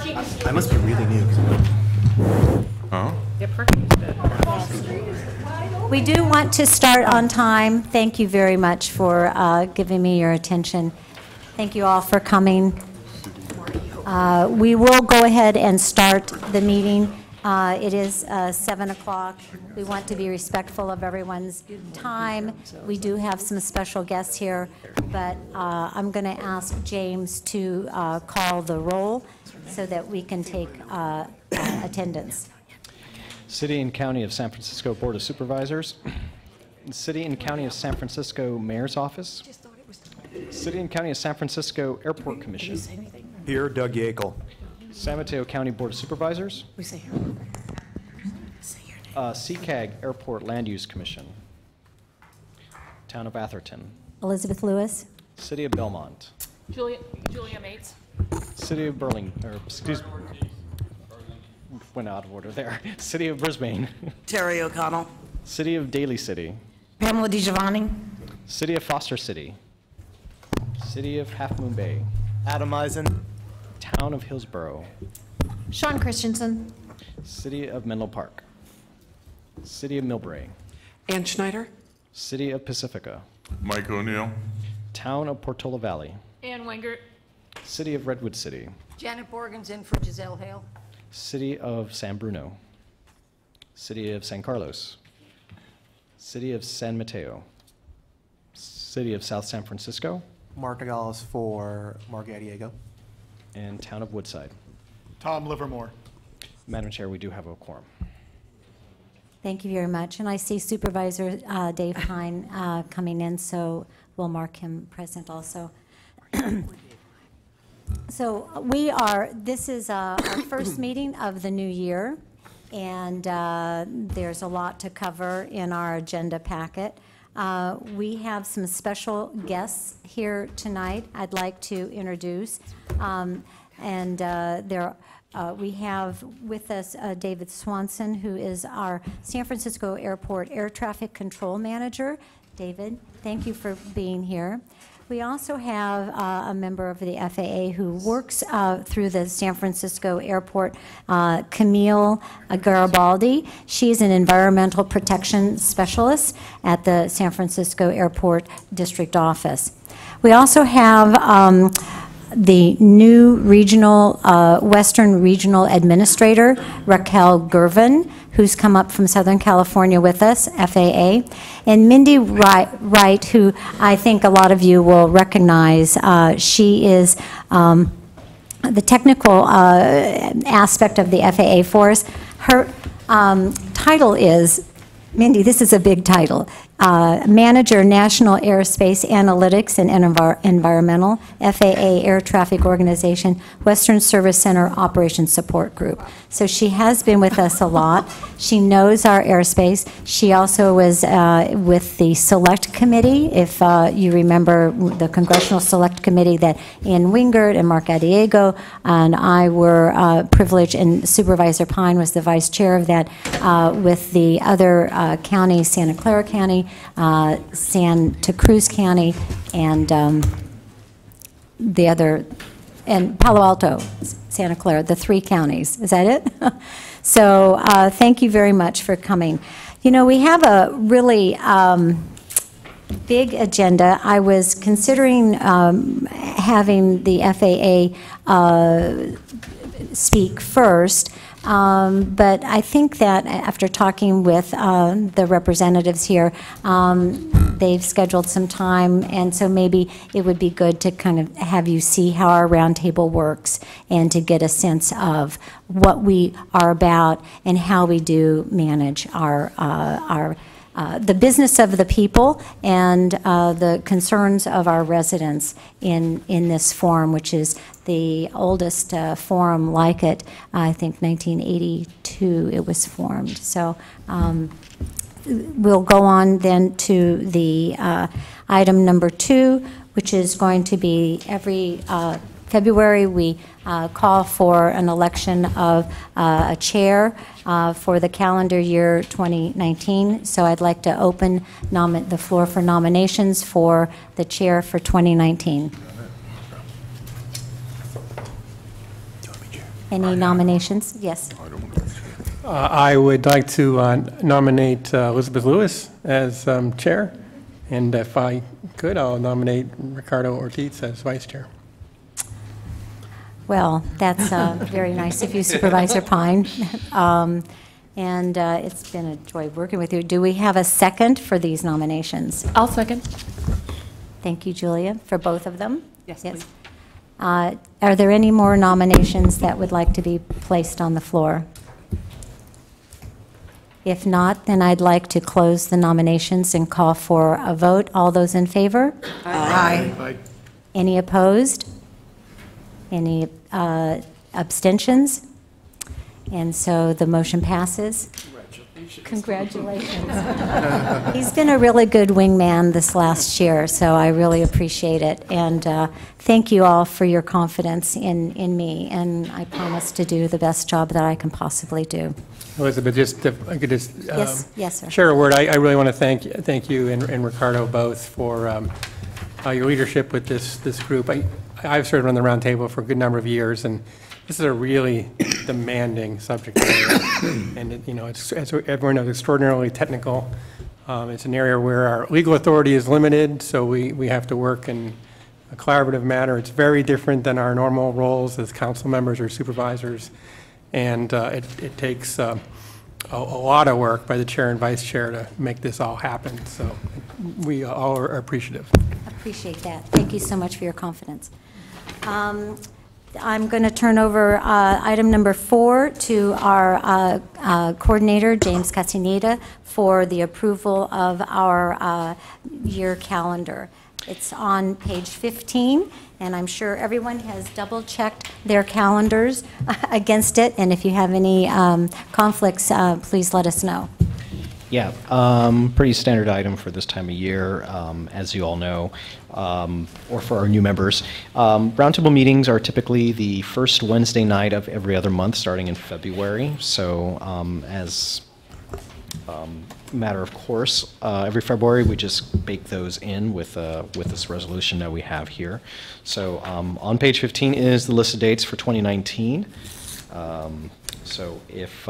I must be really new. Huh? Yeah, parking is better. We do want to start on time. Thank you very much for giving me your attention. Thank you all for coming. We will go ahead and start the meeting. It is 7 o'clock. We want to be respectful of everyone's time. We do have some special guests here, but I'm going to ask James to call the roll so that we can take attendance. City and County of San Francisco Board of Supervisors, City and County of San Francisco Mayor's Office, City and County of San Francisco Airport Commission. Here, Doug Yakel. San Mateo County Board of Supervisors, We say here. CCAG Airport Land Use Commission, Town of Atherton, Elizabeth Lewis. City of Belmont, Julia Mates. City of Burlington, or excuse me, went out of order there. City of Brisbane, Terry O'Connell. City of Daly City, Pamela DiGiovanni. City of Foster City, City of Half Moon Bay, Adam Eisen. Town of Hillsborough, Sean Christensen. City of Menlo Park, City of Millbrae, Ann Schneider. City of Pacifica, Mike O'Neill. Town of Portola Valley, Ann Wengert. City of Redwood City, Janet Borgen's in for Giselle Hale. City of San Bruno, City of San Carlos, City of San Mateo, City of South San Francisco, Mark Nogales for Mark Diego. and Town of Woodside. Tom Livermore. Madam Chair, we do have a quorum. Thank you very much. And I see Supervisor Dave Hine coming in, so we'll mark him present also. So this is our first meeting of the new year, and there's a lot to cover in our agenda packet. We have some special guests here tonight I'd like to introduce. We have with us David Swanson, who is our San Francisco Airport Air Traffic Control Manager. David, thank you for being here. We also have a member of the FAA who works through the San Francisco Airport, Camille Garibaldi. She's an environmental protection specialist at the San Francisco Airport District Office. We also have the new Western Regional Administrator, Raquel Gervin, who's come up from Southern California with us, FAA, and Mindy Wright, who I think a lot of you will recognize. She is the technical aspect of the FAA for us. Her title is, Mindy, this is a big title, Manager, National Aerospace Analytics and Environmental, FAA Air Traffic Organization, Western Service Center Operations Support Group. So she has been with us a lot. She knows our airspace. She also was with the Select Committee, if you remember the Congressional Select Committee that Ann Wingert and Mark Diego and I were privileged, and Supervisor Pine was the vice chair of that, with the other counties, Santa Clara County, Santa Cruz County, and the other, and Palo Alto, Santa Clara, the 3 counties. Is that it? So thank you very much for coming. You know, we have a really big agenda. I was considering having the FAA speak first, but I think that after talking with the representatives here, they've scheduled some time, and so maybe it would be good to kind of have you see how our roundtable works and to get a sense of what we are about and how we do manage our the business of the people and the concerns of our residents in this forum, which is the oldest forum like it. I think 1982 it was formed. So we'll go on then to the item number 2, which is going to be every February we call for an election of a chair for the calendar year 2019. So I'd like to open the floor for nominations for the chair for 2019. Any nominations? Yes. I would like to nominate Elizabeth Lewis as chair, and if I could, I'll nominate Ricardo Ortiz as vice chair. Well, that's very nice of you, Supervisor Pine. And it's been a joy working with you. Do we have a second for these nominations? I'll second. Thank you, Julia, for both of them. Yes. Are there any more nominations that would like to be placed on the floor? If not, then I'd like to close the nominations and call for a vote. All those in favor? Aye. Any opposed? Any abstentions? And so the motion passes. Congratulations. He's been a really good wingman this last year, so I really appreciate it. And thank you all for your confidence in me, and I promise to do the best job that I can possibly do. Elizabeth, just if I could just Yes, sir. share a word. I really want to thank you and Ricardo both for your leadership with this group. I've served on the Roundtable for a good number of years, and this is a really demanding subject area. And it's, as everyone knows, extraordinarily technical. It's an area where our legal authority is limited, so we have to work in a collaborative manner. It's very different than our normal roles as council members or supervisors. And it takes a lot of work by the chair and vice chair to make this all happen. So we all are appreciative. Appreciate that. Thank you so much for your confidence. I'm going to turn over item number 4 to our coordinator, James Castaneda, for the approval of our year calendar. It's on page 15, and I'm sure everyone has double-checked their calendars against it, and if you have any conflicts, please let us know. Yeah, pretty standard item for this time of year, as you all know, or for our new members. Roundtable meetings are typically the first Wednesday night of every other month, starting in February. So as a matter of course, every February we just bake those in with this resolution that we have here. So on page 15 is the list of dates for 2019. So if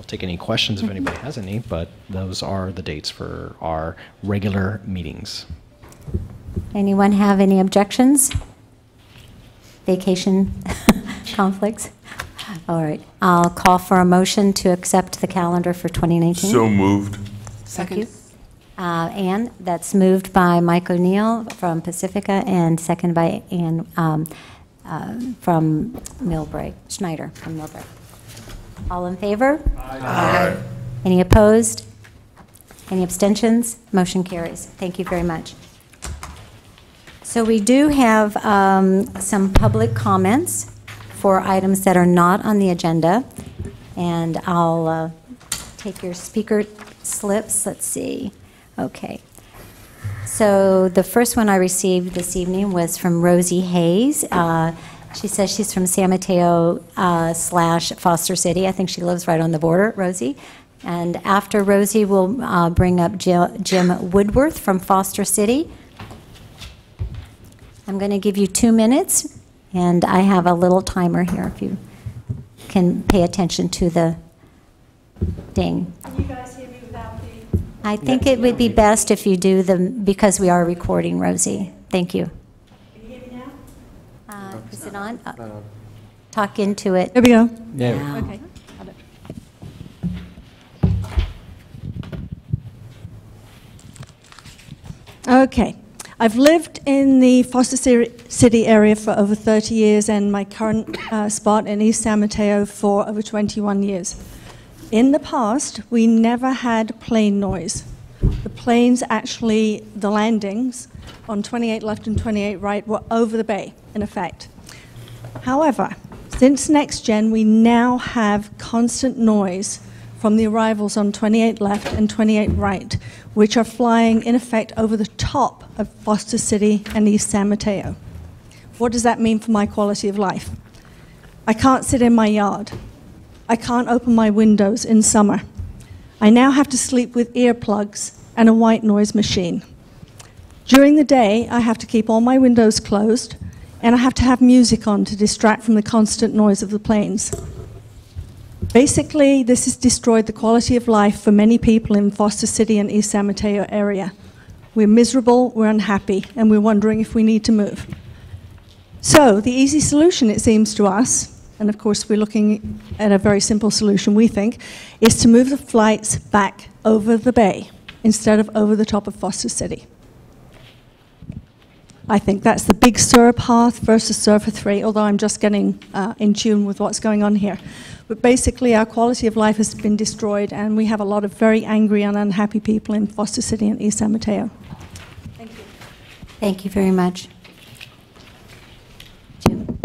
take any questions if anybody has any, but those are the dates for our regular meetings. Anyone have any objections? Vacation conflicts? All right, I'll call for a motion to accept the calendar for 2019. So moved. Second. Ann, that's moved by Mike O'Neill from Pacifica and second by Ann from Millbrae, Schneider from Millbrae. All in favor? Aye. Any opposed? Any abstentions? Motion carries. Thank you very much. So we do have some public comments for items that are not on the agenda. And I'll take your speaker slips. Let's see. Okay. So the first one I received this evening was from Rosie Hayes. She says she's from San Mateo / Foster City. I think she lives right on the border, Rosie. And after Rosie, we'll bring up Jim Woodworth from Foster City. I'm going to give you 2 minutes, and I have a little timer here if you can pay attention to the ding. Can you guys hear me without the... I think it would be best if you do because we are recording, Rosie. Thank you. Is it on? Talk into it. There we go. Yeah. Wow. Okay. Okay. I've lived in the Foster City area for over 30 years and my current spot in East San Mateo for over 21 years. In the past, we never had plane noise. The planes actually, the landings on 28 left and 28 right were over the bay, in effect. However, since Next Gen, we now have constant noise from the arrivals on 28 left and 28 right, which are flying, in effect, over the top of Foster City and East San Mateo. What does that mean for my quality of life? I can't sit in my yard. I can't open my windows in summer. I now have to sleep with earplugs and a white noise machine. During the day, I have to keep all my windows closed. and I have to have music on to distract from the constant noise of the planes. Basically, this has destroyed the quality of life for many people in Foster City and East San Mateo area. We're miserable, we're unhappy, and we're wondering if we need to move. So the easy solution, it seems to us, and of course we're looking at a very simple solution, we think, is to move the flights back over the bay instead of over the top of Foster City. I think that's the Big Sur path versus Surfer 3, although I'm just getting in tune with what's going on here. But basically, our quality of life has been destroyed, and we have a lot of very angry and unhappy people in Foster City and East San Mateo. Thank you. Thank you very much. Jim.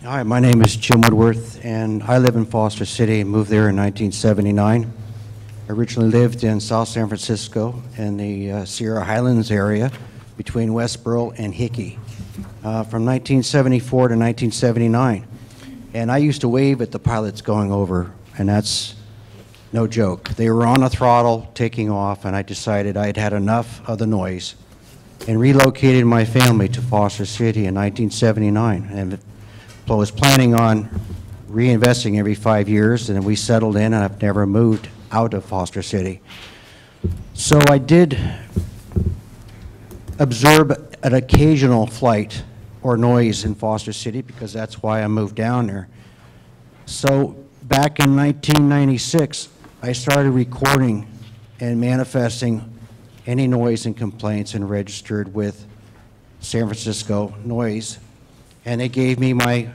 Hi, my name is Jim Woodworth, and I live in Foster City and moved there in 1979. I originally lived in South San Francisco in the Sierra Highlands area between Westboro and Hickey from 1974 to 1979. And I used to wave at the pilots going over, and that's no joke. They were on a throttle taking off, and I decided I'd had enough of the noise and relocated my family to Foster City in 1979. And I was planning on reinvesting every 5 years, and then we settled in, and I've never moved out of Foster City. So I did observe an occasional flight or noise in Foster City because that's why I moved down there. So back in 1996, I started recording and manifesting any noise and complaints and registered with San Francisco Noise. And they gave me my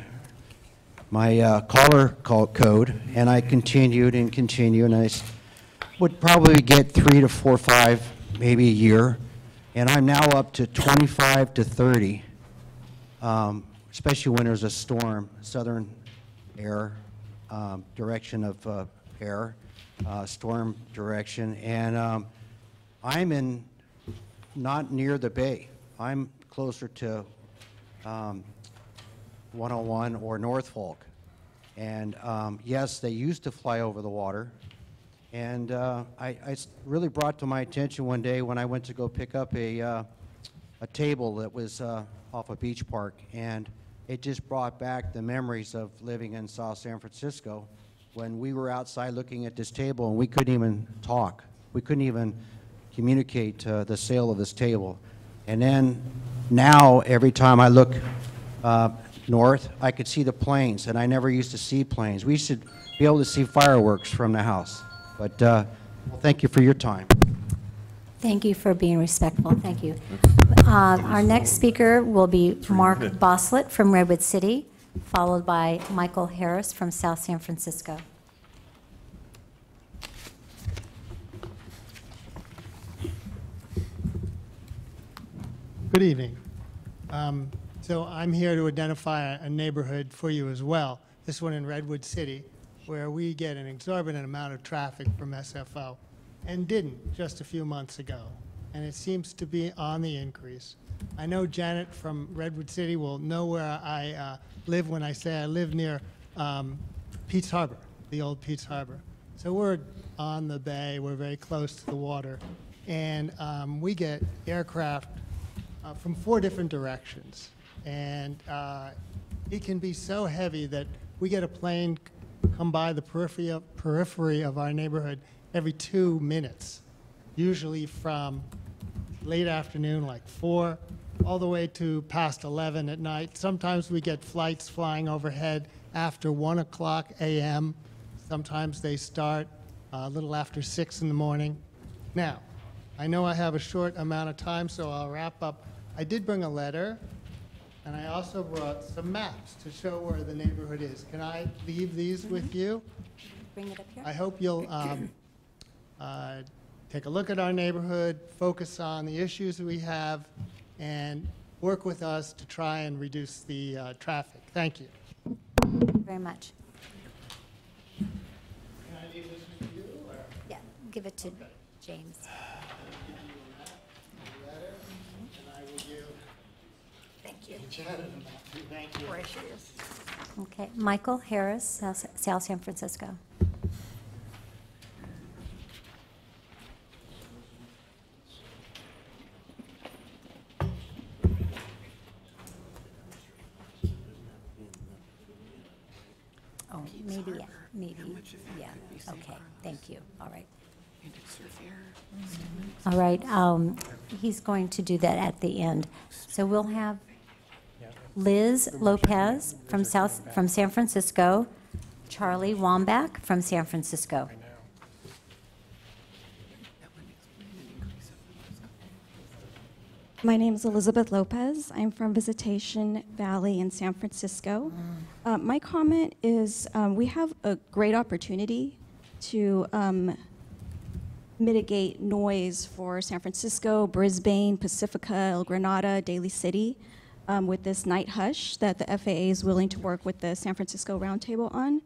caller code, and I continued and continued, and I would probably get 3 to 4 or 5, maybe a year, and I'm now up to 25 to 30, especially when there's a storm, southern air, direction of air, storm direction, and I'm in not near the bay. I'm closer to 101 or Norfolk. And yes, they used to fly over the water. And I really brought to my attention one day when I went to go pick up a table that was off a beach park. And it just brought back the memories of living in South San Francisco when we were outside looking at this table and we couldn't even talk. We couldn't even communicate the sale of this table. And then now, every time I look north, I could see the planes, and I never used to see planes. We should be able to see fireworks from the house. But well, thank you for your time. Thank you for being respectful. Thank you. Our next speaker will be Mark Boslett from Redwood City, followed by Michael Harris from South San Francisco. Good evening. So I'm here to identify a neighborhood for you as well, this one in Redwood City, where we get an exorbitant amount of traffic from SFO, and didn't just a few months ago. And it seems to be on the increase. I know Janet from Redwood City will know where I live when I say I live near Pete's Harbor, the old Pete's Harbor. So we're on the bay, we're very close to the water, and we get aircraft from 4 different directions. And it can be so heavy that we get a plane come by the periphery of our neighborhood every 2 minutes, usually from late afternoon, like 4, all the way to past 11 at night. Sometimes we get flights flying overhead after 1 o'clock a.m. Sometimes they start a little after 6 in the morning. Now, I know I have a short amount of time, so I'll wrap up. I did bring a letter, and I also brought some maps to show where the neighborhood is. Can I leave these with you? Bring it up here. I hope you'll take a look at our neighborhood, focus on the issues that we have, and work with us to try and reduce the traffic. Thank you. Thank you very much. Can I leave this with you? Or? Yeah, give it to James. And I will give Thank you. Janet a map. Thank you. Precious. Okay, Michael Harris, South San Francisco. Oh, maybe, yeah, okay, thank you, all right. All right, he's going to do that at the end. So we'll have Liz Lopez from San Francisco, Charlie Wambach from San Francisco. My name is Elizabeth Lopez. I'm from Visitation Valley in San Francisco. My comment is we have a great opportunity to mitigate noise for San Francisco, Brisbane, Pacifica, El Granada, Daly City with this night hush that the FAA is willing to work with the San Francisco Roundtable on.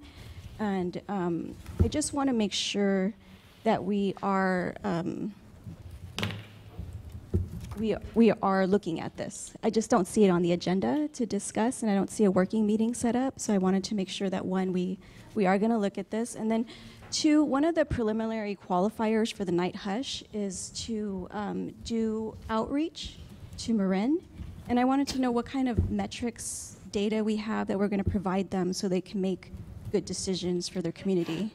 And I just want to make sure that we are looking at this. I just don't see it on the agenda to discuss, and I don't see a working meeting set up, so I wanted to make sure that, one, we are going to look at this, and then two, one of the preliminary qualifiers for the night hush is to do outreach to Marin, and I wanted to know what kind of metrics, data we have that we're going to provide them so they can make good decisions for their community.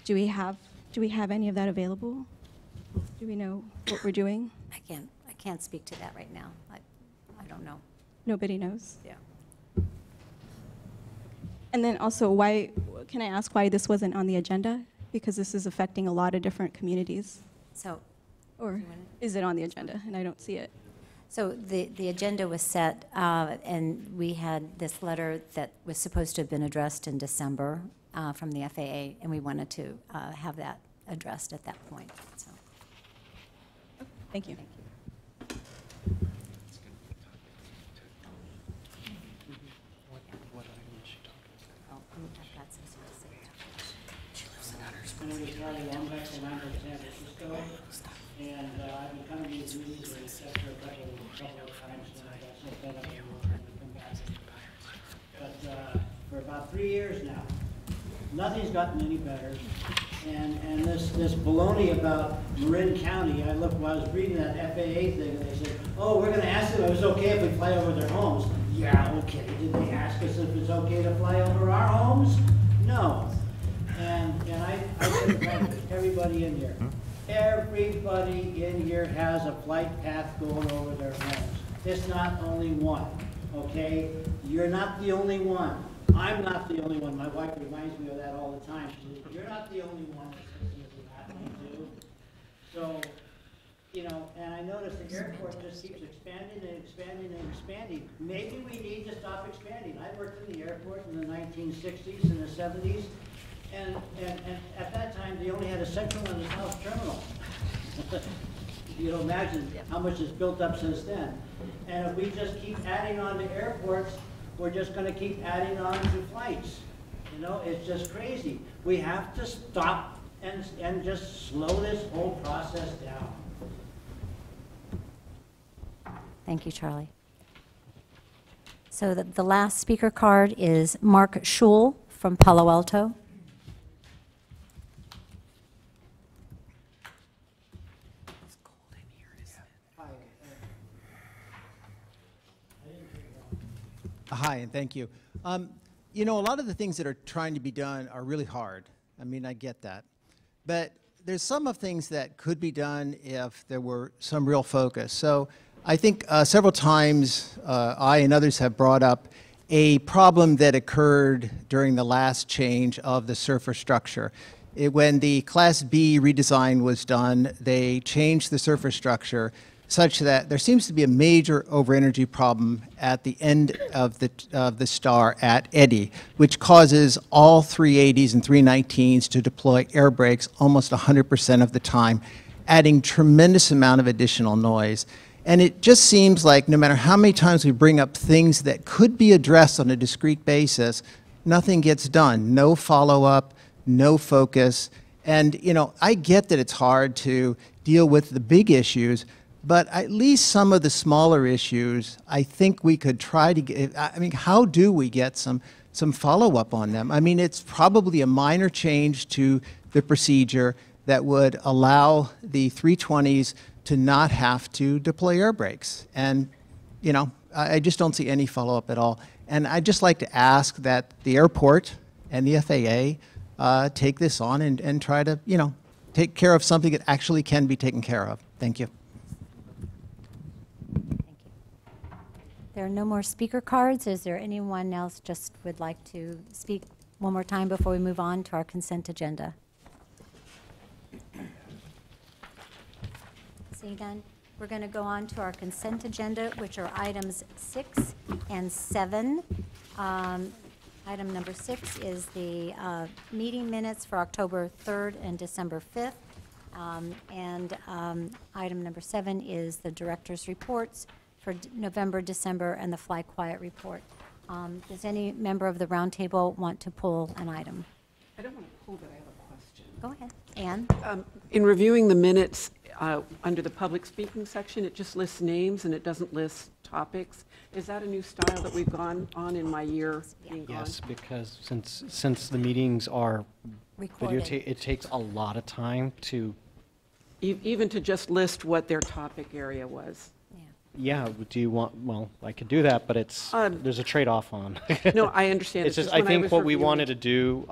Do we have any of that available? Do we know what we're doing? I can't speak to that right now. I don't know. Nobody knows? Yeah. And then also, why, can I ask why this wasn't on the agenda? Because this is affecting a lot of different communities. So, or is it on the agenda and I don't see it? So the agenda was set, and we had this letter that was supposed to have been addressed in December from the FAA, and we wanted to have that addressed at that point. So. Thank you. My name is Charlie Wambach from San Francisco, and I've been coming to these meetings except for a couple of times, and I got so fed up with come back. But for about 3 years now, nothing's gotten any better. And this baloney about Marin County, while I was reading that FAA thing, and they said, oh, we're going to ask them if it's okay if we fly over their homes. Yeah, okay. Did they ask us if it's okay to fly over our homes? No. And I think everybody in here. Everybody in here has a flight path going over their homes. It's not only one, okay? You're not the only one. I'm not the only one. My wife reminds me of that all the time. She says, you're not the only one that this is happening to. So, you know, and I notice the airport just keeps expanding and expanding and expanding. Maybe we need to stop expanding. I worked in the airport in the 1960s and the 70s. And at that time, they only had a central and a south terminal. You know, imagine how much is built up since then. And if we just keep adding on to airports, we're just going to keep adding on to flights. You know, it's just crazy. We have to stop and just slow this whole process down. Thank you, Charlie. So the last speaker card is Mark Shul from Palo Alto. Hi, and thank you. You know, a lot of the things that are trying to be done are really hard. I mean, I get that. But there's some of things that could be done if there were some real focus. So I think several times I and others have brought up a problem that occurred during the last change of the surface structure. When the Class B redesign was done, they changed the surface structure such that there seems to be a major overenergy problem at the end of the star at Eddy, which causes all 380s and 319s to deploy air brakes almost 100% of the time, adding tremendous amount of additional noise. And it just seems like no matter how many times we bring up things that could be addressed on a discrete basis, nothing gets done. No follow-up, no focus. And, you know, I get that it's hard to deal with the big issues, but at least some of the smaller issues, I think we could try to get, I mean, how do we get some some follow-up on them. I mean, it's probably a minor change to the procedure that would allow the 320s to not have to deploy air brakes. And, you know, I just don't see any follow-up at all. And I'd just like to ask that the airport and the FAA take this on and try to, you know, take care of something that actually can be taken care of. Thank you. There are no more speaker cards. Is there anyone else just would like to speak one more time before we move on to our consent agenda? Seeing none, we're going to go on to our consent agenda, which are items 6 and 7. Item number 6 is the meeting minutes for October 3rd and December 5th. Item number 7 is the director's reports for November, December, and the Fly Quiet report. Does any member of the roundtable want to pull an item? I don't want to pull, but I have a question. Go ahead. Ann? In reviewing the minutes, under the public speaking section, it just lists names and it doesn't list topics. Is that a new style that we've gone on in my year being gone? Yes, because since the meetings are Recorded. videotaped, it takes a lot of time to. Even to just list what their topic area was. Yeah, do you want, well, I could do that, but it's, there's a trade-off on. No, I understand. It's just, I think what we wanted to do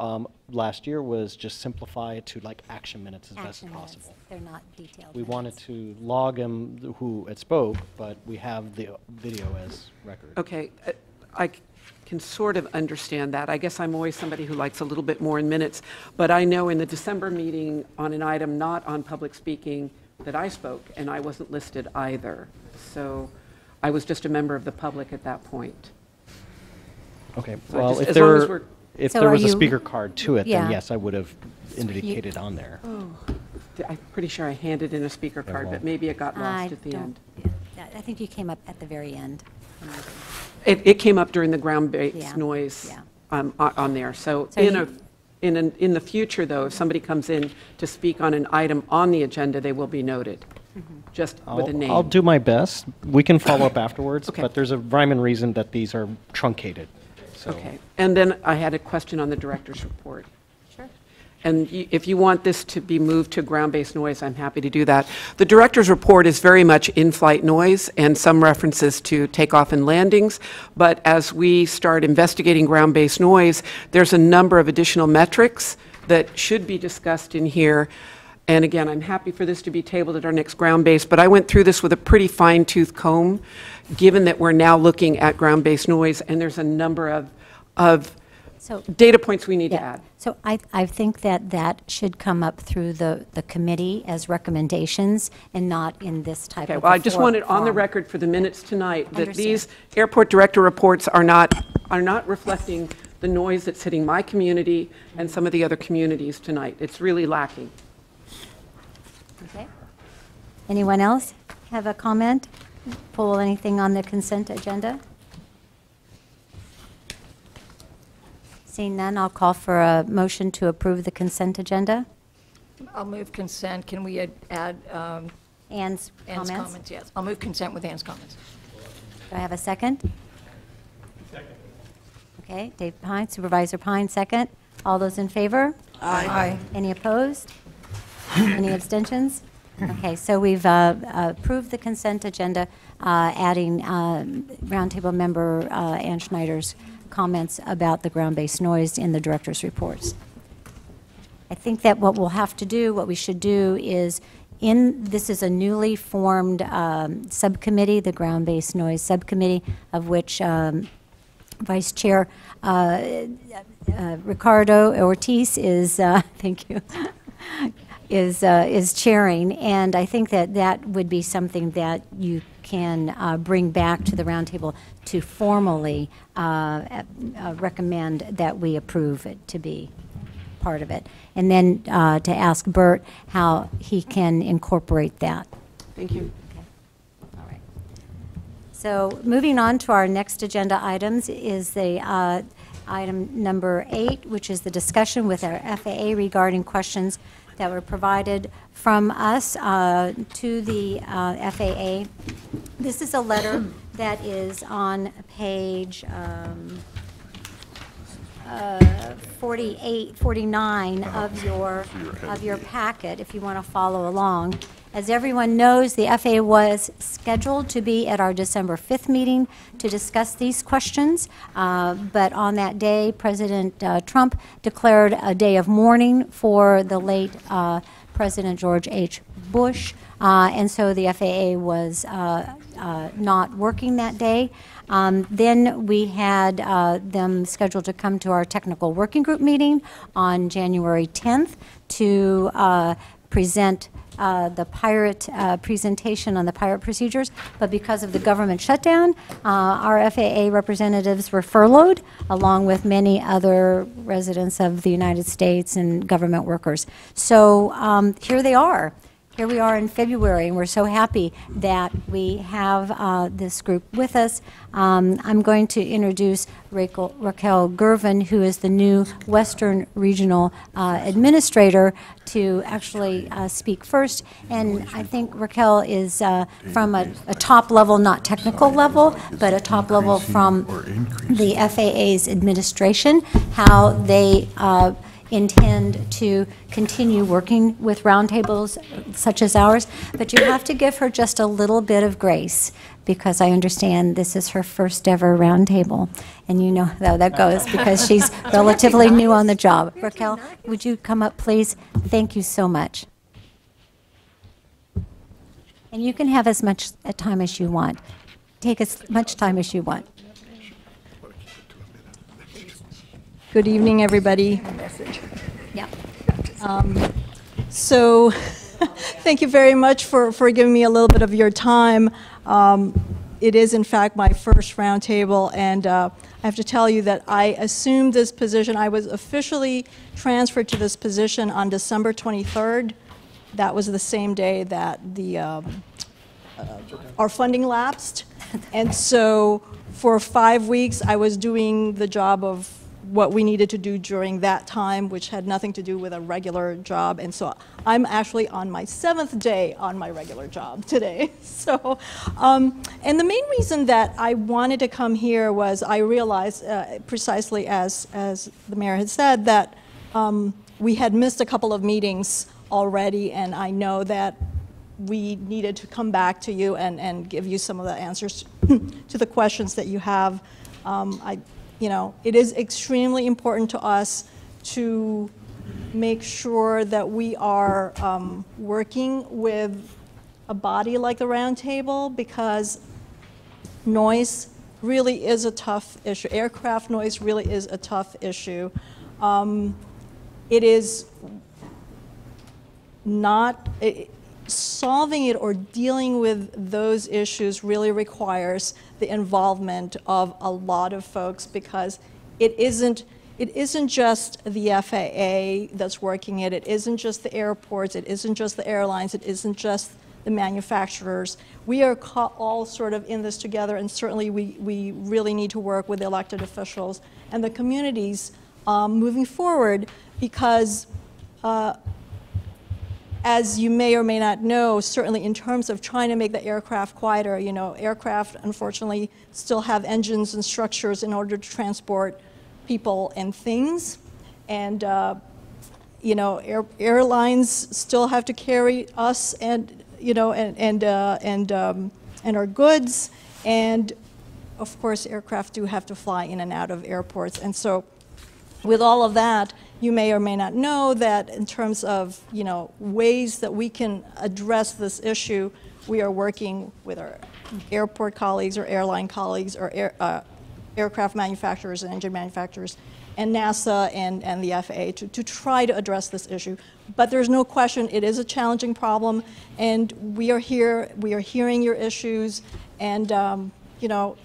last year was just simplify it to like action minutes as best as possible. They're not detailed. We wanted to log them who had spoke, but we have the video as record. Okay, I can sort of understand that. I guess I'm always somebody who likes a little bit more in minutes, but I know in the December meeting on an item not on public speaking that I spoke, and I wasn't listed either. So I was just a member of the public at that point. Okay, So well, just, if as long as there, we're- if So there are was a you- speaker card to it, Yeah. then yes, I would have indicated on there. Oh, I'm pretty sure I handed in a speaker card, well. but maybe it got I lost at the don't- end. yeah, I think you came up at the very end. It came up during the ground-based Yeah, noise yeah. On there. So So in the future, though, if somebody comes in to speak on an item on the agenda, they will be noted, just with a name. I'll do my best. We can follow up afterwards, Okay. but there's a rhyme and reason that these are truncated. So. Okay. And then I had a question on the director's report. Sure. And if you want this to be moved to ground-based noise, I'm happy to do that. The director's report is very much in-flight noise and some references to takeoff and landings. But as we start investigating ground-based noise, there's a number of additional metrics that should be discussed in here. And again, I'm happy for this to be tabled at our next ground-based, but I went through this with a pretty fine-tooth comb, given that we're now looking at ground-based noise, and there's a number of So, data points we need to yeah. add. So I think that should come up through the committee as recommendations and not in this type Okay, of. well, I just wanted on the form. record for the minutes tonight that Understand. these airport director reports are not reflecting the noise that's hitting my community and some of the other communities tonight. It's really lacking. Okay. Anyone else have a comment? Pull anything on the consent agenda? Seeing none, I'll call for a motion to approve the consent agenda. I'll move consent. Can we add Ann's Ann's comments? comments? Yes, I'll move consent with Ann's comments. Do I have a second? Second. Okay, Dave Pine, Supervisor Pine, second. All those in favor? Aye. Any opposed? Any abstentions? Okay, so we've approved the consent agenda, adding roundtable member Ann Schneider's comments about the ground-based noise in the director's reports. I think that what we'll have to do, what we should do is, this is a newly formed subcommittee, the ground-based noise subcommittee, of which Vice Chair Ricardo Ortiz is, thank you, is chairing, and I think that would be something that you can bring back to the roundtable to formally recommend that we approve it to be part of it, and then to ask Bert how he can incorporate that. Thank you. All right. So moving on to our next agenda items is the item number 8, which is the discussion with our FAA regarding questions that were provided from us to the FAA. This is a letter that is on page 48, 49 of your packet, if you want to follow along. As everyone knows, the FAA was scheduled to be at our December 5th meeting to discuss these questions, but on that day, President Trump declared a day of mourning for the late President George H. Bush, and so the FAA was not working that day. Then we had them scheduled to come to our technical working group meeting on January 10th to present the pirate presentation on the pirate procedures, but because of the government shutdown, our FAA representatives were furloughed, along with many other residents of the United States and government workers. So here they are. Here we are in February, and we're so happy that we have this group with us. I'm going to introduce Raquel Gervin, who is the new Western Regional Administrator, to actually speak first. And I think Raquel is from a top level, not technical level, but a top level from the FAA's administration, how they intend to continue working with roundtables such as ours, but you have to give her just a little bit of grace because I understand this is her first ever roundtable, and you know how that goes because she's relatively new on the job. Raquel, would you come up, please? Thank you so much. And you can have as much time as you want. Take as much time as you want. Good evening, everybody. Yeah. So thank you very much for giving me a little bit of your time. It is, in fact, my first roundtable, and I have to tell you that I assumed this position. I was officially transferred to this position on December 23rd. That was the same day that our funding lapsed. And so for 5 weeks, I was doing the job of what we needed to do during that time, which had nothing to do with a regular job. And so I'm actually on my 7th day on my regular job today. So, and the main reason that I wanted to come here was I realized, precisely as the mayor had said, that we had missed a couple of meetings already, and I know that we needed to come back to you and give you some of the answers to the questions that you have. You know, it is extremely important to us to make sure that we are working with a body like the Roundtable, because noise really is a tough issue. Aircraft noise really is a tough issue. It is not, solving it or dealing with those issues really requires the involvement of a lot of folks, because it isn't just the FAA that's working it. It isn't just the airports. It isn't just the airlines. It isn't just the manufacturers. We are all sort of in this together, and certainly we really need to work with the elected officials and the communities moving forward, because as you may or may not know, certainly in terms of trying to make the aircraft quieter, you know, aircraft unfortunately still have engines and structures in order to transport people and things. And, you know, airlines still have to carry us and, you know, and our goods. And of course, aircraft do have to fly in and out of airports. And so with all of that, you may or may not know that in terms of, you know, ways that we can address this issue, we are working with our airport colleagues or airline colleagues or aircraft manufacturers and engine manufacturers and NASA and the FAA to try to address this issue. But there's no question it is a challenging problem, and we are here, we are hearing your issues, and you know,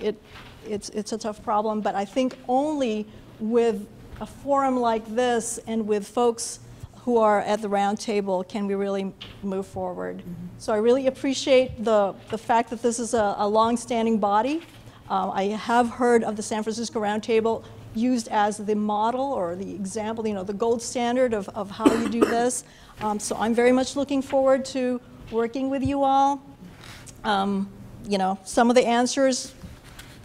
it's a tough problem, but I think only with a forum like this and with folks who are at the Roundtable can we really move forward. Mm-hmm. So I really appreciate the fact that this is a long-standing body. I have heard of the San Francisco Roundtable used as the model or the example, you know, the gold standard of how you do this. So I'm very much looking forward to working with you all. You know, some of the answers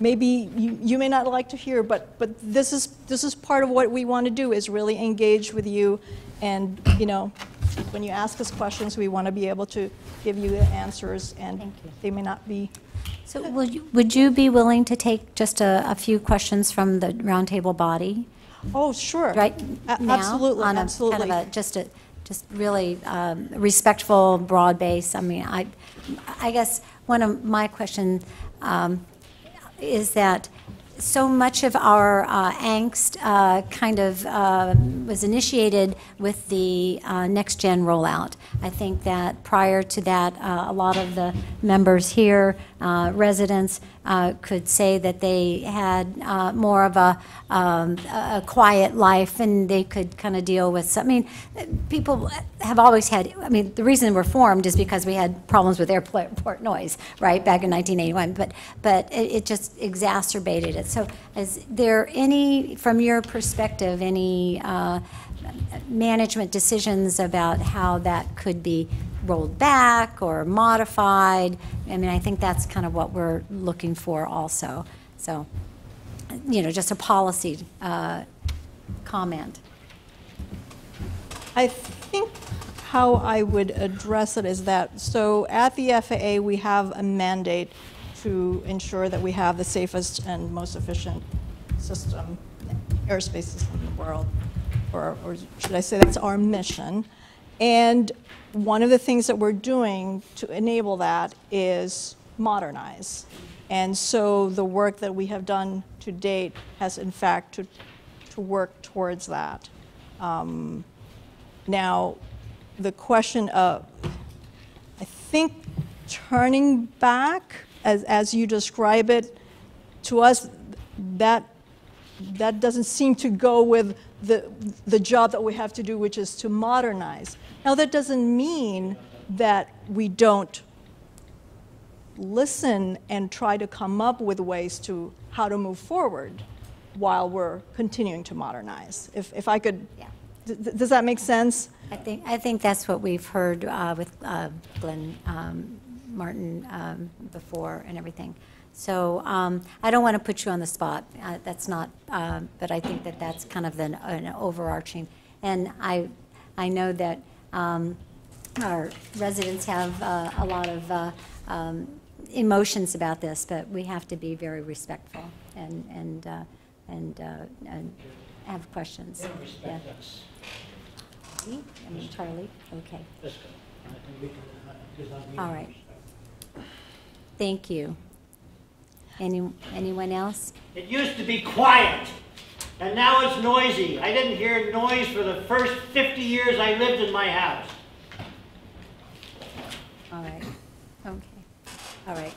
maybe you may not like to hear, but this is part of what we want to do, is really engage with you. And, you know, when you ask us questions, we want to be able to give you the answers, and they may not be. So would you be willing to take just a few questions from the roundtable body? Oh, sure. Right now? Absolutely, On a absolutely. kind of just really respectful, broad base. I mean, I guess one of my questions is that so much of our angst kind of was initiated with the next-gen rollout. I think that prior to that, a lot of the members here, residents, could say that they had more of a quiet life, and they could kind of deal with some. I mean, people have always had, I mean, the reason we're formed is because we had problems with airport noise, right, back in 1981, but it just exacerbated it. So is there any, from your perspective, any management decisions about how that could be rolled back or modified? I mean, I think that's kind of what we're looking for also. So, you know, just a policy comment. I think how I would address it is that, so at the FAA, we have a mandate to ensure that we have the safest and most efficient system, airspace system in the world, or should I say that's our mission. And one of the things that we're doing to enable that is modernize. And so the work that we have done to date has, in fact, to work towards that. Now, the question of, I think, turning back, as you describe it, to us, that doesn't seem to go with the job that we have to do, which is to modernize. Now, that doesn't mean that we don't listen and try to come up with ways to how to move forward while we're continuing to modernize. If I could, does that make sense? I think that's what we've heard with Glenn Martin before and everything. So I don't want to put you on the spot. That's not, but I think that that's kind of an overarching. And I know that our residents have a lot of emotions about this, but we have to be very respectful and have questions. Yeah. I mean, Charlie. Okay. All right. Thank you. Anyone else? It used to be quiet, and now it's noisy. I didn't hear noise for the first 50 years I lived in my house. All right. Okay. All right.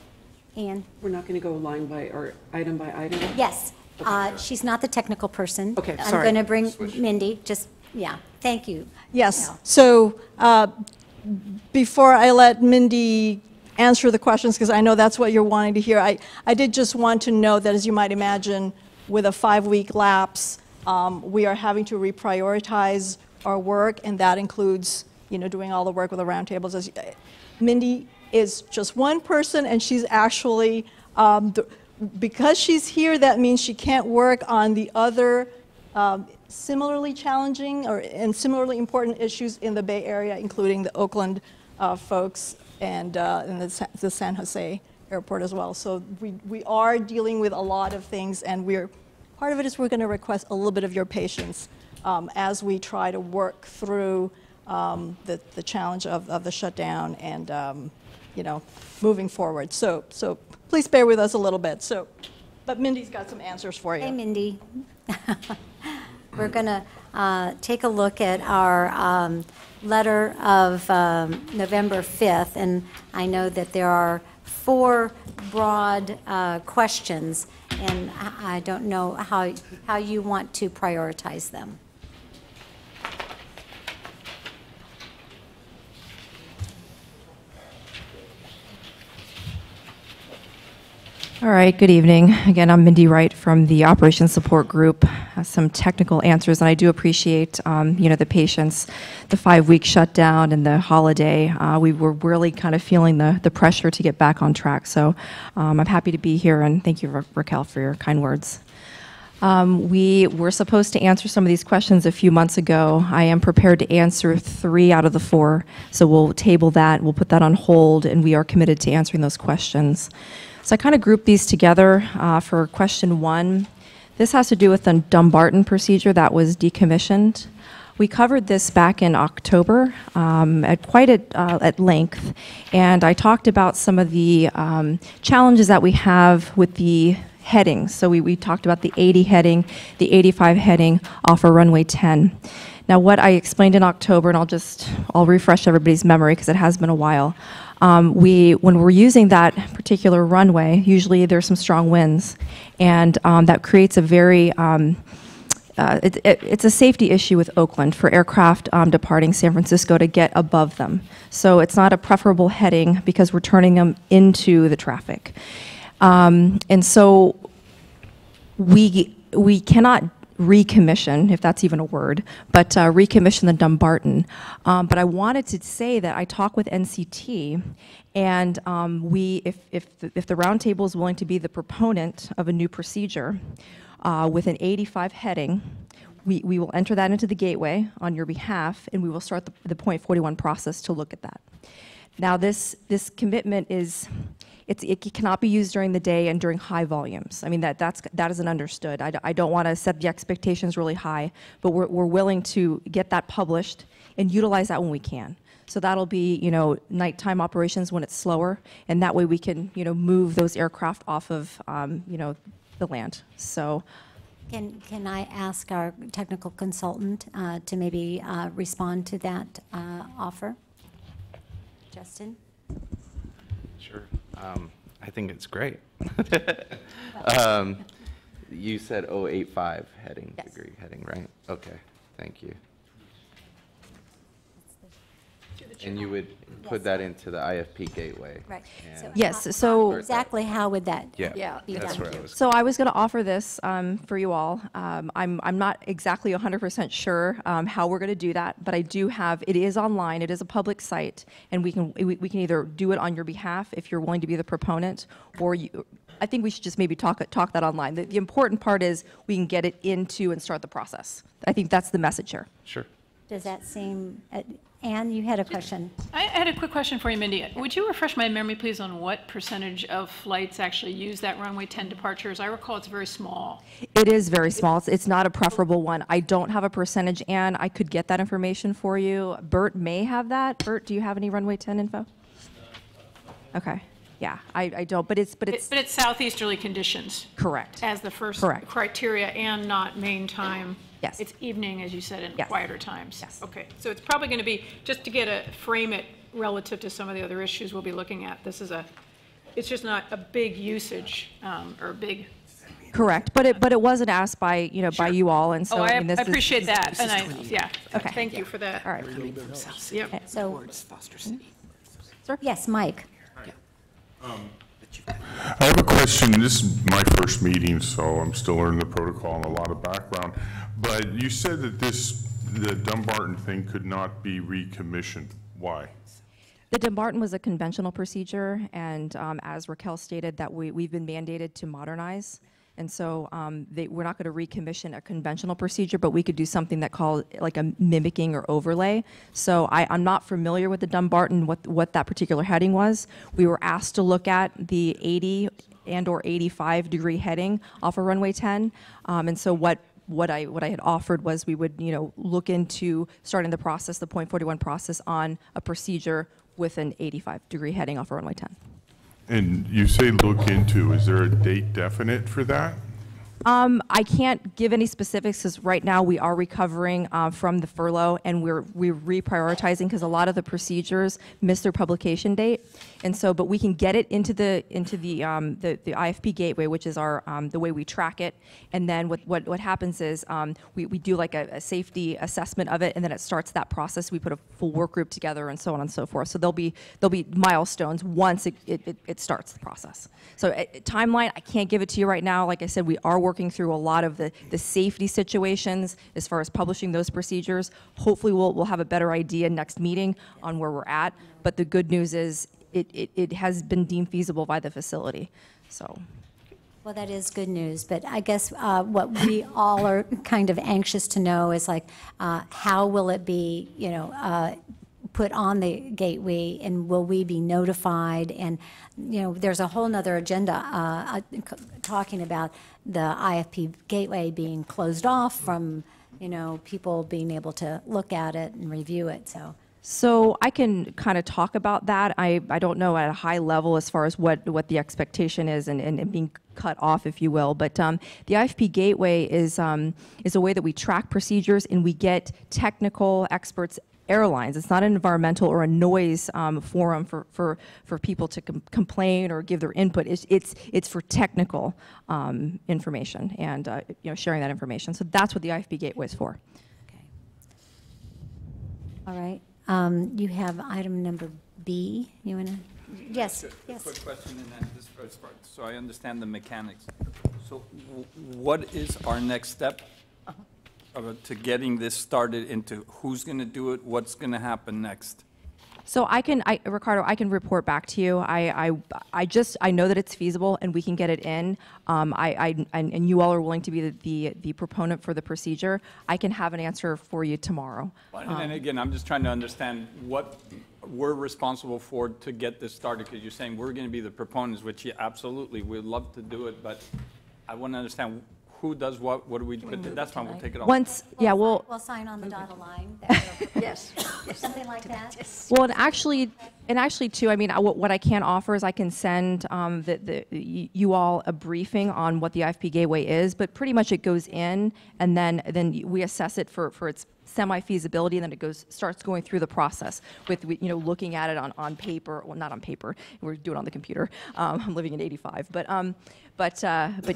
Ann? We're not going to go line by, or item by item? Yes. She's not the technical person. Okay, sorry. I'm going to bring Mindy. Just, yeah. Thank you. Yes. Yeah. So before I let Mindy answer the questions, because I know that's what you're wanting to hear, I did just want to note that, as you might imagine, with a 5-week lapse, we are having to reprioritize our work, and that includes, you know, doing all the work with the roundtables. Mindy is just one person, and she's actually, because she's here, that means she can't work on the other similarly challenging and similarly important issues in the Bay Area, including the Oakland folks and the San Jose airport as well. So we are dealing with a lot of things, and part of it is we're going to request a little bit of your patience as we try to work through the challenge of the shutdown and you know, moving forward. So please bear with us a little bit. But Mindy's got some answers for you. Hey, Mindy. We're going to take a look at our letter of November 5th, and I know that there are 4 broad questions, and I don't know how you want to prioritize them. All right, good evening. Again, I'm Mindy Wright from the Operations Support Group. some technical answers, and I do appreciate, the patience, the 5-week shutdown and the holiday. We were really kind of feeling the pressure to get back on track. So I'm happy to be here, and thank you, Raquel, for your kind words. We were supposed to answer some of these questions a few months ago. I am prepared to answer 3 out of the 4, so we'll table that, we'll put that on hold, and we are committed to answering those questions. So I kind of grouped these together for question 1. This has to do with the Dumbarton procedure that was decommissioned. We covered this back in October at length, and I talked about some of the challenges that we have with the headings. So we talked about the 80 heading, the 85 heading off of runway 10. Now what I explained in October, and I'll refresh everybody's memory because it has been a while. When we're using that particular runway, usually there's some strong winds, and that creates a very, it's a safety issue with Oakland for aircraft departing San Francisco to get above them. So it's not a preferable heading because we're turning them into the traffic. And so we cannot recommission, if that's even a word, but recommission the Dumbarton. But I wanted to say that I talked with NCT, and if the Roundtable is willing to be the proponent of a new procedure with an 85 heading, we will enter that into the gateway on your behalf, and we will start the point 41 process to look at that. Now this commitment is, it cannot be used during the day and during high volumes. I mean, that isn't understood. I don't want to set the expectations really high, but we're willing to get that published and utilize that when we can. So that'll be, nighttime operations when it's slower, and that way we can, move those aircraft off of, the land. So. Can I ask our technical consultant to maybe respond to that offer? Justin? Sure. I think it's great. You said 085 heading, yes. Degree heading, right? Okay, thank you. And you would put that into the IFP gateway. Right. So yes. So exactly how would that be done? where I was. So I was going to offer this for you all. I'm not exactly 100% sure how we're going to do that, but I do have. It is online. It is a public site, and we can either do it on your behalf if you're willing to be the proponent, or I think we should just maybe talk that online. The important part is we can get it into and start the process. I think that's the message here. Sure. Does that seem? Anne, you had a question. I had a quick question for you, Mindy. Would you refresh my memory, please, on what percentage of flights actually use that runway 10 departure? As I recall, it's very small. It is very small. It's not a preferable one. I don't have a percentage, Anne. I could get that information for you. Bert may have that. Bert, do you have any runway 10 info? Okay. Yeah, I don't, but it's southeasterly conditions. Correct. As the first Correct. criteria, and not main time. Yes. It's evening, as you said, in Yes. quieter times. Yes. Okay, so it's probably going to be, just to frame it relative to some of the other issues we'll be looking at, it's just not a big usage, or a big. Correct, but it wasn't asked by by you all, and so I this appreciate is, that, and Okay. thank you for that. All right. Yep. So, yes, Mike. I have a question. This is my first meeting, so I'm still learning the protocol and a lot of background. But you said that the Dumbarton thing could not be recommissioned. Why? The Dumbarton was a conventional procedure, and as Raquel stated, that we've been mandated to modernize. And so we're not going to recommission a conventional procedure, but we could do something that called like a mimicking or overlay. So I'm not familiar with the Dumbarton, what that particular heading was. We were asked to look at the 80 and or 85 degree heading off of runway 10. And so what I had offered was we would look into starting the process, the point 41 process, on a procedure with an 85 degree heading off of runway 10. And you say look into, is there a date definite for that? I can't give any specifics because right now we are recovering from the furlough, and we're reprioritizing because a lot of the procedures miss their publication date, and so but we can get it into the IFP gateway, which is our the way we track it, and then what happens is we do like a safety assessment of it, and then it starts that process. We put a full work group together and so on and so forth. So there'll be milestones once it starts the process. So timeline, I can't give it to you right now. Like I said, we are working through a lot of the safety situations as far as publishing those procedures. Hopefully, we'll have a better idea next meeting on where we're at. But the good news is it has been deemed feasible by the facility. So. Well, that is good news, but I guess what we all are kind of anxious to know is like, how will it be, put on the gateway, and will we be notified? And, there's a whole nother agenda talking about the IFP gateway being closed off from, people being able to look at it and review it, so. So I can kind of talk about that. I don't know at a high level as far as what the expectation is and being cut off, if you will. But the IFP gateway is a way that we track procedures and we get technical experts, airlines. It's not an environmental or a noise forum for people to complain or give their input. It's for technical information and sharing that information. So that's what the IFP gateway is for. Okay. All right. You have item number B. You want to? Yes. Yes. Quick question, and then this first part, so I understand the mechanics. So, what is our next step to getting this started? Into who's going to do it? What's going to happen next? So Ricardo, I can report back to you. I know that it's feasible and we can get it in. And you all are willing to be the proponent for the procedure. I can have an answer for you tomorrow. And again, I'm just trying to understand what we're responsible for to get this started, because you're saying we're going to be the proponents, which absolutely, we'd love to do it, but I want to understand who does what do we do? But that's fine, we'll take it off. We'll sign on the dotted line. Yes. Something like that. Well, and actually too, I mean, what I can offer is I can send you all a briefing on what the IFP gateway is, but pretty much it goes in, and then we assess it for its semi-feasibility, and then it starts going through the process with looking at it on paper. Well, not on paper. We're doing it on the computer. I'm living in '85, but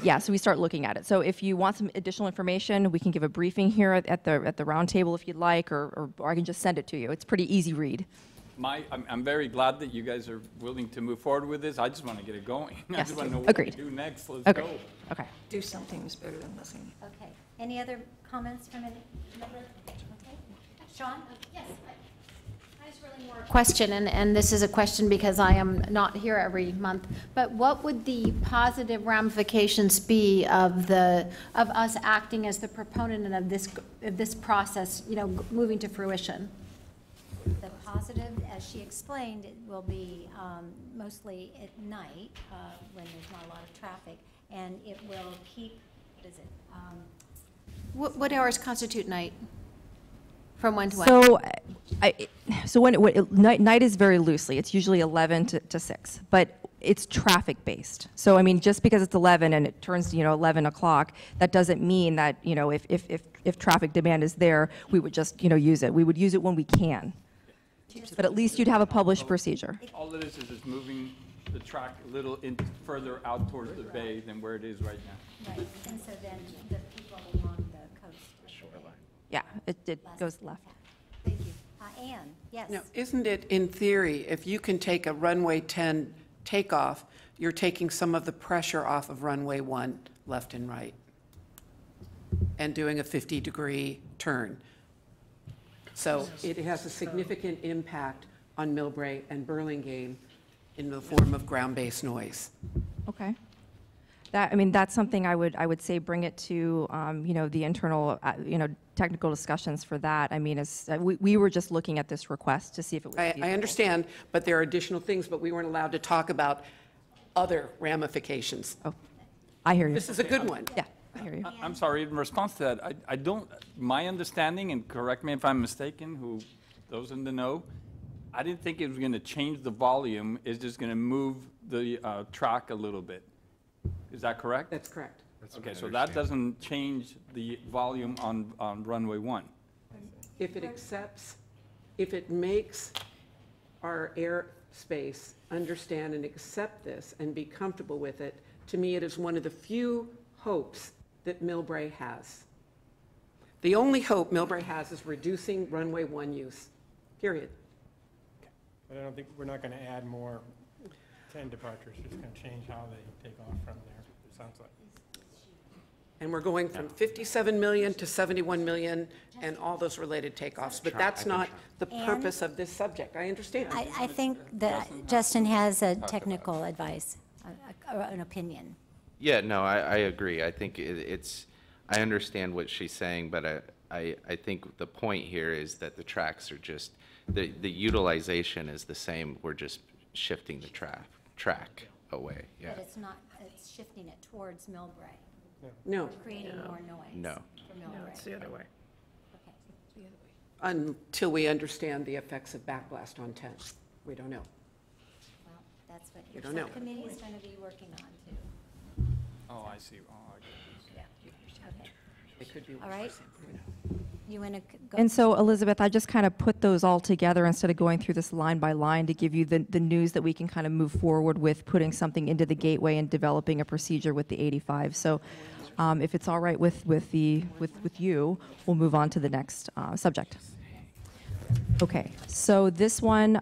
yeah. So we start looking at it. So if you want some additional information, we can give a briefing here at the roundtable if you'd like, or I can just send it to you. It's pretty easy read. I'm very glad that you guys are willing to move forward with this. I just want to get it going. Yes. I just want to know what Agreed. to do next. Let's Okay. go. Okay. Do something is better than nothing. Okay. Any other comments from any member? Okay. Sean? Yes. I just really more question, and this is a question because I am not here every month, but what would the positive ramifications be of us acting as the proponent of this process, moving to fruition? The positive, as she explained, it will be mostly at night when there's not a lot of traffic, and it will keep, what is it? What hours constitute night? From when to when? Night is very loosely. It's usually 11 to 6, but it's traffic based. So I mean, just because it's 11 and it turns 11 o'clock, that doesn't mean that if traffic demand is there, we would just use it. We would use it when we can. But at least you'd have a published procedure. All it is moving the track a little further out towards the bay than where it is right now. Right, and so then the people along the coast. Yeah, it goes left. Thank you. Anne, yes. Now, isn't it in theory, if you can take a runway 10 takeoff, you're taking some of the pressure off of runway 1 left and right and doing a 50-degree turn? So it has a significant impact on Millbrae and Burlingame in the form of ground-based noise. Okay. That's something I would say bring it to, the internal, technical discussions for that. I mean, we were just looking at this request to see if it was feasible. I understand, but there are additional things, but we weren't allowed to talk about other ramifications. Oh, I hear you. This is a good one. Yeah, I hear you. I'm sorry, in response to that, I don't, my understanding, and correct me if I'm mistaken, those in the know, I didn't think it was going to change the volume. It's just going to move the track a little bit. Is that correct? That's correct. Okay, so that doesn't change the volume on runway 1. If it makes our airspace understand and accept this and be comfortable with it, to me it is one of the few hopes that Millbrae has. The only hope Millbrae has is reducing runway 1 use, period. But I don't think, we're not going to add more 10 departures, it's going to change how they take off from there, it sounds like. And we're going from 57 million to 71 million and all those related takeoffs. But that's not the purpose of this subject. I understand. I think that Justin has a technical advice, or an opinion. Yeah, no, I agree. I think I understand what she's saying, but I think the point here is that the tracks are just, the utilization is the same. We're just shifting the track away. Yeah. But it's shifting it towards Millbrae. No. We're creating more noise. No. For Millbrae. No, it's the other way. Okay. Until we understand the effects of backlast on 10. We don't know. Well, that's what We your don't know. subcommittee is going to be working on too. Oh, I see. Oh, I get it. Yeah. Okay. It could be. All right. You want to go? And so, Elizabeth, I just kind of put those all together instead of going through this line by line to give you the news that we can kind of move forward with putting something into the gateway and developing a procedure with the 85. So if it's all right with you, we'll move on to the next subject. Okay, so this one,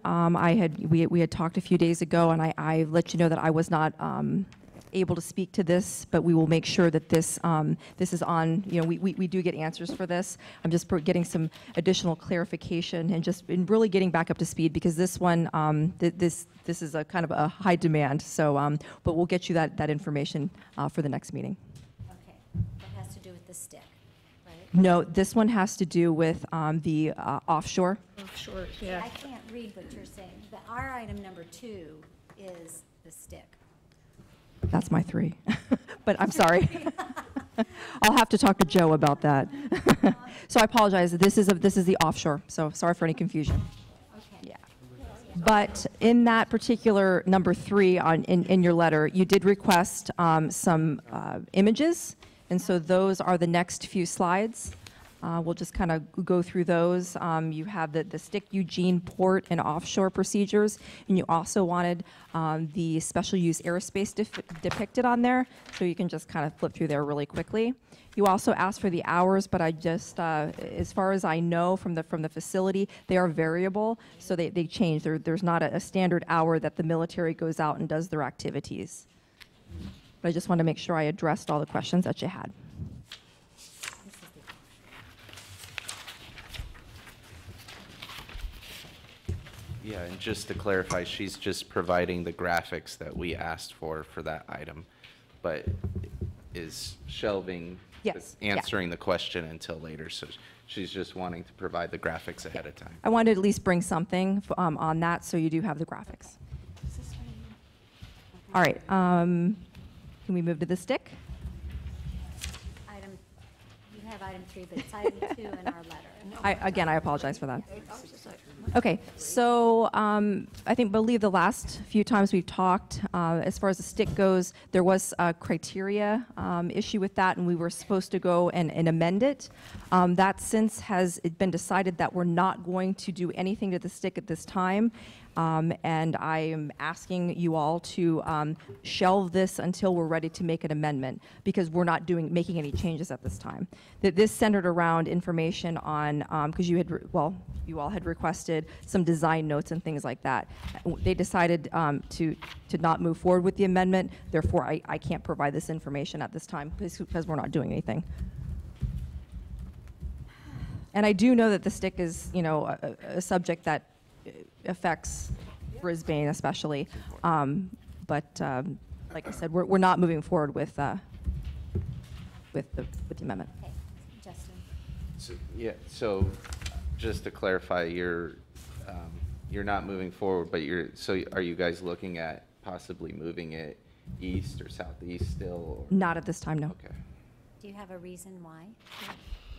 we had talked a few days ago, and I let you know that I was not able to speak to this, but we will make sure that this is on, we do get answers for this. I'm just getting some additional clarification and really getting back up to speed, because this one, this is a kind of a high demand, so, but we'll get you that information for the next meeting. Okay. That has to do with the stick, right? No, this one has to do with the offshore. Offshore, yeah. I can't read what you're saying. Our item number 2 is the stick. That's my 3, but I'm sorry. I'll have to talk to Joe about that. So I apologize. This is the offshore. So sorry for any confusion. Okay. Yeah. But in that particular number 3 in your letter, you did request some images, and so those are the next few slides. We'll just kind of go through those. You have the stick Eugene port and offshore procedures, and you also wanted the special use airspace depicted on there, so you can just kind of flip through there really quickly. You also asked for the hours, but I just, as far as I know from the facility, they are variable, so they change. There's not a standard hour that the military goes out and does their activities. But I just want to make sure I addressed all the questions that you had. Yeah, and just to clarify, she's just providing the graphics that we asked for that item, but is shelving Yes, answering the question until later. So she's just wanting to provide the graphics ahead of time. I wanted to at least bring something on that, so you do have the graphics. All right, can we move to the stick? You have item 3, but it's item 2 in our letter. I apologize for that. Okay, so I believe the last few times we've talked, as far as the stick goes, there was a criteria issue with that, and we were supposed to go and amend it. That since has been decided that we're not going to do anything to the stick at this time. And I am asking you all to shelve this until we're ready to make an amendment, because we're not making any changes at this time. This centered around information on, because you all had requested some design notes and things like that. They decided to not move forward with the amendment. Therefore, I can't provide this information at this time because we're not doing anything. And I do know that the stick is, a subject that affects Brisbane especially, but like I said, we're not moving forward with the amendment. Okay, Justin. So just to clarify, you're not moving forward, but are you guys looking at possibly moving it east or southeast still? Or? Not at this time, no. Okay. Do you have a reason why?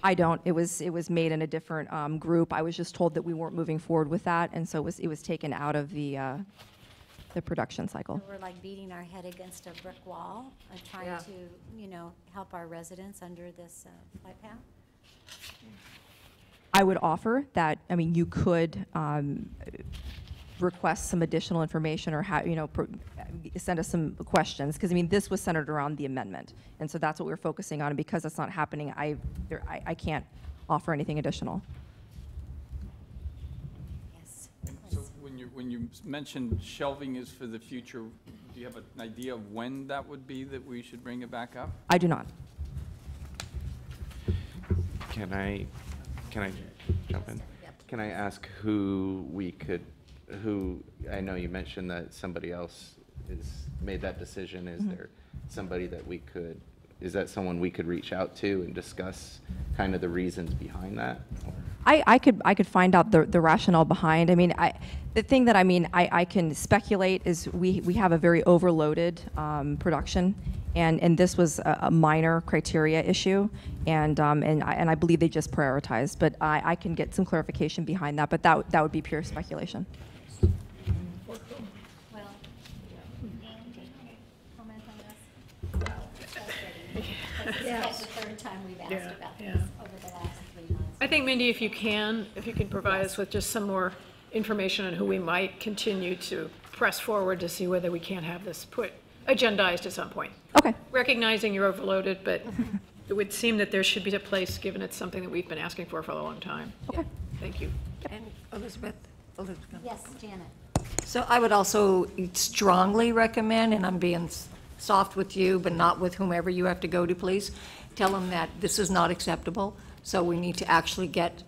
I don't. It was made in a different group. I was just told that we weren't moving forward with that, and so it was taken out of the production cycle. So we're like beating our head against a brick wall and trying to, help our residents under this flight path? I would offer that, you could request some additional information or send us some questions, because this was centered around the amendment, and so that's what we're focusing on. And because it's not happening, I can't offer anything additional. Yes. So when you mentioned shelving is for the future, do you have an idea of when that would be that we should bring it back up? I do not. Can I jump in? Can I ask who I know you mentioned that somebody else made that decision. Is there somebody that is that someone we could reach out to and discuss kind of the reasons behind that? I could find out the rationale behind. I mean, the thing that I can speculate is we have a very overloaded production, and this was a minor criteria issue, and I believe they just prioritized. But I can get some clarification behind that. But that would be pure speculation. That's the third time we've asked about this over the last 3 months. I think, Mindy, if you can provide us with just some more information on who we might continue to press forward to see whether we can't have this agendized at some point. Okay. Recognizing you're overloaded, but it would seem that there should be a place, given it's something that we've been asking for a long time. Okay. Thank you. And Elizabeth? Yes, Janet. So I would also strongly recommend, and I'm being soft with you, but not with whomever you have to go to, please, tell them that this is not acceptable. So we need to actually get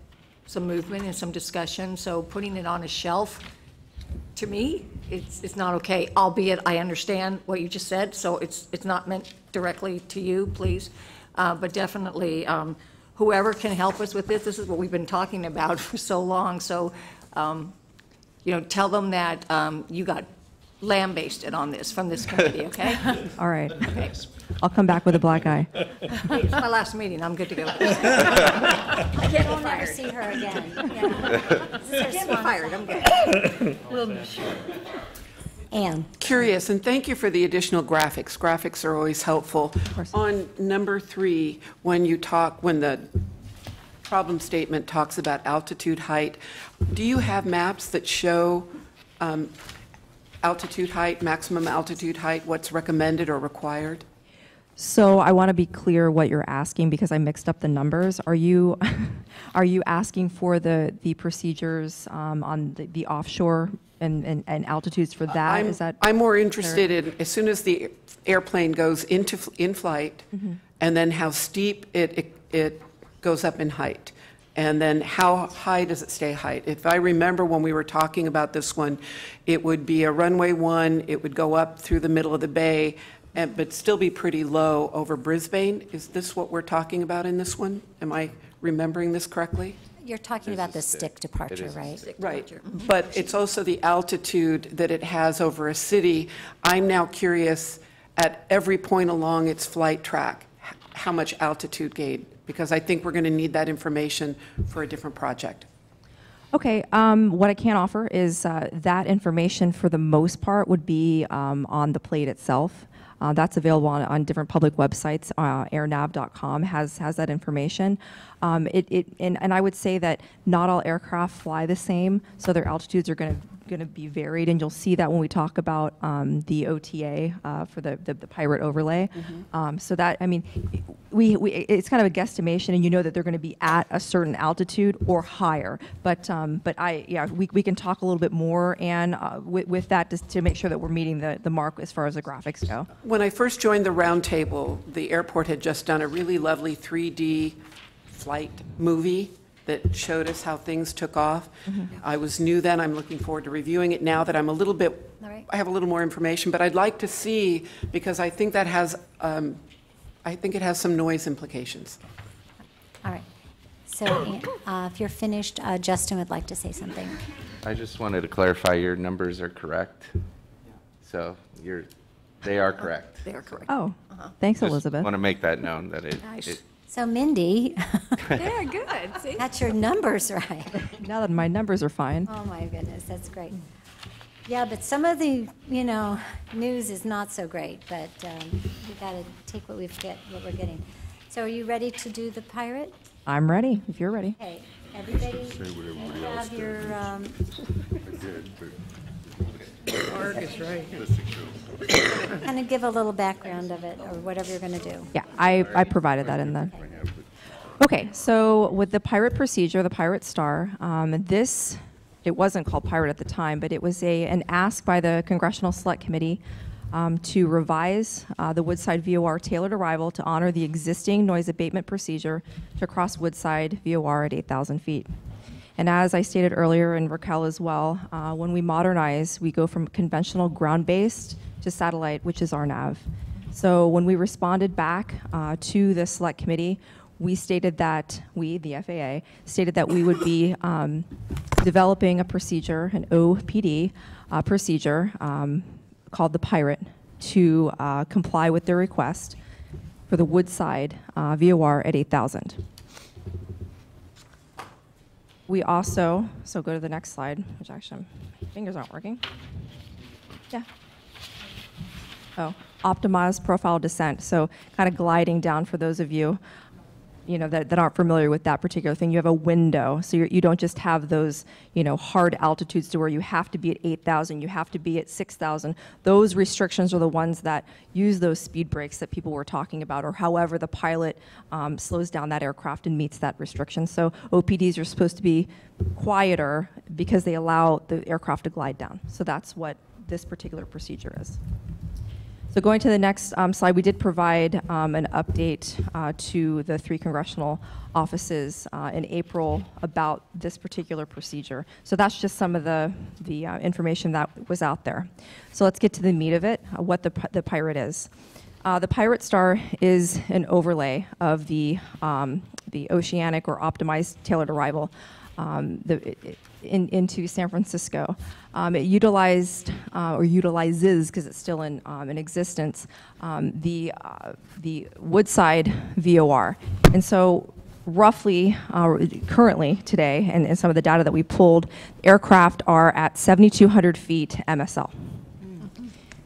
some movement and some discussion. So putting it on a shelf, to me, it's not okay, albeit I understand what you just said, so it's not meant directly to you, please. But definitely, whoever can help us with this is what we've been talking about for so long. So, tell them that you got lambasted on this from this committee, okay? All right. Okay. I'll come back with a black eye. It's my last meeting, I'm good to go. I can't never see her again. Yeah. Get me fired, I'm good. We'll miss you. Anne. Curious, and thank you for the additional graphics. Graphics are always helpful. On number 3, when the problem statement talks about altitude, height, do you have maps that show altitude, height, maximum altitude, height, what's recommended or required? So I want to be clear what you're asking because I mixed up the numbers. Are you asking for the procedures on the offshore and altitudes for that? I'm more interested in as soon as the airplane goes in flight, and then how steep it goes up in height. And then how high does it stay height? If I remember when we were talking about this one, it would be a runway 1, it would go up through the middle of the bay, but still be pretty low over Brisbane. Is this what we're talking about in this one? Am I remembering this correctly? You're talking about the stick departure, right? Right, but it's also the altitude that it has over a city. I'm now curious, at every point along its flight track, how much altitude gain? Because I think we're going to need that information for a different project. Okay, what I can offer is that information for the most part would be on the plate itself. That's available on different public websites. Airnav.com has that information. And I would say that not all aircraft fly the same, so their altitudes are going to be varied, and you'll see that when we talk about the OTA for the pirate overlay. So that, I mean, it's kind of a guesstimation, and you know that they're going to be at a certain altitude or higher. But we can talk a little bit more, and with that, just to make sure that we're meeting the mark as far as the graphics go. When I first joined the Roundtable, the airport had just done a really lovely 3D flight movie that showed us how things took off. I was new then. I'm looking forward to reviewing it now that I'm a little bit, I have a little more information, but I'd like to see, because I think that has, I think it has some noise implications. All right. So if you're finished, Justin would like to say something. I just wanted to clarify your numbers are correct. So they are correct. They are correct. Oh, thanks, Elizabeth. I want to make that known that it So Mindy, They're good, see? got your numbers right. Now that my numbers are fine. Oh my goodness, that's great. Yeah, but some of the, news is not so great, but we got to take what we're getting. So are you ready to do the pirate? I'm ready, if you're ready. Okay, everybody Say what everybody else have your, I did, but. Mark is right. kind of give a little background of it, or whatever you're going to do. Yeah, I provided that in the. Okay, so with the pirate procedure, the Pirate Star, it wasn't called pirate at the time, but it was an ask by the Congressional Select Committee to revise the Woodside VOR tailored arrival to honor the existing noise abatement procedure to cross Woodside VOR at 8,000 feet. And as I stated earlier, and Raquel as well, when we modernize, we go from conventional ground-based to satellite, which is our nav. So when we responded back to the select committee, we stated that, we, the FAA, stated that we would be developing a procedure, an OPD procedure called the Pirate, to comply with their request for the Woodside VOR at 8,000. We also, so go to the next slide, which actually my fingers aren't working. Yeah. Oh, optimized profile descent. So kind of gliding down for those of you, that aren't familiar with that particular thing. You have a window, so you don't just have those, hard altitudes to where you have to be at 8,000, you have to be at 6,000. Those restrictions are the ones that use those speed breaks that people were talking about, or however the pilot slows down that aircraft and meets that restriction. So OPDs are supposed to be quieter because they allow the aircraft to glide down. So that's what this particular procedure is. So going to the next slide, we did provide an update to the 3 congressional offices in April about this particular procedure. So that's just some of the information that was out there. So let's get to the meat of it, what the Pirate is. The Pirate Star is an overlay of the oceanic or optimized tailored arrival into San Francisco. It utilized, or utilizes, because it's still in existence, the Woodside VOR. And so roughly, currently today, and some of the data that we pulled, aircraft are at 7,200 feet MSL.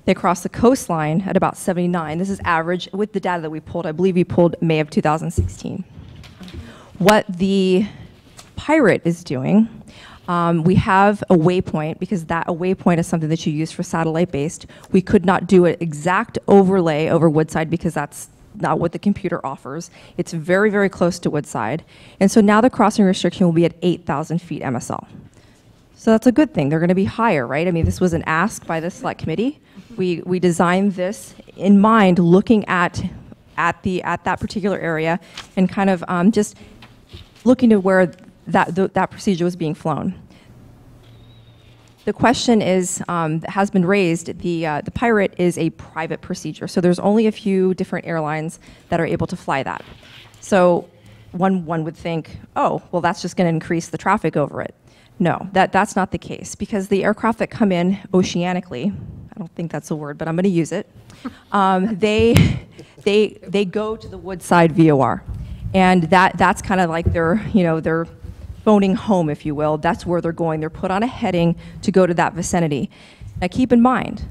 They cross the coastline at about 79. This is average with the data that we pulled. I believe we pulled May of 2016. What the Pirate is doing, we have a waypoint, because a waypoint is something that you use for satellite-based. We could not do an exact overlay over Woodside because that's not what the computer offers. It's very, very close to Woodside. And so now the crossing restriction will be at 8,000 feet MSL. So that's a good thing. They're going to be higher, right? I mean, this was an ask by the select committee. We designed this in mind, looking at that particular area and kind of just looking to where that procedure was being flown. The question is, has been raised, the Pirate is a private procedure, so there's only a few different airlines that are able to fly that. So one would think, oh, well, that's just going to increase the traffic over it. No, that's not the case, because the aircraft that come in oceanically, I don't think that's a word, but I'm going to use it, they go to the Woodside VOR. And that's kind of like their phoning home, if you will. That's where they're going. They're put on a heading to go to that vicinity. Now keep in mind,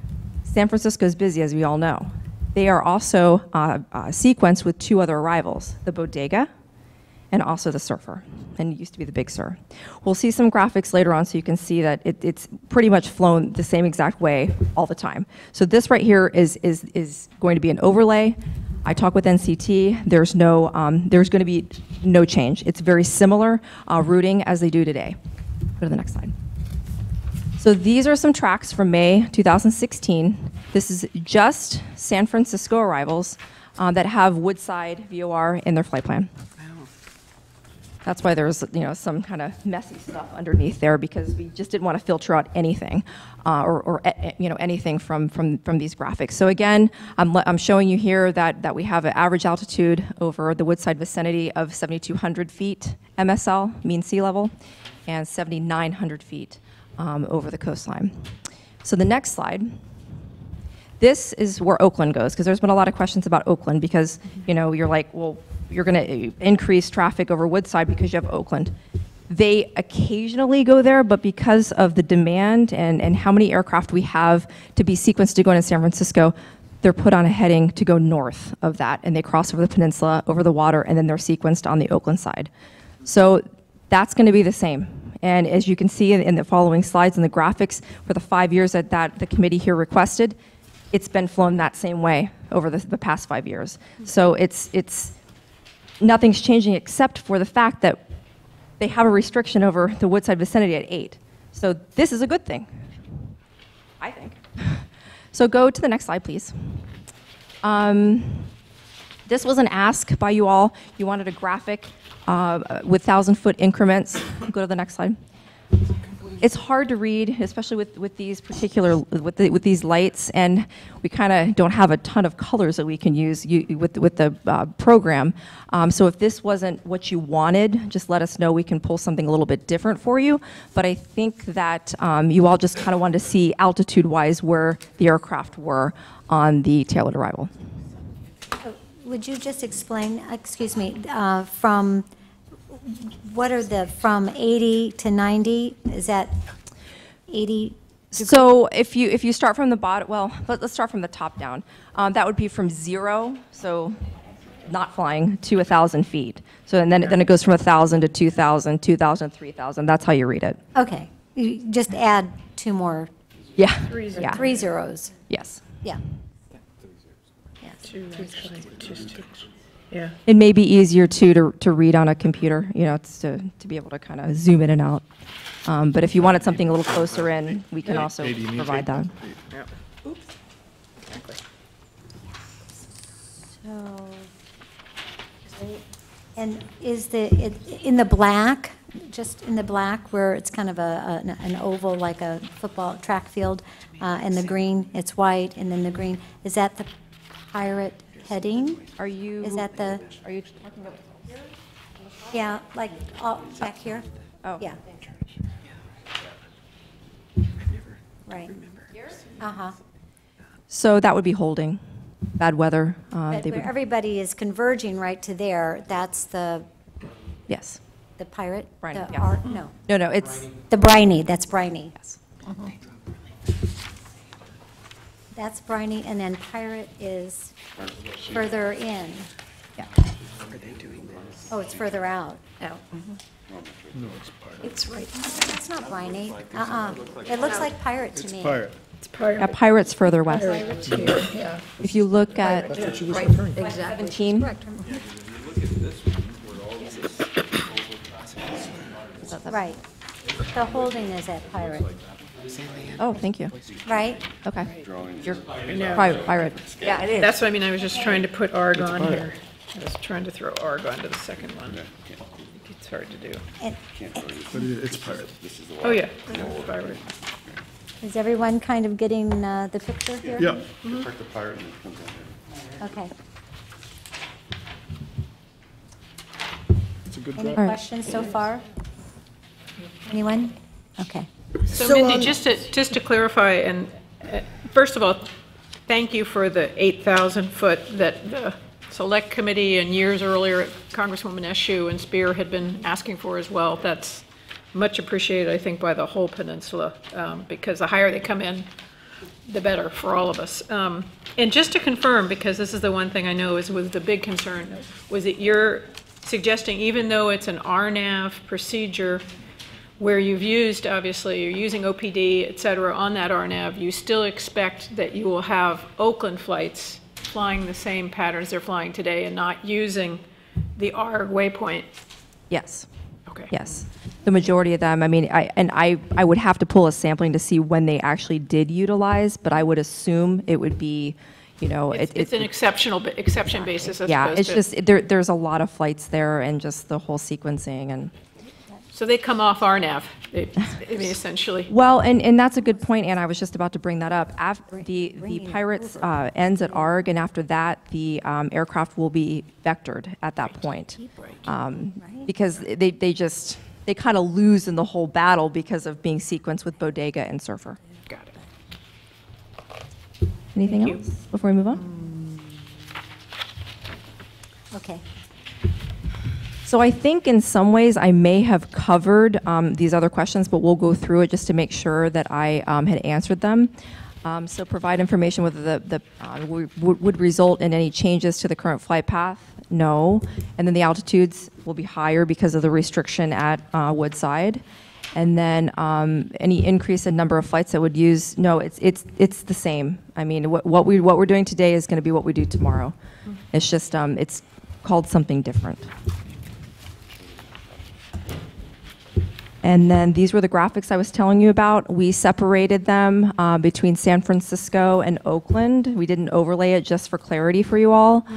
San Francisco is busy, as we all know. They are also sequenced with 2 other arrivals, the Bodega and also the Surfer, and it used to be the Big Sur. We'll see some graphics later on so you can see that it's pretty much flown the same exact way all the time. So this right here is going to be an overlay. I talked with NCT. There's going to be no change. It's very similar routing as they do today. Go to the next slide. So these are some tracks from May 2016. This is just San Francisco arrivals that have Woodside VOR in their flight plan. That's why there's some kind of messy stuff underneath there, because we just didn't want to filter out anything or anything from these graphics. So again, I'm showing you here that we have an average altitude over the Woodside vicinity of 7,200 feet MSL, mean sea level, and 7,900 feet over the coastline. So the next slide. This is where Oakland goes, because there's been a lot of questions about Oakland, because you're like, well, you're going to increase traffic over Woodside because you have Oakland. They occasionally go there, but because of the demand and how many aircraft we have to be sequenced to go into San Francisco, they're put on a heading to go north of that, and they cross over the peninsula, over the water, and then they're sequenced on the Oakland side. So that's going to be the same. And as you can see in the following slides and the graphics, for the 5 years that the committee here requested, it's been flown that same way over the past 5 years. So nothing's changing except for the fact that they have a restriction over the Woodside vicinity at 8. So this is a good thing, I think. So go to the next slide, please. This was an ask by you all. You wanted a graphic with 1,000-foot increments. Go to the next slide. It's hard to read, especially with these particular, with these lights, and we kind of don't have a ton of colors that we can use with the program. So if this wasn't what you wanted, just let us know. We can pull something a little bit different for you. But I think that you all just kind of wanted to see altitude-wise where the aircraft were on the tailored arrival. Would you just explain, excuse me, from what are the, from 80 to 90? Is that 80? So if you start from the bottom, well, let's start from the top down. That would be from 0, so not flying, to 1,000 feet. So and then it goes from 1,000 to 2,000, 2,000, 3,000. That's how you read it. Okay. You just add 2 more. Yeah. 3 Yeah. 3 zeros. Yes. Yeah. Yeah. It may be easier too to read on a computer, you know, it's to be able to kind of zoom in and out. But if you wanted something a little closer in, we can also provide that. Oops. So, and is in the black, just in the black where it's kind of an oval like a football track field, and the green, it's white, and then the green, is that the pirate heading? Are you? Is that the? Are you talking about here? Yeah, like all back here. Oh. Yeah. Right. Uh-huh. So that would be holding, bad weather. But They where would, everybody is converging right to there, that's the, yes. the pirate? Briny, The yes. No. No, it's The briny, that's briny. yes. That's briny, and then pirate is further in. Yeah. Oh, it's further out. Oh. No, it's pirate. It's right. It's not briny. It looks like pirate to me. It's pirate. Yeah, Pirate's further west. Pirate's here, yeah. If you look at Right, exactly. 17, Right. The holding is at pirate, oh, thank you. right? Okay. You're know. pirate. Yeah, it is. That's what I mean, I was just trying to put ARG on here. I was trying to throw ARG onto the second one. It's hard to do. And But it's pirate. Oh, yeah. It's pirate. is everyone kind of getting the picture here? Yeah. Okay. It's a good Any graph. questions so far? Anyone? Okay. So Mindy, just to clarify, and first of all, thank you for the 8,000 foot that the Select Committee and years earlier Congresswoman Eshoo and Spear had been asking for as well. That's much appreciated, I think, by the whole peninsula, because the higher they come in, the better for all of us. And just to confirm, because this is the one thing I know was the big concern, was that you're suggesting, even though it's an RNAV procedure, where you've used, obviously, you're using OPD, et cetera, on that RNAV, you still expect that you will have Oakland flights flying the same patterns they're flying today and not using the ARG waypoint? Yes. Okay. Yes. The majority of them, I mean, I would have to pull a sampling to see when they actually did utilize, but I would assume it would be, you know. It's an exception basis as yeah, opposed it's to. just, there's a lot of flights there and just the whole sequencing and. So they come off RNAV, I mean, essentially. Well, and that's a good point, Ann. I was just about to bring that up. After the Pirates ends at ARG, and after that, the aircraft will be vectored at that point. Because they kind of lose in the whole battle because of being sequenced with Bodega and Surfer. Got it. Anything Thank else before we move on? Okay. So I think in some ways I may have covered these other questions, but we'll go through it just to make sure that I had answered them. So provide information whether would result in any changes to the current flight path? No. And then the altitudes will be higher because of the restriction at Woodside. And then any increase in number of flights that would use? No, it's the same. I mean, what we're doing today is going to be what we do tomorrow. It's just it's called something different. And then these were the graphics I was telling you about. We separated them between San Francisco and Oakland. We didn't overlay it just for clarity for you all.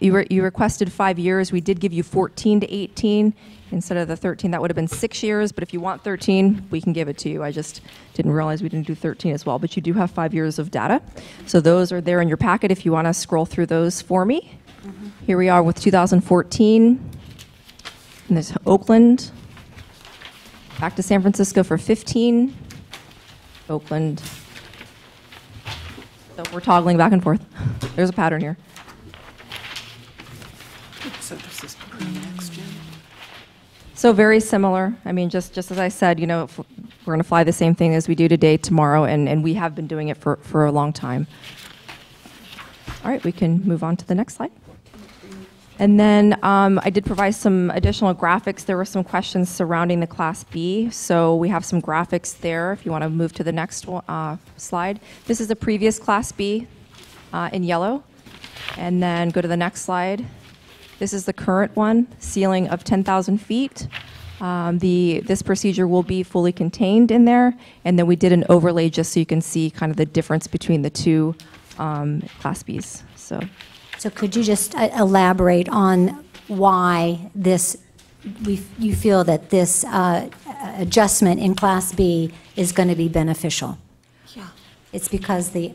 You requested 5 years. We did give you 14 to 18 instead of the 13. That would have been 6 years, but if you want 13, we can give it to you. I just didn't realize we didn't do 13 as well, but you do have 5 years of data. So those are there in your packet if you want to scroll through those for me. Here we are with 2014, and there's Oakland. Back to San Francisco for 15, Oakland. So we're toggling back and forth. There's a pattern here. So this is next gen. So very similar. I mean, just as I said, you know, we're going to fly the same thing as we do today, tomorrow, and we have been doing it for a long time. All right, we can move on to the next slide. And then I did provide some additional graphics. There were some questions surrounding the Class B, so we have some graphics there if you want to move to the next slide. This is the previous Class B in yellow. And then go to the next slide. This is the current one, ceiling of 10,000 feet. This procedure will be fully contained in there. And then we did an overlay just so you can see kind of the difference between the two Class Bs. So could you just elaborate on why you feel that this adjustment in Class B is going to be beneficial? Yeah. It's because the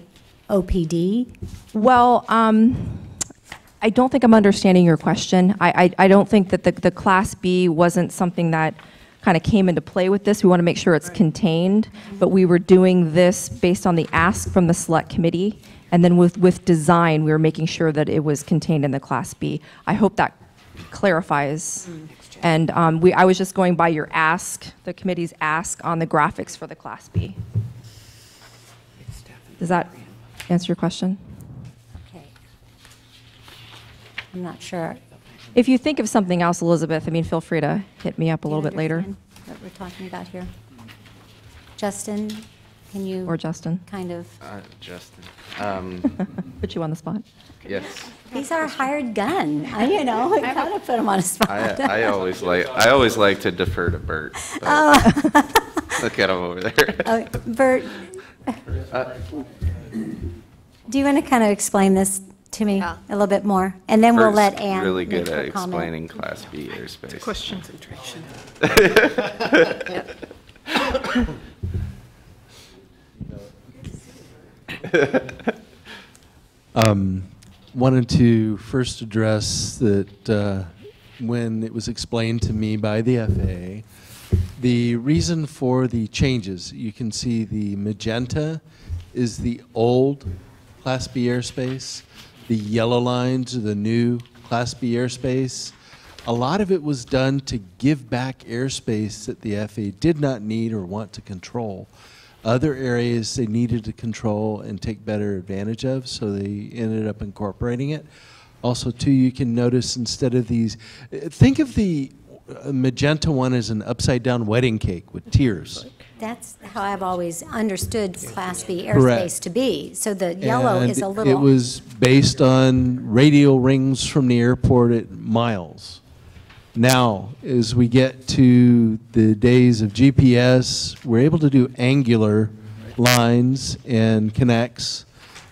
OPD? Well, I don't think I'm understanding your question. I don't think that the Class B wasn't something that kind of came into play with this. We want to make sure it's contained, but we were doing this based on the ask from the Select Committee. And then with design, we were making sure that it was contained in the Class B. I hope that clarifies. And I was just going by your ask, the committee's ask on the graphics for the Class B. Does that answer your question? Okay. I'm not sure. If you think of something else, Elizabeth, I mean, feel free to hit me up a little bit later. What we're talking about here? Justin, can you? Or Justin. Kind of. Justin. Put you on the spot. Yes. He's our hired gun. I kind of put him on a spot. I always like to defer to Bert. Look at him over there. Bert, do you want to kind of explain this to me a little bit more? And then we'll let Ann really good make at her comment. explaining Class B airspace. Concentration. Wanted to first address that when it was explained to me by the FAA, the reason for the changes, you can see the magenta is the old Class B airspace, the yellow lines are the new Class B airspace. A lot of it was done to give back airspace that the FAA did not need or want to control. Other areas they needed to control and take better advantage of, so they ended up incorporating it. Also, too, you can notice instead of these, think of the magenta one as an upside-down wedding cake with tiers. That's how I've always understood Class B airspace Correct. to be. So the yellow is a And little. it was based on radial rings from the airport at miles. Now, as we get to the days of GPS, we're able to do angular lines and connects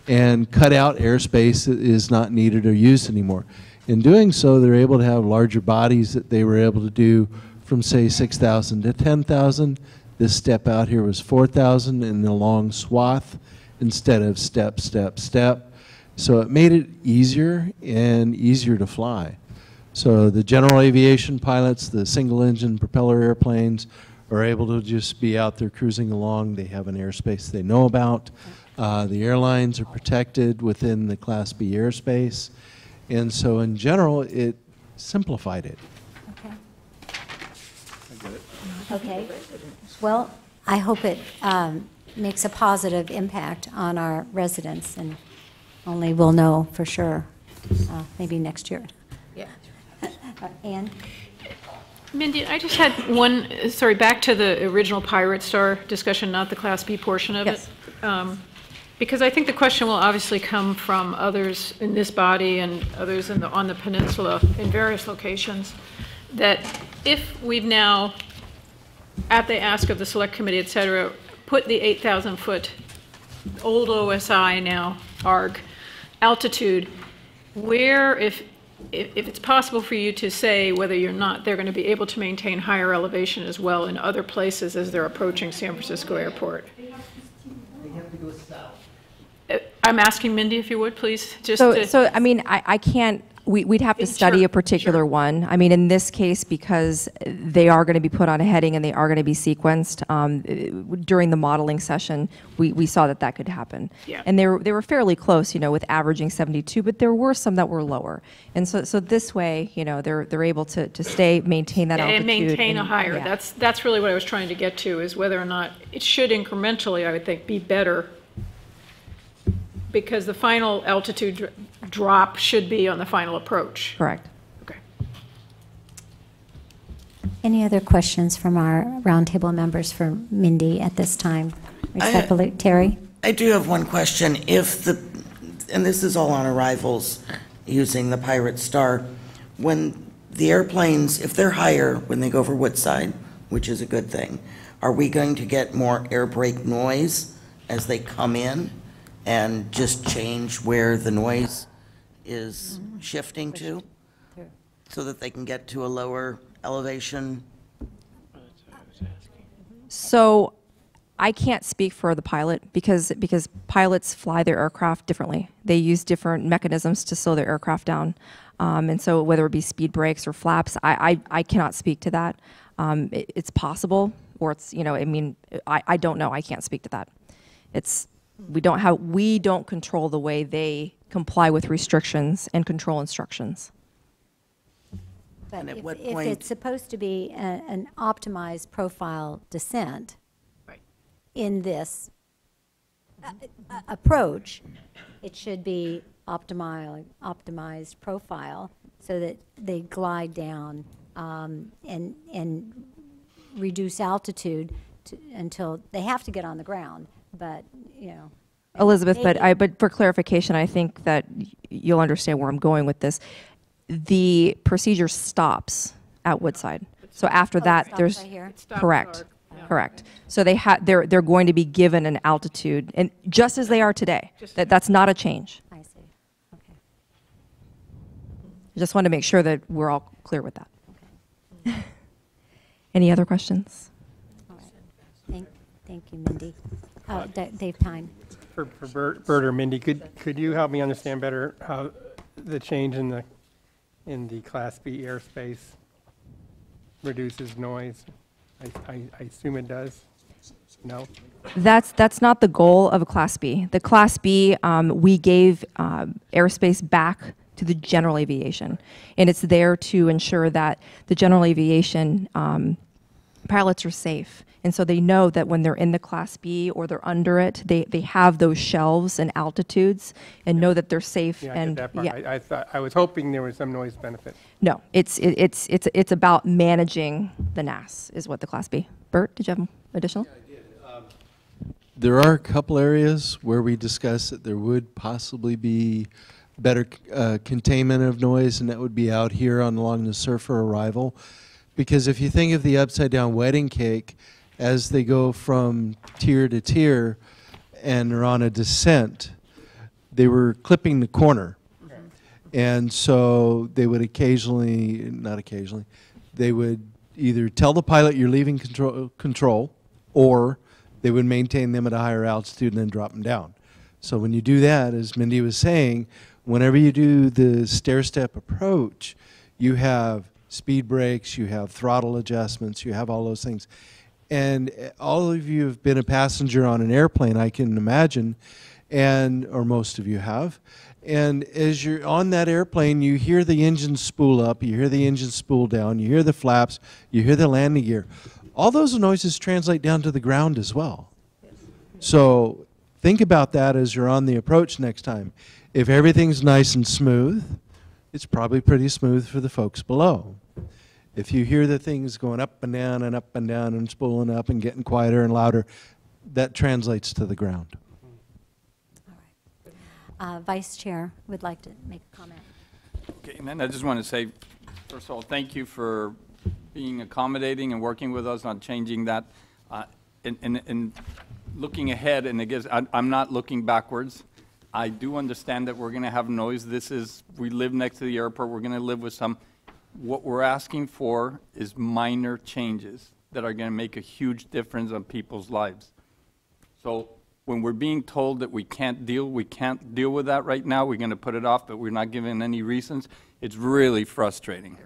and cut out airspace that is not needed or used anymore. In doing so, they're able to have larger bodies that they were able to do from, say, 6,000 to 10,000. This step out here was 4,000 in the long swath instead of step, step, step. So it made it easier and easier to fly. So the general aviation pilots, the single engine propeller airplanes are able to just be out there cruising along. They have an airspace they know about. The airlines are protected within the Class B airspace. And so in general, it simplified it. Okay. Well, I hope it makes a positive impact on our residents, and only we'll know for sure maybe next year. Yeah. Ann? Mindy, I just had one, sorry, back to the original Pirate Star discussion, not the Class B portion of it. Because I think the question will obviously come from others in this body and others on the peninsula in various locations, that if we've now at the ask of the Select Committee, et cetera, put the 8,000-foot old OSI, now ARG, altitude, where, if it's possible for you to say whether you're not, they're going to be able to maintain higher elevation as well in other places as they're approaching San Francisco Airport. I'm asking Mindy, if you would, please, just So I mean, I can't, we'd have to study a particular one. I mean, in this case, because they are going to be put on a heading and they are going to be sequenced, during the modeling session, we saw that could happen. Yeah. And they were fairly close, you know, with averaging 72, but there were some that were lower. And so this way, you know, they're able to maintain that altitude. And maintain a higher. Yeah. That's really what I was trying to get to, is whether or not it should incrementally, I would think, be better, because the final altitude drop should be on the final approach. Correct. Okay. Any other questions from our roundtable members for Mindy at this time? Respectfully, Terry? I do have one question. And this is all on arrivals using the Pirate Star, when the airplanes, if they're higher when they go over Woodside, which is a good thing, are we going to get more air brake noise as they come in and just change where the noise is shifting to, so that they can get to a lower elevation? So I can't speak for the pilot because pilots fly their aircraft differently. They use different mechanisms to slow their aircraft down. And so whether it be speed brakes or flaps, I cannot speak to that. It's possible, or it's, you know, I mean, I don't know. I can't speak to that. We don't control the way they comply with restrictions and control instructions. But And at what if point- it's supposed to be an optimized profile descent in this approach, it should be optimized profile so that they glide down and reduce altitude until they have to get on the ground. But, you know. Elizabeth, but for clarification, I think that you'll understand where I'm going with this. The procedure stops at Woodside. So after that, there's right here? correct. Correct. So they're going to be given an altitude, and just as they are today. That's not a change. I see. Okay. I just want to make sure that we're all clear with that. Okay. Any other questions? All right. Thank you, Mindy. Dave Tyne. For Bert or Mindy, could you help me understand better how the change in the Class B airspace reduces noise? I assume it does. No? That's not the goal of a Class B. The Class B, we gave airspace back to the general aviation, and it's there to ensure that the general aviation pilots are safe. And so they know that when they're in the Class B or they're under it, they have those shelves and altitudes and know that they're safe. Yeah, and I get that part. I was hoping there was some noise benefit. No, it's about managing the NAS is what the Class B. Bert, did you have additional? Yeah, I did. There are a couple areas where we discussed that there would possibly be better containment of noise, and that would be out here along the surfer arrival. Because if you think of the upside down wedding cake, as they go from tier to tier and are on a descent, they were clipping the corner. And so they would they would either tell the pilot you're leaving control, or they would maintain them at a higher altitude and then drop them down. So when you do that, as Mindy was saying, whenever you do the stair-step approach, you have speed brakes, you have throttle adjustments, you have all those things. And all of you have been a passenger on an airplane, I can imagine, or most of you have. And as you're on that airplane, you hear the engine spool up, you hear the engine spool down, you hear the flaps, you hear the landing gear. All those noises translate down to the ground as well. So think about that as you're on the approach next time. If everything's nice and smooth, it's probably pretty smooth for the folks below. If you hear the things going up and down and up and down and spooling up and getting quieter and louder, that translates to the ground. All right. Vice Chair would like to make a comment. Okay, and then I just want to say, first of all, thank you for being accommodating and working with us on changing that. And looking ahead, and again, I'm not looking backwards. I do understand that we're going to have noise. We live next to the airport. We're going to live with some. What we're asking for is minor changes that are going to make a huge difference on people's lives. So when we're being told that we can't deal with that right now, we're going to put it off, but we're not given any reasons, it's really frustrating.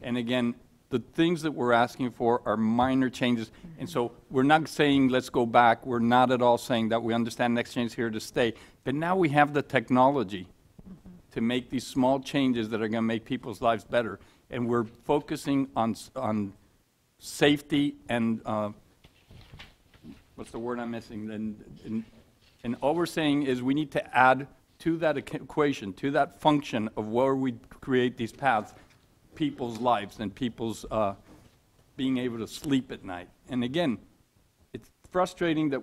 And again, the things that we're asking for are minor changes. And so we're not saying let's go back. We're not at all saying that. We understand next change is here to stay. But now we have the technology to make these small changes that are going to make people's lives better. And we're focusing on safety and what's the word I'm missing? And all we're saying is we need to add to that equation, to that function of where we create these paths, people's lives and people's being able to sleep at night. And again, it's frustrating that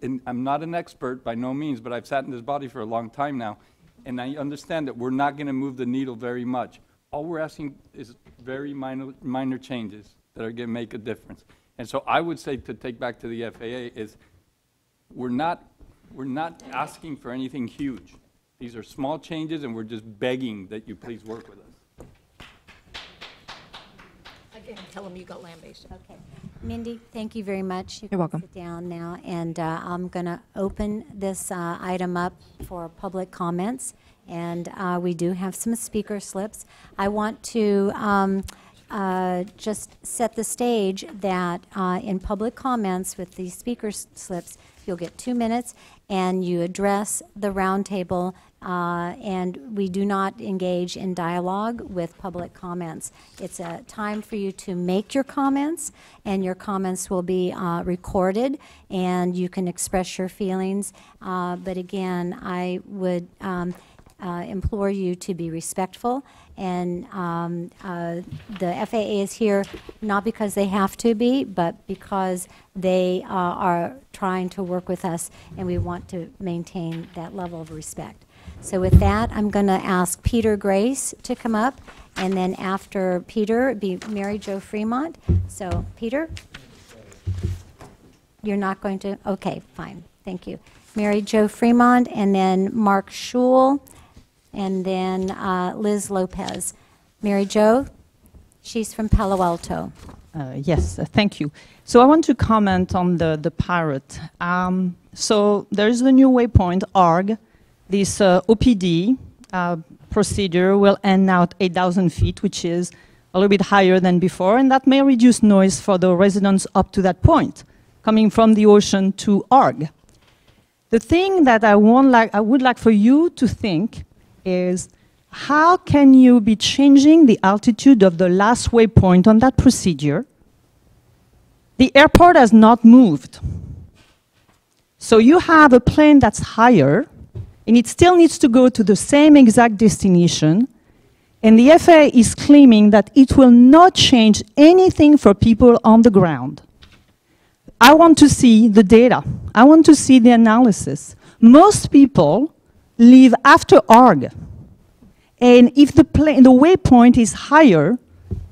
and I'm not an expert by no means, but I've sat in this body for a long time now, and I understand that we're not going to move the needle very much. All we're asking is very minor changes that are going to make a difference. And so I would say, to take back to the FAA, is we're not asking for anything huge. These are small changes, and we're just begging that you please work with us. Again, tell them you got land-based. Okay. Mindy, thank you very much. You're welcome. Sit down now, and I'm going to open this item up for public comments, and we do have some speaker slips. I want to just set the stage that in public comments with these speaker slips, you'll get 2 minutes, and you address the roundtable, and we do not engage in dialogue with public comments. It's a time for you to make your comments, and your comments will be recorded, and you can express your feelings. But again, I would implore you to be respectful, and the FAA is here not because they have to be, but because they are trying to work with us, and we want to maintain that level of respect. So with that, I'm going to ask Peter Grace to come up, and then after Peter, it'd be Mary Jo Fremont. So Peter? You're not going to? Okay, fine. Thank you. Mary Jo Fremont, and then Mark Shul, and then Liz Lopez. Mary Jo, she's from Palo Alto. Yes, thank you. So I want to comment on the pirate. So there's the new waypoint, ARG. This OPD procedure will end now at 8,000 feet, which is a little bit higher than before, and that may reduce noise for the residents up to that point, coming from the ocean to ARG. The thing that I would like for you to think is, how can you be changing the altitude of the last waypoint on that procedure? The airport has not moved. So you have a plane that's higher, and it still needs to go to the same exact destination, and the FAA is claiming that it will not change anything for people on the ground. I want to see the data. I want to see the analysis. Most people leave after ARG. And if the waypoint is higher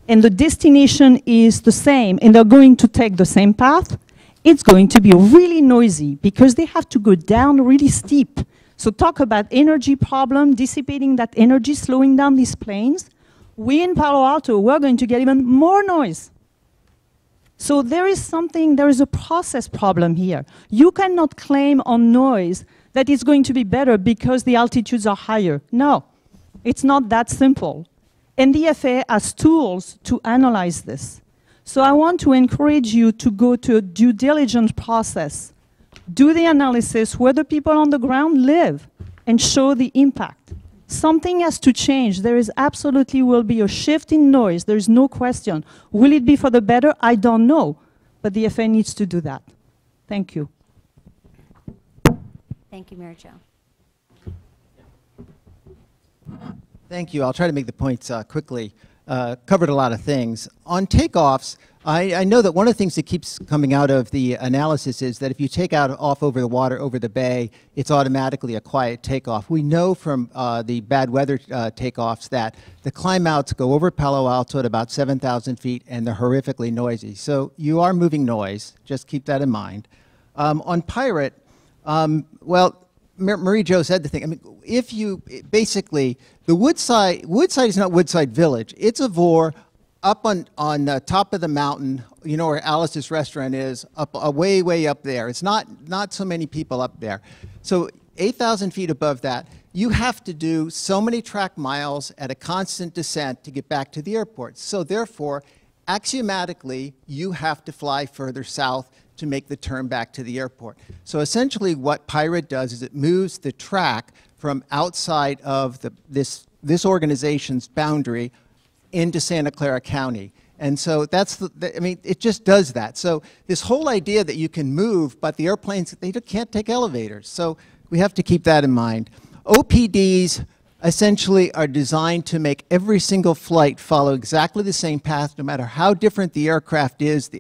and the destination is the same and they're going to take the same path, it's going to be really noisy because they have to go down really steep. So talk about energy problem, dissipating that energy, slowing down these planes. We in Palo Alto, we're going to get even more noise. So there is a process problem here. You cannot claim on noise that it's going to be better because the altitudes are higher. No, it's not that simple. And the FAA has tools to analyze this. So I want to encourage you to go to a due diligence process. Do the analysis where the people on the ground live and show the impact. Something has to change. There is absolutely will be a shift in noise. There is no question. Will it be for the better? I don't know. But the FAA needs to do that. Thank you. Thank you, Mary Jo. Thank you. I'll try to make the points quickly. covered a lot of things. On takeoffs, I know that one of the things that keeps coming out of the analysis is that if you take out off over the water, over the bay, it's automatically a quiet takeoff. We know from the bad weather takeoffs that the climb outs go over Palo Alto at about 7,000 feet, and they're horrifically noisy. So you are moving noise. Just keep that in mind. On Pirate, well, Marie Jo said the thing. I mean, if you basically, the Woodside is not Woodside Village. It's a vor up on top of the mountain, you know, where Alice's restaurant is, up way up there. It's not so many people up there. So 8,000 feet above that, you have to do so many track miles at a constant descent to get back to the airport. So therefore, axiomatically, you have to fly further south to make the turn back to the airport. So essentially what Pirate does is it moves the track from outside of this organization's boundary into Santa Clara County. And so that's, I mean, it just does that. So this whole idea that you can move, but the airplanes, they can't take elevators. So we have to keep that in mind. OPDs essentially are designed to make every single flight follow exactly the same path, no matter how different the aircraft is,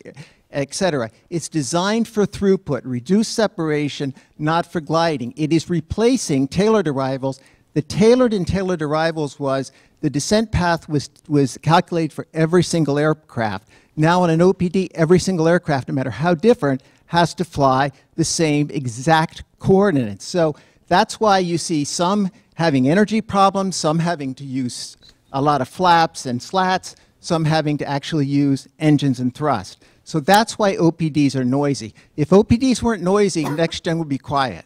et cetera. It's designed for throughput, reduced separation, not for gliding. It is replacing tailored arrivals. The tailored and tailored arrivals was the descent path was calculated for every single aircraft. Now on an OPD, every single aircraft, no matter how different, has to fly the same exact coordinates. So that's why you see some having energy problems, some having to use a lot of flaps and slats, some having to actually use engines and thrust. So that's why OPDs are noisy. If OPDs weren't noisy, next gen would be quiet.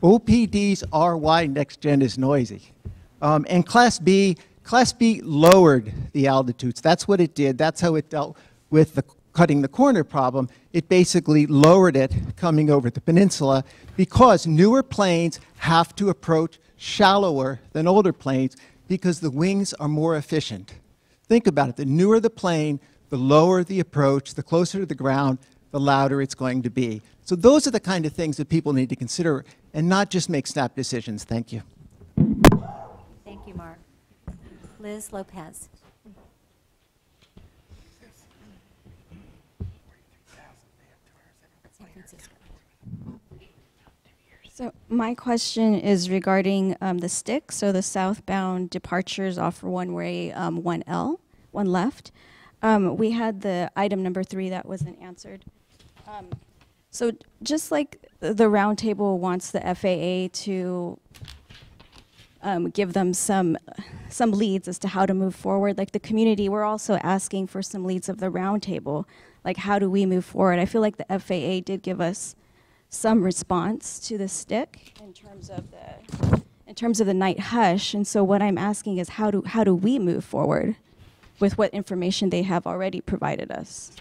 OPDs are why next gen is noisy. And Class B lowered the altitudes. That's what it did. That's how it dealt with the cutting the corner problem. It basically lowered it coming over the peninsula because newer planes have to approach shallower than older planes because the wings are more efficient. Think about it. The newer the plane, the lower the approach, the closer to the ground, the louder it's going to be. So those are the kind of things that people need to consider and not just make snap decisions. Thank you. Thank you, Mark. Liz Lopez. San Francisco. So my question is regarding the stick, so the southbound departures offer one way, 1L, one left. We had the item number 3 that wasn't answered. So just like the Roundtable wants the FAA to give them some leads as to how to move forward, like the community, we're also asking for some leads of the Roundtable, like how do we move forward? I feel like the FAA did give us some response to the stick in terms of the night hush, and so what I'm asking is how do we move forward with what information they have already provided us?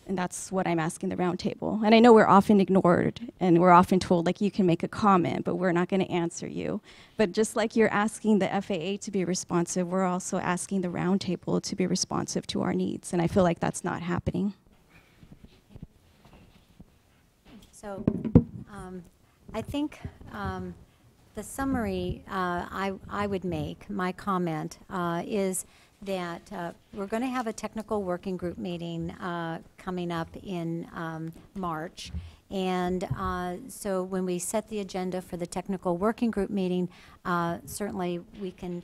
And that's what I'm asking the Roundtable. And I know we're often ignored, and we're often told, like, you can make a comment, but we're not going to answer you. But just like you're asking the FAA to be responsive, we're also asking the Roundtable to be responsive to our needs, and I feel like that's not happening. So I think the summary I would make, my comment, is that we're going to have a technical working group meeting coming up in March. And so when we set the agenda for the technical working group meeting, certainly we can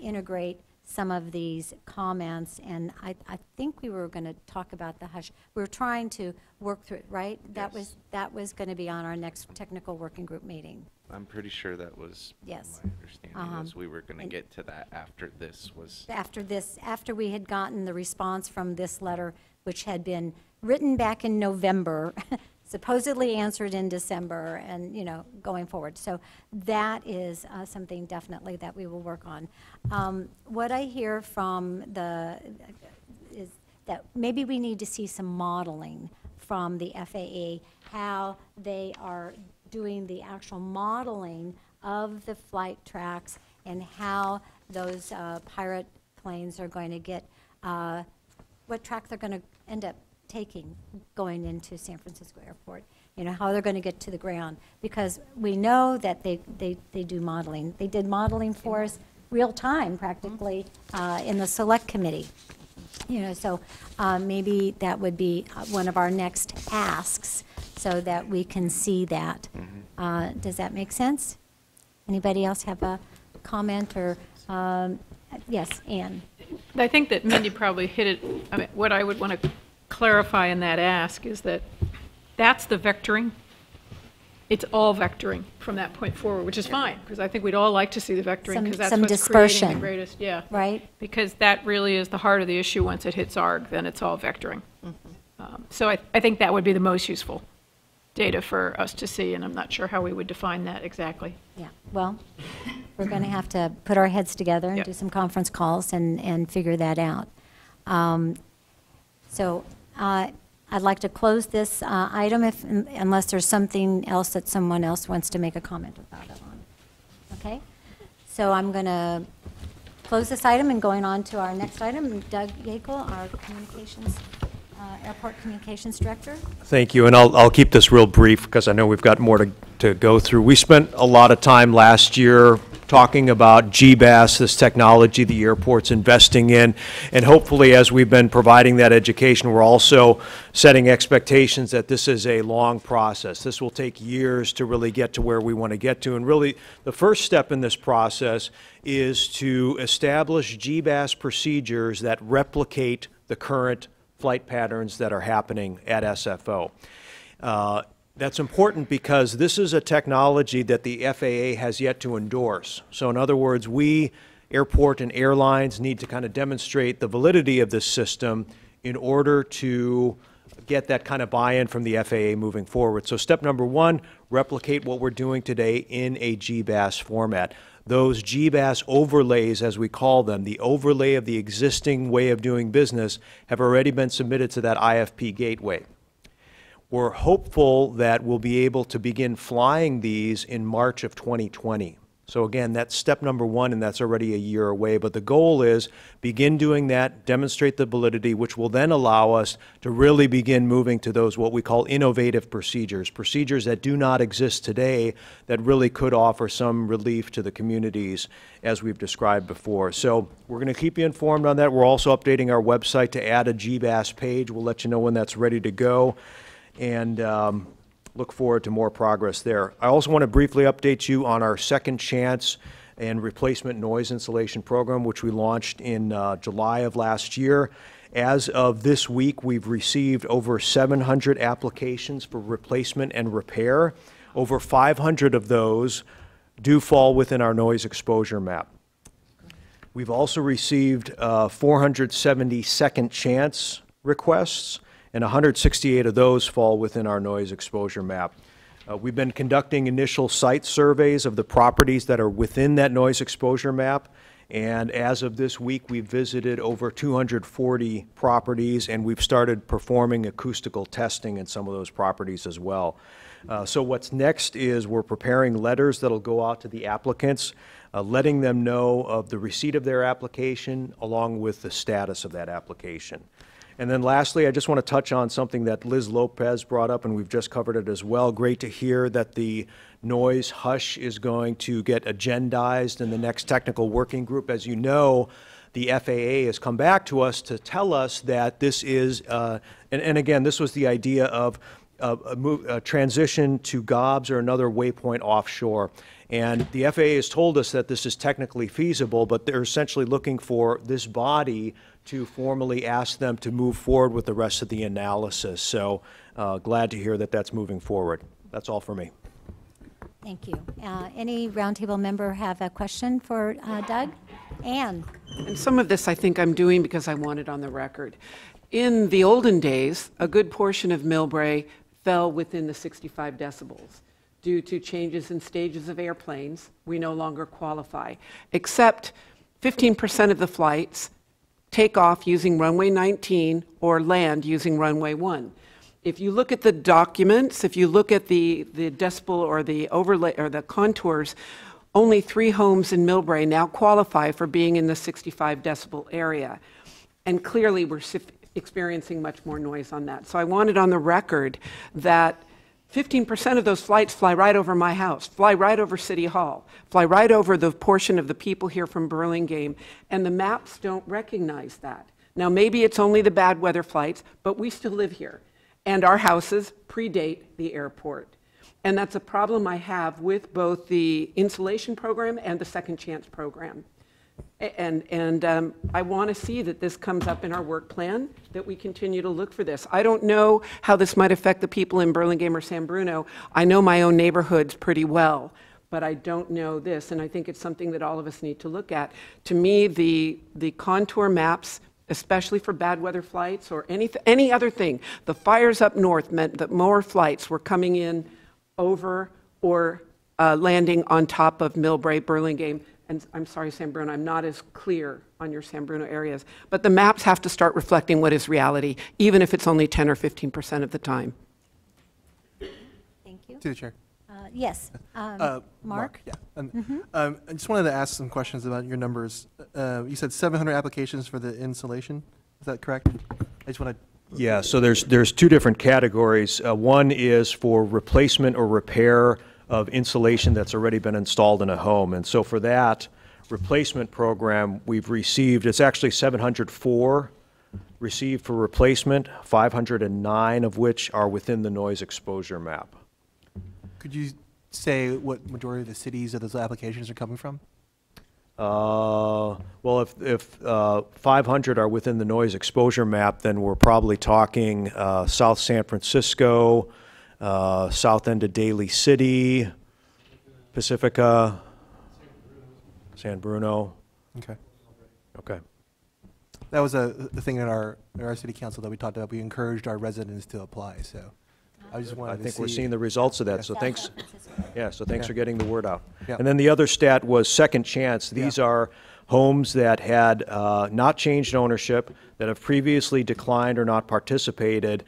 integrate some of these comments. And I think we were going to talk about the hush. We were trying to work through it, right? Yes. That was going to be on our next technical working group meeting. I'm pretty sure that was yes. my understanding was we were going to get to that after this was. After we had gotten the response from this letter, which had been written back in November, supposedly answered in December, and going forward. So that is something definitely that we will work on. What I hear from is that maybe we need to see some modeling from the FAA, how they are doing the actual modeling of the flight tracks and how those Pirate planes are going to get, what track they're going to end up taking going into San Francisco Airport, how they're going to get to the ground. Because we know that they do modeling. They did modeling for us. real time practically in the select committee. You know, so maybe that would be one of our next asks so that we can see that. Does that make sense? Anybody else have a comment or, yes, Ann? I think that Mindy probably hit it. I mean, what I would want to clarify in that ask is that that's the vectoring. It's all vectoring from that point forward, which is fine, because I think we'd all like to see the vectoring, because that's what's dispersion, creating the greatest, right? Because that really is the heart of the issue. Once it hits ARG, then it's all vectoring. So I think that would be the most useful data for us to see, and I'm not sure how we would define that exactly. Yeah, well, we're going to have to put our heads together and do some conference calls and figure that out. So I'd like to close this item unless there's something else that someone else wants to make a comment about it on. Okay? So I'm going to close this item and going on to our next item. Doug Yakel, our communications, Airport Communications Director. Thank you, and I'll keep this real brief because I know we've got more to go through. We spent a lot of time last year talking about GBAS, this technology the airport's investing in, and hopefully as we've been providing that education, we're also setting expectations that this is a long process. This will take years to really get to where we want to get to, and really the first step in this process is to establish GBAS procedures that replicate the current flight patterns that are happening at SFO. That's important because this is a technology that the FAA has yet to endorse. So in other words, we, airport and airlines, need to kind of demonstrate the validity of this system in order to get that kind of buy-in from the FAA moving forward. So step number one, replicate what we're doing today in a GBAS format. Those GBAS overlays, as we call them, the overlay of the existing way of doing business, have already been submitted to that IFP gateway. We're hopeful that we'll be able to begin flying these in March of 2020. So again, that's step number one, and that's already a year away. But the goal is begin doing that, demonstrate the validity, which will then allow us to really begin moving to those what we call innovative procedures, procedures that do not exist today that really could offer some relief to the communities as we've described before. So we're going to keep you informed on that. We're also updating our website to add a GBAS page. We'll let you know when that's ready to go. And look forward to more progress there. I also want to briefly update you on our second chance and replacement noise insulation program, which we launched in July of last year. As of this week, we've received over 700 applications for replacement and repair. Over 500 of those do fall within our noise exposure map. We've also received 470 second chance requests, and 168 of those fall within our noise exposure map. We've been conducting initial site surveys of the properties that are within that noise exposure map, and as of this week, we've visited over 240 properties, and we've started performing acoustical testing in some of those properties as well. So what's next is we're preparing letters that'll go out to the applicants, letting them know of the receipt of their application along with the status of that application. And then lastly, I just want to touch on something that Liz Lopez brought up, and we've just covered it as well. Great to hear that the noise hush is going to get agendized in the next technical working group. As you know, the FAA has come back to us to tell us that this is, and again, this was the idea of a transition to GOBS or another waypoint offshore. And the FAA has told us that this is technically feasible, but they're essentially looking for this body to formally ask them to move forward with the rest of the analysis. So glad to hear that that's moving forward. That's all for me. Thank you. Any roundtable member have a question for Doug? Ann? And some of this I think I'm doing because I want it on the record. In the olden days, a good portion of Millbrae fell within the 65 decibels. Due to changes in stages of airplanes, we no longer qualify, except 15% of the flights take off using runway 19 or land using runway 1. If you look at the documents, if you look at the decibel or the overlay or the contours, only 3 homes in Millbrae now qualify for being in the 65 decibel area. And clearly we're experiencing much more noise on that. So I wanted on the record that 15% of those flights fly right over my house, fly right over City Hall, fly right over the portion of the people here from Burlingame, and the maps don't recognize that. Now, maybe it's only the bad weather flights, but we still live here, and our houses predate the airport. And that's a problem I have with both the insulation program and the Second Chance program. And I want to see that this comes up in our work plan, that we continue to look for this. I don't know how this might affect the people in Burlingame or San Bruno. I know my own neighborhoods pretty well, but I don't know this, and I think it's something that all of us need to look at. To me, the contour maps, especially for bad weather flights or any other thing, the fires up north meant that more flights were coming in over or landing on top of Millbrae, Burlingame, and I'm sorry, San Bruno, I'm not as clear on your San Bruno areas, but the maps have to start reflecting what is reality, even if it's only 10 or 15% of the time. Thank you. To the chair. Yes. Mark? Yeah. I just wanted to ask some questions about your numbers. You said 700 applications for the insulation. Is that correct? I just want to. Yeah, so there's two different categories. One is for replacement or repair of insulation that's already been installed in a home. And so for that replacement program, we've received, it's actually 704 received for replacement, 509 of which are within the noise exposure map. Could you say what majority of the cities of those applications are coming from? Well, if 500 are within the noise exposure map, then we're probably talking South San Francisco, south end of Daly City, Pacifica, San Bruno. Okay. Okay. That was the thing at our city council that we talked about. We encouraged our residents to apply. So I just wanted to see. I think we're seeing the results of that. So thanks. Yeah. So thanks for getting the word out. Yeah. And then the other stat was Second Chance. These are homes that had not changed ownership, that have previously declined or not participated,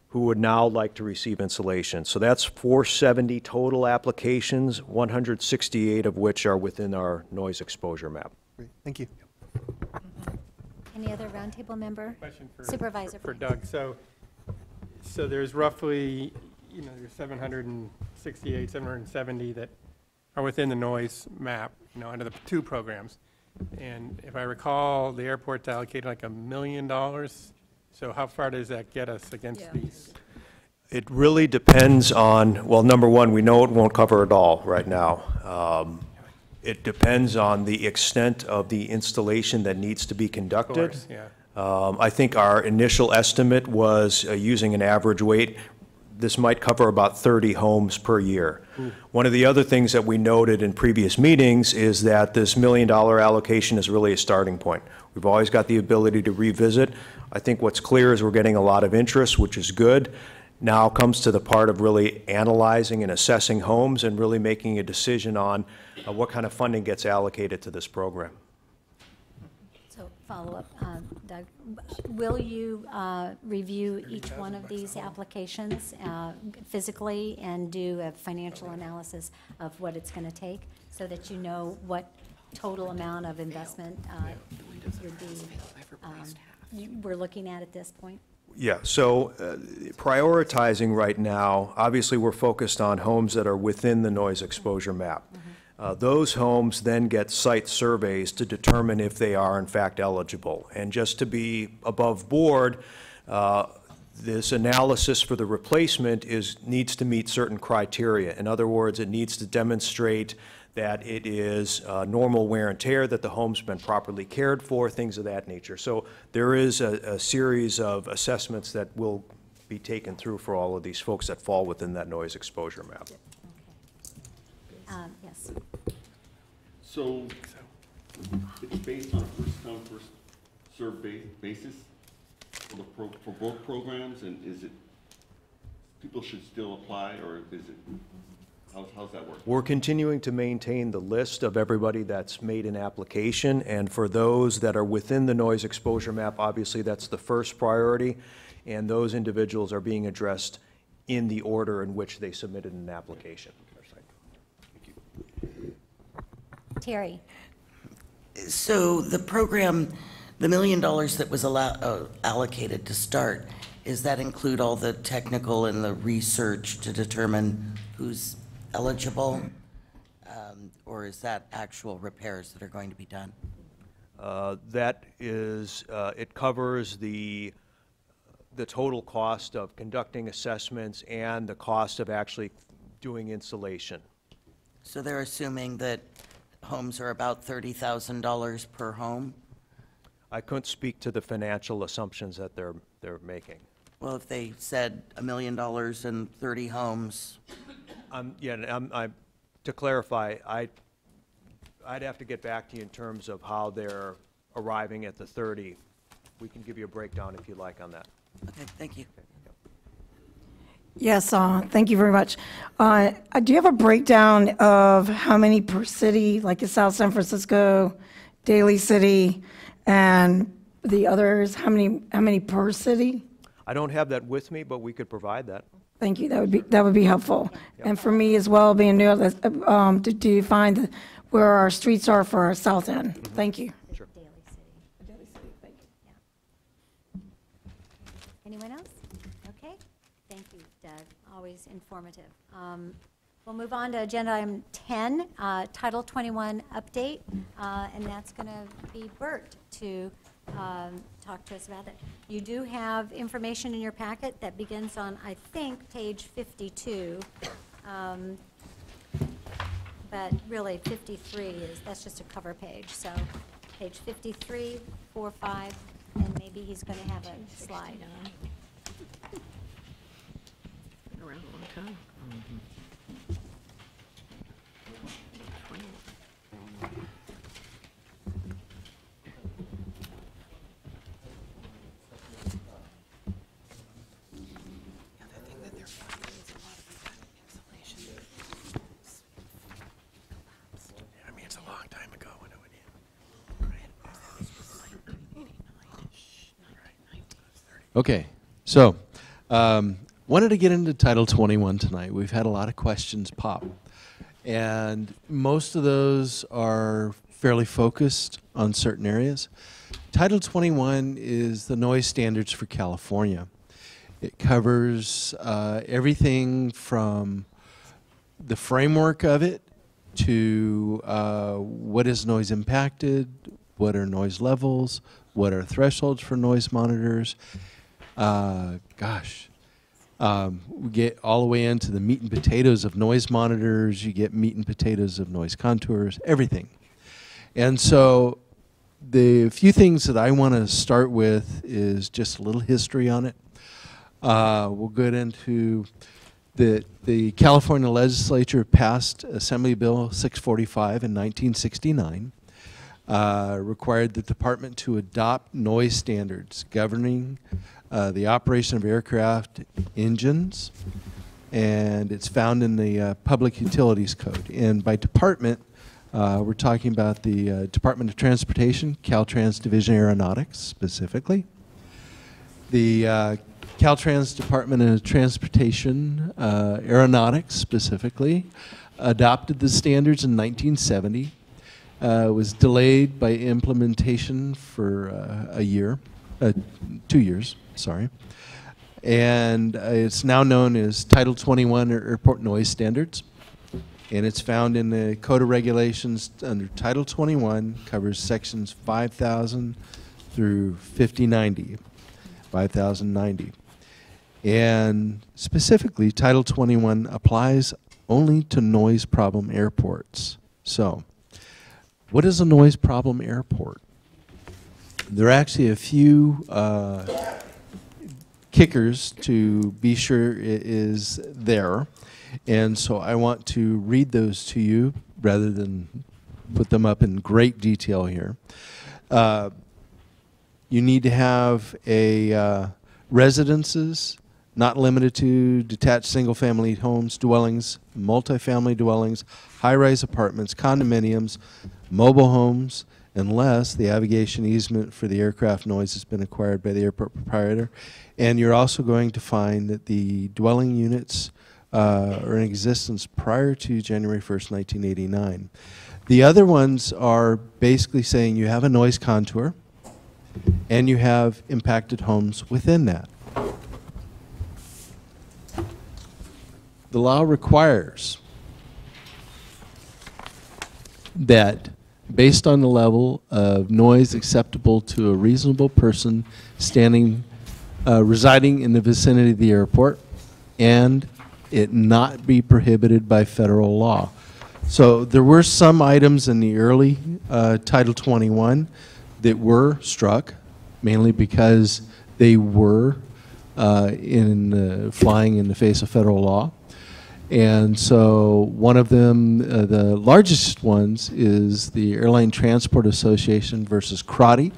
who would now like to receive insulation. So that's 470 total applications, 168 of which are within our noise exposure map. Great. Thank you. Any other roundtable member? Question for Supervisor. For Doug. So there's roughly, there's 768, 770 that are within the noise map, under the two programs. And if I recall, the airport's allocated like $1 million. So how far does that get us against these? It really depends on, well, number one, we know it won't cover it all right now. It depends on the extent of the installation that needs to be conducted. Of course, yeah. I think our initial estimate was using an average weight. This might cover about 30 homes per year. Ooh. One of the other things that we noted in previous meetings is that this $1 million allocation is really a starting point. We've always got the ability to revisit. I think what's clear is we're getting a lot of interest, which is good. Now comes to the part of really analyzing and assessing homes and really making a decision on what kind of funding gets allocated to this program. So follow up, Doug, will you review each one of these applications physically and do a financial analysis of what it's going to take so that you know what total amount of investment would be, we're looking at this point? Yeah, so prioritizing right now, obviously we're focused on homes that are within the noise exposure map. Those homes then get site surveys to determine if they are in fact eligible. And just to be above board, this analysis for the replacement needs to meet certain criteria. In other words, it needs to demonstrate that it is normal wear and tear, that the home's been properly cared for, things of that nature. So there is a series of assessments that will be taken through for all of these folks that fall within that noise exposure map. Yes. So it's based on a first-come, first-served basis for both programs, and is it, people should still apply, or is it, how's that work? We're continuing to maintain the list of everybody that's made an application, and for those that are within the noise exposure map, obviously that's the first priority, and those individuals are being addressed in the order in which they submitted an application. Terry. So the program The $1 million that was allocated to start, does that include all the technical and the research to determine who's eligible? Or is that actual repairs that are going to be done? That is, it covers the total cost of conducting assessments and the cost of actually doing installation. So they're assuming that homes are about $30,000 per home? I couldn't speak to the financial assumptions that they're making. Well, if they said $1 million and 30 homes. To clarify, I'd have to get back to you in terms of how they're arriving at the 30. We can give you a breakdown if you like on that. Okay, thank you. Yes, thank you very much. Do you have a breakdown of how many per city, like in South San Francisco, Daly City, and the others? How many per city? I don't have that with me, but we could provide that. Thank you. That would be helpful. Yep. And for me as well, being new, do you find where our streets are for our south end? Mm-hmm. Thank you. Sure. Daly City, thank you. Yeah. Anyone else? Okay. Thank you, Doug. Always informative. We'll move on to agenda item 10, Title 21 update, and that's going to be Bert to talk to us about it. You do have information in your packet that begins on, I think, page 52, but really 53 that's just a cover page. So page 53, 4, 5, and maybe he's going to have a slide. Been around a long time. Okay, so wanted to get into Title 21 tonight. We've had a lot of questions pop, and most of those are fairly focused on certain areas. Title 21 is the noise standards for California. It covers everything from the framework of it to what is noise impacted, what are noise levels, what are thresholds for noise monitors. We get all the way into the meat and potatoes of noise monitors. You get meat and potatoes of noise contours, everything. And so the few things that I want to start with is just a little history on it. We'll get into the California legislature passed Assembly Bill 645 in 1969. Required the department to adopt noise standards governing the operation of aircraft engines, and it's found in the Public Utilities Code. And by department, we're talking about the Department of Transportation, Caltrans Division Aeronautics specifically, the Caltrans Department of Transportation Aeronautics specifically, adopted the standards in 1970. Was delayed by implementation for a year, 2 years, sorry. And it's now known as Title 21 or Airport Noise Standards. And it's found in the Code of Regulations under Title 21, covers sections 5,000 through 5090, 5090. And specifically, Title 21 applies only to noise problem airports. So, what is a noise problem airport? There are actually a few kickers to be sure it is there. And so I want to read those to you rather than put them up in great detail here. You need to have a residences, not limited to detached single-family homes, dwellings, multifamily dwellings, high-rise apartments, condominiums, mobile homes, unless the aviation easement for the aircraft noise has been acquired by the airport proprietor. And you're also going to find that the dwelling units are in existence prior to January 1st, 1989. The other ones are basically saying you have a noise contour, and you have impacted homes within that. The law requires that based on the level of noise acceptable to a reasonable person residing in the vicinity of the airport, and it not be prohibited by federal law. So there were some items in the early Title 21 that were struck, mainly because they were flying in the face of federal law. And so one of them, the largest ones, is the Airline Transport Association versus Crotty.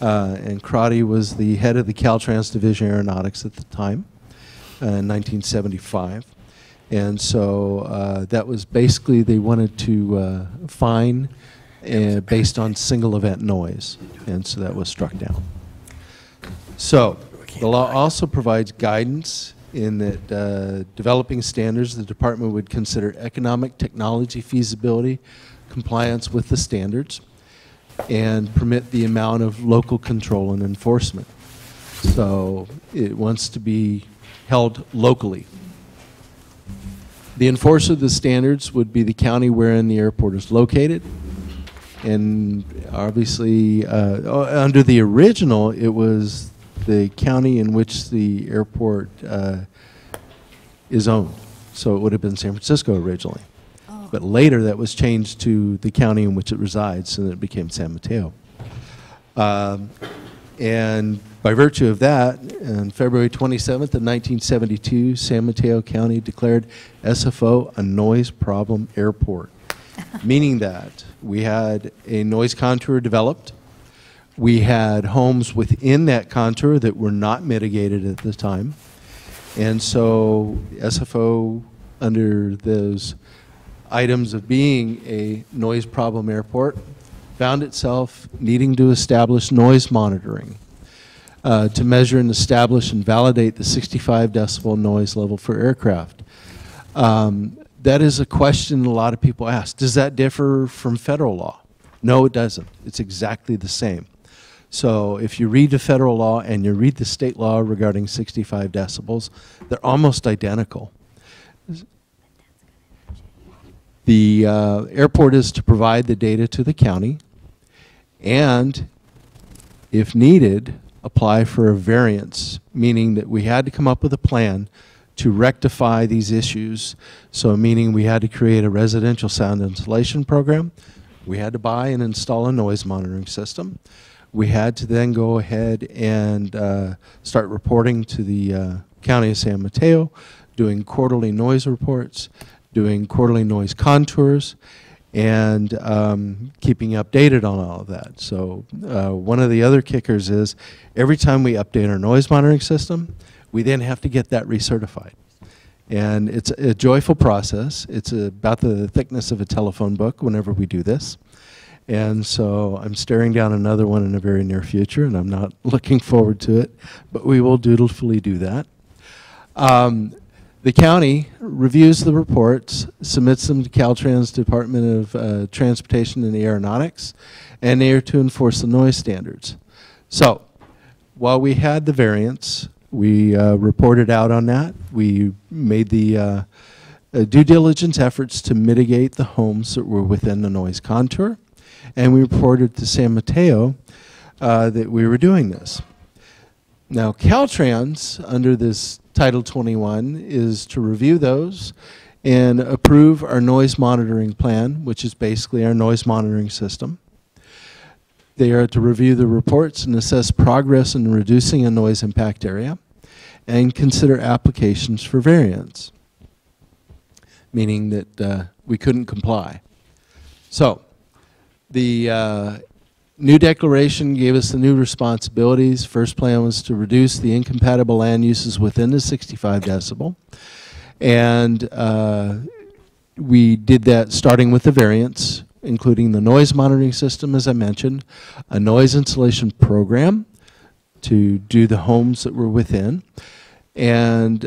And Crotty was the head of the Caltrans Division of Aeronautics at the time, in 1975. And so that was basically, they wanted to fine based on single event noise. And so that was struck down. So the law also provides guidance in that developing standards, the department would consider economic technology feasibility, compliance with the standards, and permit the amount of local control and enforcement. So it wants to be held locally. The enforcer of the standards would be the county wherein the airport is located. And obviously, under the original, it was the county in which the airport is owned. So it would have been San Francisco originally. Oh. But later that was changed to the county in which it resides, and it became San Mateo. And by virtue of that, on February 27th of 1972, San Mateo County declared SFO a noise problem airport, meaning that we had a noise contour developed. We had homes within that contour that were not mitigated at the time. And so SFO, under those items of being a noise problem airport, found itself needing to establish noise monitoring to measure and establish and validate the 65 decibel noise level for aircraft. That is a question a lot of people ask. Does that differ from federal law? No, it doesn't. It's exactly the same. So if you read the federal law and you read the state law regarding 65 decibels, they're almost identical. The airport is to provide the data to the county and, if needed, apply for a variance, meaning that we had to come up with a plan to rectify these issues. So meaning we had to create a residential sound insulation program. We had to buy and install a noise monitoring system. We had to then go ahead and start reporting to the County of San Mateo, doing quarterly noise reports, doing quarterly noise contours, and keeping updated on all of that. So one of the other kickers is every time we update our noise monitoring system, we then have to get that recertified. And it's a joyful process. It's about the thickness of a telephone book whenever we do this. And so I'm staring down another one in the very near future, and I'm not looking forward to it, but we will dutifully do that. The county reviews the reports, submits them to Caltrans Department of Transportation and Aeronautics, and they are to enforce the noise standards. So while we had the variance, we reported out on that. We made the due diligence efforts to mitigate the homes that were within the noise contour. And we reported to San Mateo that we were doing this. Now, Caltrans, under this Title 21, is to review those and approve our noise monitoring plan, which is basically our noise monitoring system. They are to review the reports and assess progress in reducing a noise impact area and consider applications for variance, meaning that we couldn't comply. So, the new declaration gave us the new responsibilities. First plan was to reduce the incompatible land uses within the 65 decibel. And we did that starting with the variance, including the noise monitoring system, as I mentioned, a noise insulation program to do the homes that were within, and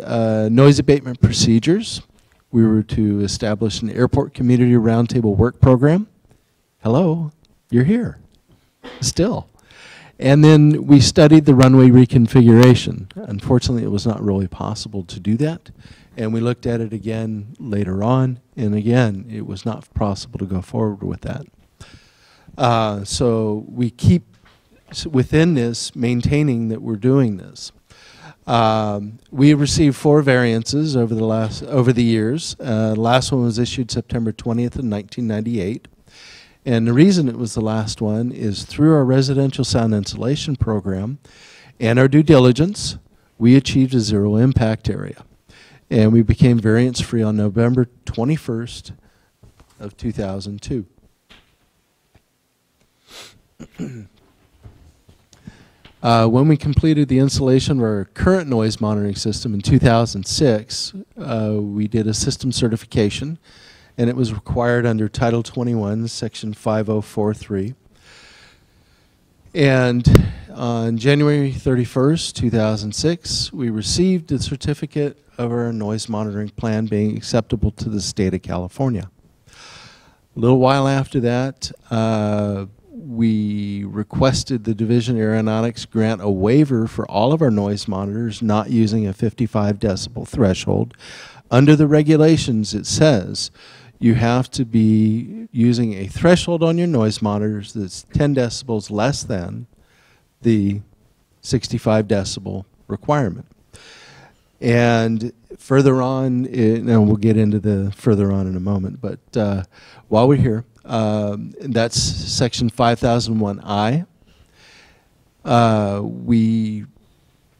noise abatement procedures. We were to establish an airport community roundtable work program. Hello, you're here, still. And then we studied the runway reconfiguration. Unfortunately, it was not really possible to do that. And we looked at it again later on, and again, it was not possible to go forward with that. So we keep within this, maintaining that we're doing this. We received 4 variances over the years. Last one was issued September 20th of 1998. And the reason it was the last one is through our residential sound insulation program and our due diligence, we achieved a 0 impact area. And we became variance free on November 21st of 2002. When we completed the installation of our current noise monitoring system in 2006, we did a system certification, and it was required under Title 21, Section 5043. And on January 31st, 2006, we received the certificate of our noise monitoring plan being acceptable to the state of California. A little while after that, we requested the Division of Aeronautics grant a waiver for all of our noise monitors not using a 55 decibel threshold. Under the regulations, it says you have to be using a threshold on your noise monitors that's 10 decibels less than the 65 decibel requirement. And further on, and we'll get into the further on in a moment, but while we're here, that's Section 5001I. We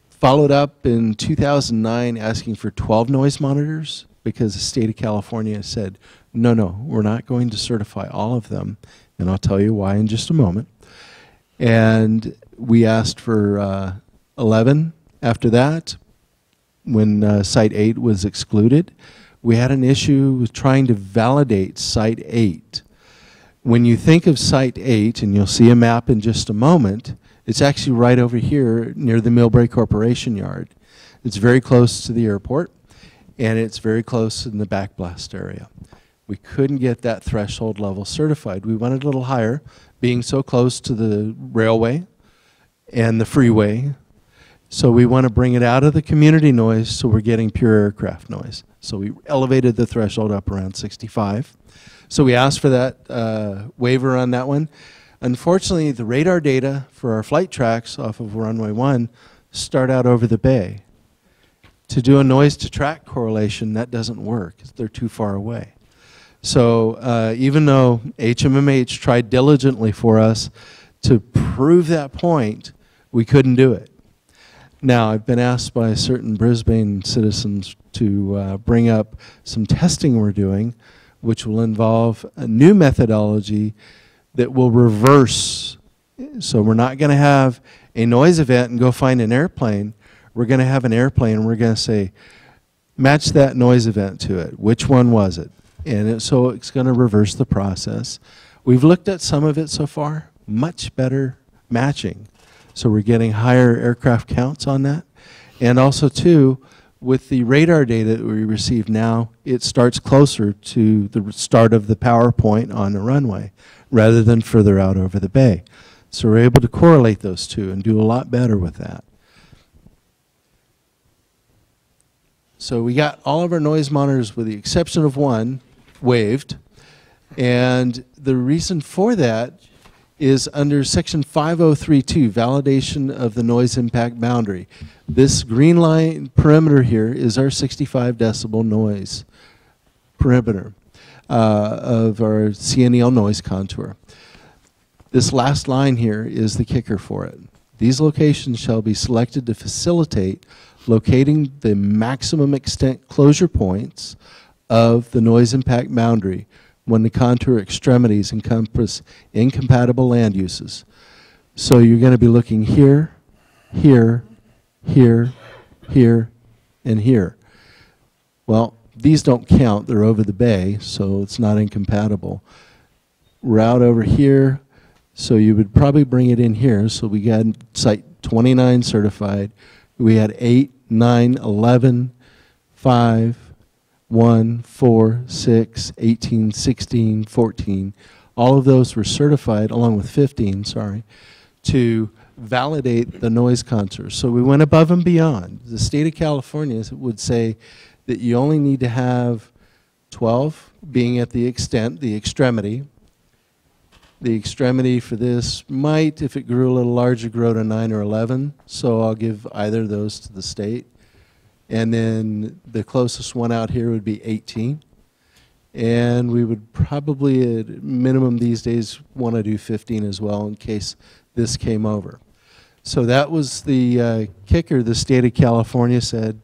followed up in 2009 asking for 12 noise monitors because the state of California said, no, we're not going to certify all of them, and I'll tell you why in just a moment. And we asked for 11 after that. When Site 8 was excluded, we had an issue with trying to validate Site 8. When you think of Site 8, and you'll see a map in just a moment, it's actually right over here near the Millbrae Corporation yard. It's very close to the airport, and it's very close in the backblast area. We couldn't get that threshold level certified. We went a little higher, being so close to the railway and the freeway. So we want to bring it out of the community noise so we're getting pure aircraft noise. So we elevated the threshold up around 65. So we asked for that waiver on that one. Unfortunately, the radar data for our flight tracks off of runway 1 start out over the bay. To do a noise to track correlation, that doesn't work. They're too far away. So even though HMMH tried diligently for us to prove that point, we couldn't do it. Now, I've been asked by certain Brisbane citizens to bring up some testing we're doing, which will involve a new methodology that will reverse. So we're not going to have a noise event and go find an airplane. We're going to have an airplane and we're going to say, match that noise event to it. Which one was it? And so it's going to reverse the process. We've looked at some of it so far, much better matching. So we're getting higher aircraft counts on that. And also, too, with the radar data that we receive now, it starts closer to the start of the power point on the runway rather than further out over the bay. So we're able to correlate those two and do a lot better with that. So we got all of our noise monitors, with the exception of one, waived. And the reason for that is under Section 5032, validation of the noise impact boundary. This green line perimeter here is our 65 decibel noise perimeter of our CNEL noise contour. This last line here is the kicker for it. These locations shall be selected to facilitate locating the maximum extent closure points of the noise impact boundary when the contour extremities encompass incompatible land uses. So you're going to be looking here, here, here, here, and here. Well, these don't count. They're over the bay, so it's not incompatible. We're out over here, so you would probably bring it in here. So we got Site 29 certified. We had 8, 9, 11, 5, 1, 4, 6, 18, 16, 14. All of those were certified, along with 15, sorry, to validate the noise contours. So we went above and beyond. The state of California would say that you only need to have 12 being at the extent, the extremity. The extremity for this might, if it grew a little larger, grow to 9 or 11. So I'll give either of those to the state. And then the closest one out here would be 18. And we would probably, at minimum these days, want to do 15 as well in case this came over. So that was the kicker. The state of California said,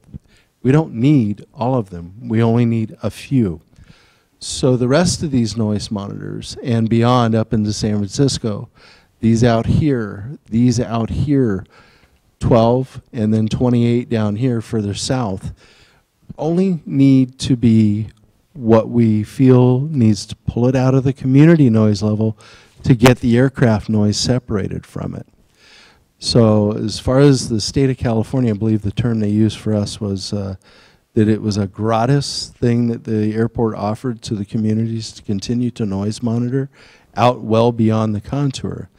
we don't need all of them. We only need a few. So the rest of these noise monitors and beyond up into San Francisco, these out here, 12 and then 28 down here further south, only need to be what we feel needs to pull it out of the community noise level to get the aircraft noise separated from it. So as far as the state of California, I believe the term they used for us was that it was a gratis thing that the airport offered to the communities to continue to noise monitor out well beyond the contour.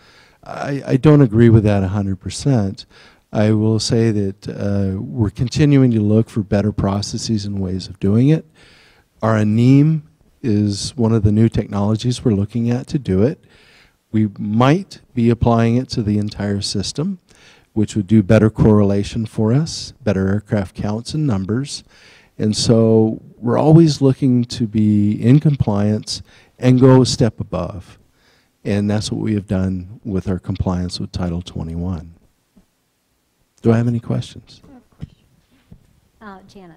I don't agree with that 100%. I will say that we're continuing to look for better processes and ways of doing it. Our ANEEM is one of the new technologies we're looking at to do it. We might be applying it to the entire system, which would do better correlation for us, better aircraft counts and numbers. And so we're always looking to be in compliance and go a step above. And that's what we have done with our compliance with Title 21. Do I have any questions? Janet.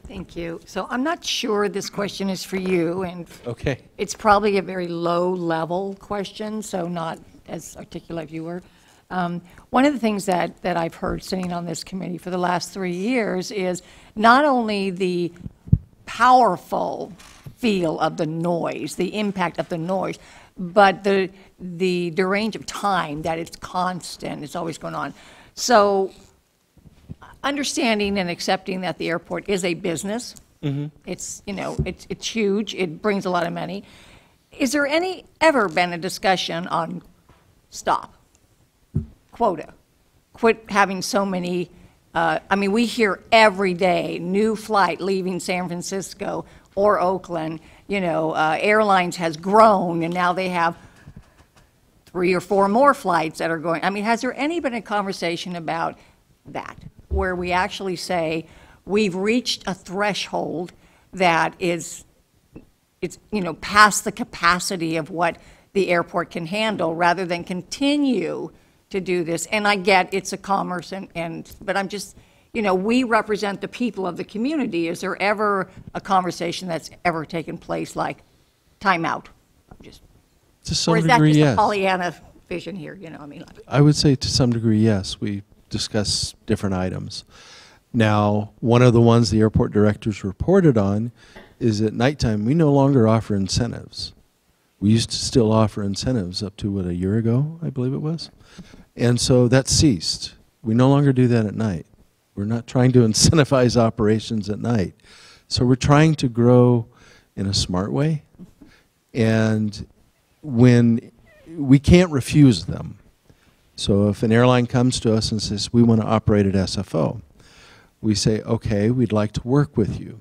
Thank you. So I'm not sure this question is for you, and okay, it's probably a very low-level question, so not as articulate as you were. One of the things that I've heard sitting on this committee for the last 3 years is not only the powerful feel of the noise, the impact of the noise, but the range of time that it's constant, it's always going on. So understanding and accepting that the airport is a business, it's, you know, it's huge, it brings a lot of money. Is there ever been a discussion on stop, quota, quit having so many, I mean, we hear every day, new flight leaving San Francisco or Oakland, you know, airlines has grown and now they have 3 or 4 more flights that are going. I mean, has there been a conversation about that, where we actually say we've reached a threshold that it's, you know, past the capacity of what the airport can handle, rather than continue to do this? And I get it's a commerce, but I'm just, you know, we represent the people of the community. Is there ever a conversation that's ever taken place like timeout? Just, to some or is that degree, just yes. a Pollyanna vision here? You know, I mean, like, I would say to some degree, yes. We discuss different items. Now, one of the ones the airport directors reported on is at nighttime, we no longer offer incentives. We used to still offer incentives up to, what, a year ago, I believe it was? And so that ceased. We no longer do that at night. We're not trying to incentivize operations at night. So we're trying to grow in a smart way. And when we can't refuse them. So if an airline comes to us and says, we want to operate at SFO, we say, okay, we'd like to work with you.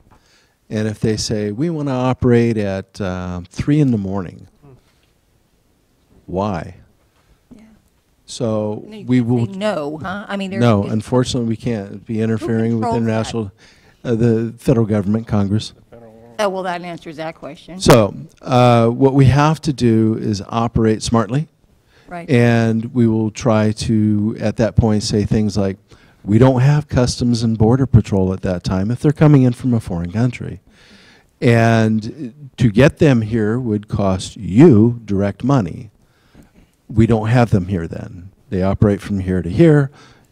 And if they say, we want to operate at 3 in the morning, why? Yeah. So we will. no, huh? I mean, No, unfortunately, we can't. It'd be interfering with international, the federal government, Congress. Oh, well, that answers that question. So what we have to do is operate smartly. Right. And we will try to, at that point, say things like, we don't have Customs and Border Patrol at that time if they're coming in from a foreign country. And to get them here would cost you direct money. We don't have them here then. They operate from here to here,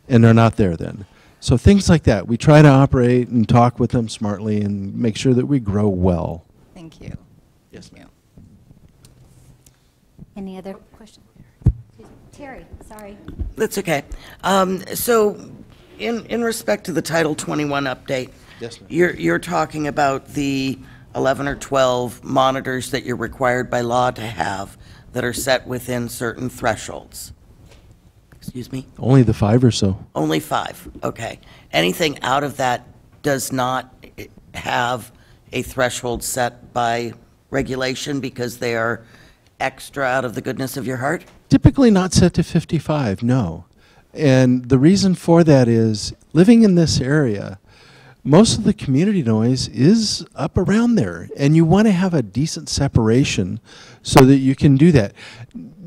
and they're not there then. So things like that. We try to operate and talk with them smartly and make sure that we grow well. Thank you. Yes, ma'am. Any other questions? Terry, sorry. That's okay. So in respect to the Title 21 update, yes, ma'am. You're talking about the 11 or 12 monitors that you're required by law to have that are set within certain thresholds. Excuse me? Only the 5 or so. Only 5, okay. Anything out of that does not have a threshold set by regulation because they are extra out of the goodness of your heart? Typically not set to 55, no. And the reason for that is living in this area, most of the community noise is up around there, and you want to have a decent separation so that you can do that.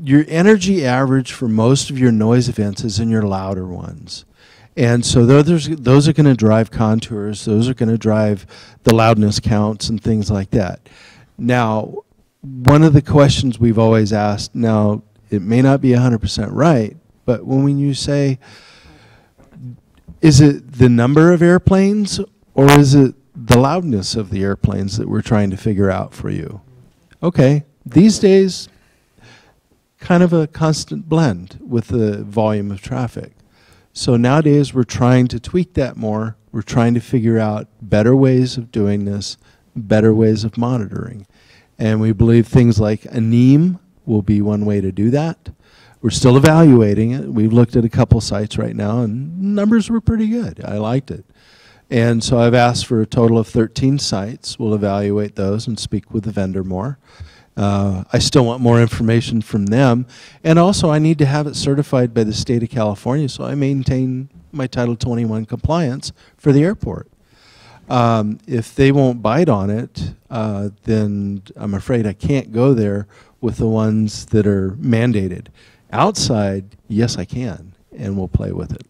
Your energy average for most of your noise events is in your louder ones. And so those are going to drive contours, those are going to drive the loudness counts and things like that. Now, one of the questions we've always asked, now it may not be 100% right, but when you say, is it the number of airplanes or is it the loudness of the airplanes that we're trying to figure out for you? Okay, these days, kind of a constant blend with the volume of traffic. So nowadays we're trying to tweak that more. We're trying to figure out better ways of doing this, better ways of monitoring. And we believe things like a NEAM will be one way to do that. We're still evaluating it. We've looked at a couple sites right now, and numbers were pretty good. I liked it. And so I've asked for a total of 13 sites. We'll evaluate those and speak with the vendor more. I still want more information from them. And also, I need to have it certified by the state of California so I maintain my Title 21 compliance for the airport. If they won't bite on it, then I'm afraid I can't go there with the ones that are mandated. Outside, yes, I can, and we'll play with it.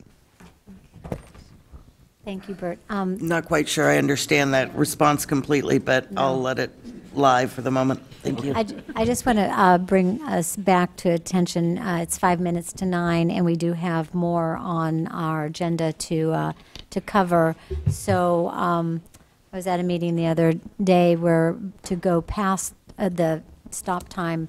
Thank you, Bert. Not quite sure I understand that response completely, but I'll let it lie for the moment. Thank you. I just want to bring us back to attention. It's 5 minutes to 9, and we do have more on our agenda to cover. So I was at a meeting the other day where to go past the stop time,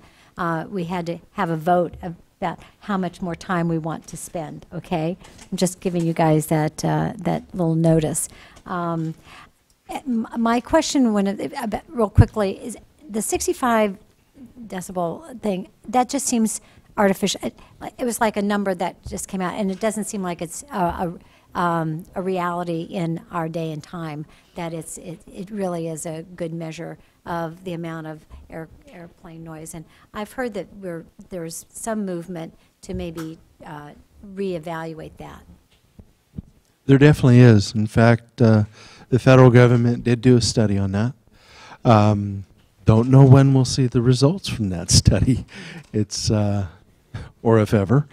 we had to have a vote about how much more time we want to spend, okay? I'm just giving you guys that, that little notice. My question, real quickly, is the 65 decibel thing, that just seems artificial. It was like a number that just came out, and it doesn't seem like it's a reality in our day and time, that it really is a good measure of the amount of airplane noise. And I've heard that there's some movement to maybe reevaluate that. There definitely is. In fact, the federal government did do a study on that. Don't know when we'll see the results from that study. It's, or if ever.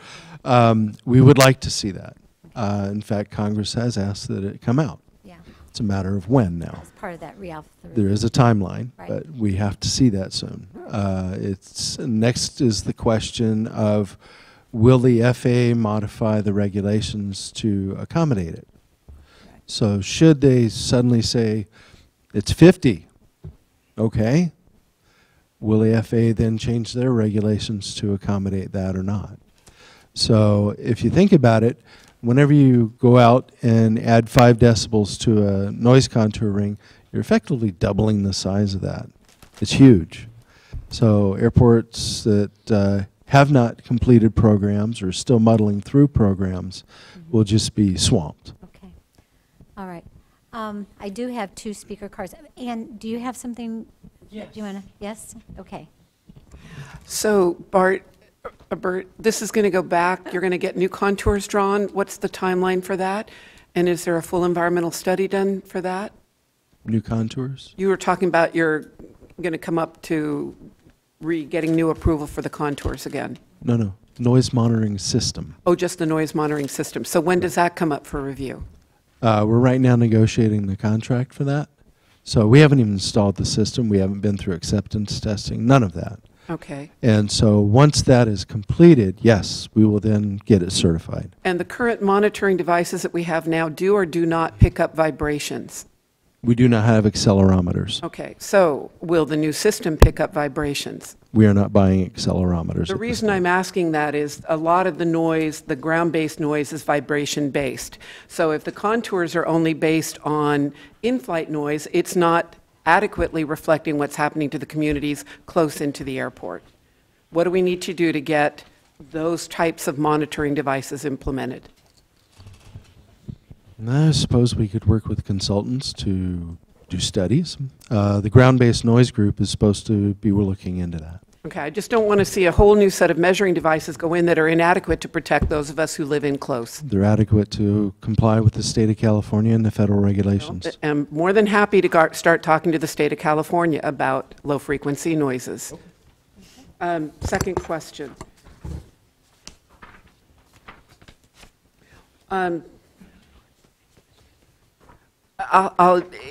We would like to see that. In fact, Congress has asked that it come out. Yeah. It's a matter of when now. As part of that There is a timeline, right. but we have to see that soon. Next is the question of, will the FAA modify the regulations to accommodate it? So should they suddenly say, it's 50, okay, will the FAA then change their regulations to accommodate that or not? So if you think about it, whenever you go out and add 5 decibels to a noise contour ring, you're effectively doubling the size of that. It's huge. So airports that have not completed programs or still muddling through programs will just be swamped. Okay. All right. I do have 2 speaker cards. Ann, do you have something? Yes. Do you want to? Yes? Okay. So, Bert, this is going to go back. You're going to get new contours drawn. What's the timeline for that? And is there a full environmental study done for that? New contours? You were talking about you're going to come up to getting new approval for the contours again. No. Noise monitoring system. Oh, just the noise monitoring system. So when does that come up for review? We're right now negotiating the contract for that. So we haven't even installed the system. We haven't been through acceptance testing, none of that. Okay. And so once that is completed, yes, we will then get it certified. And the current monitoring devices that we have now do or do not pick up vibrations? We do not have accelerometers. Okay, so will the new system pick up vibrations? We are not buying accelerometers. The reason I'm asking that is a lot of the noise, the ground-based noise, is vibration-based. So if the contours are only based on in-flight noise, it's not adequately reflecting what's happening to the communities close into the airport. What do we need to do to get those types of monitoring devices implemented? I suppose we could work with consultants to do studies. The ground-based noise group is supposed to be looking into that. Okay, I just don't want to see a whole new set of measuring devices go in that are inadequate to protect those of us who live in close. They're adequate to comply with the state of California and the federal regulations. I'm more than happy to start talking to the state of California about low-frequency noises. Second question.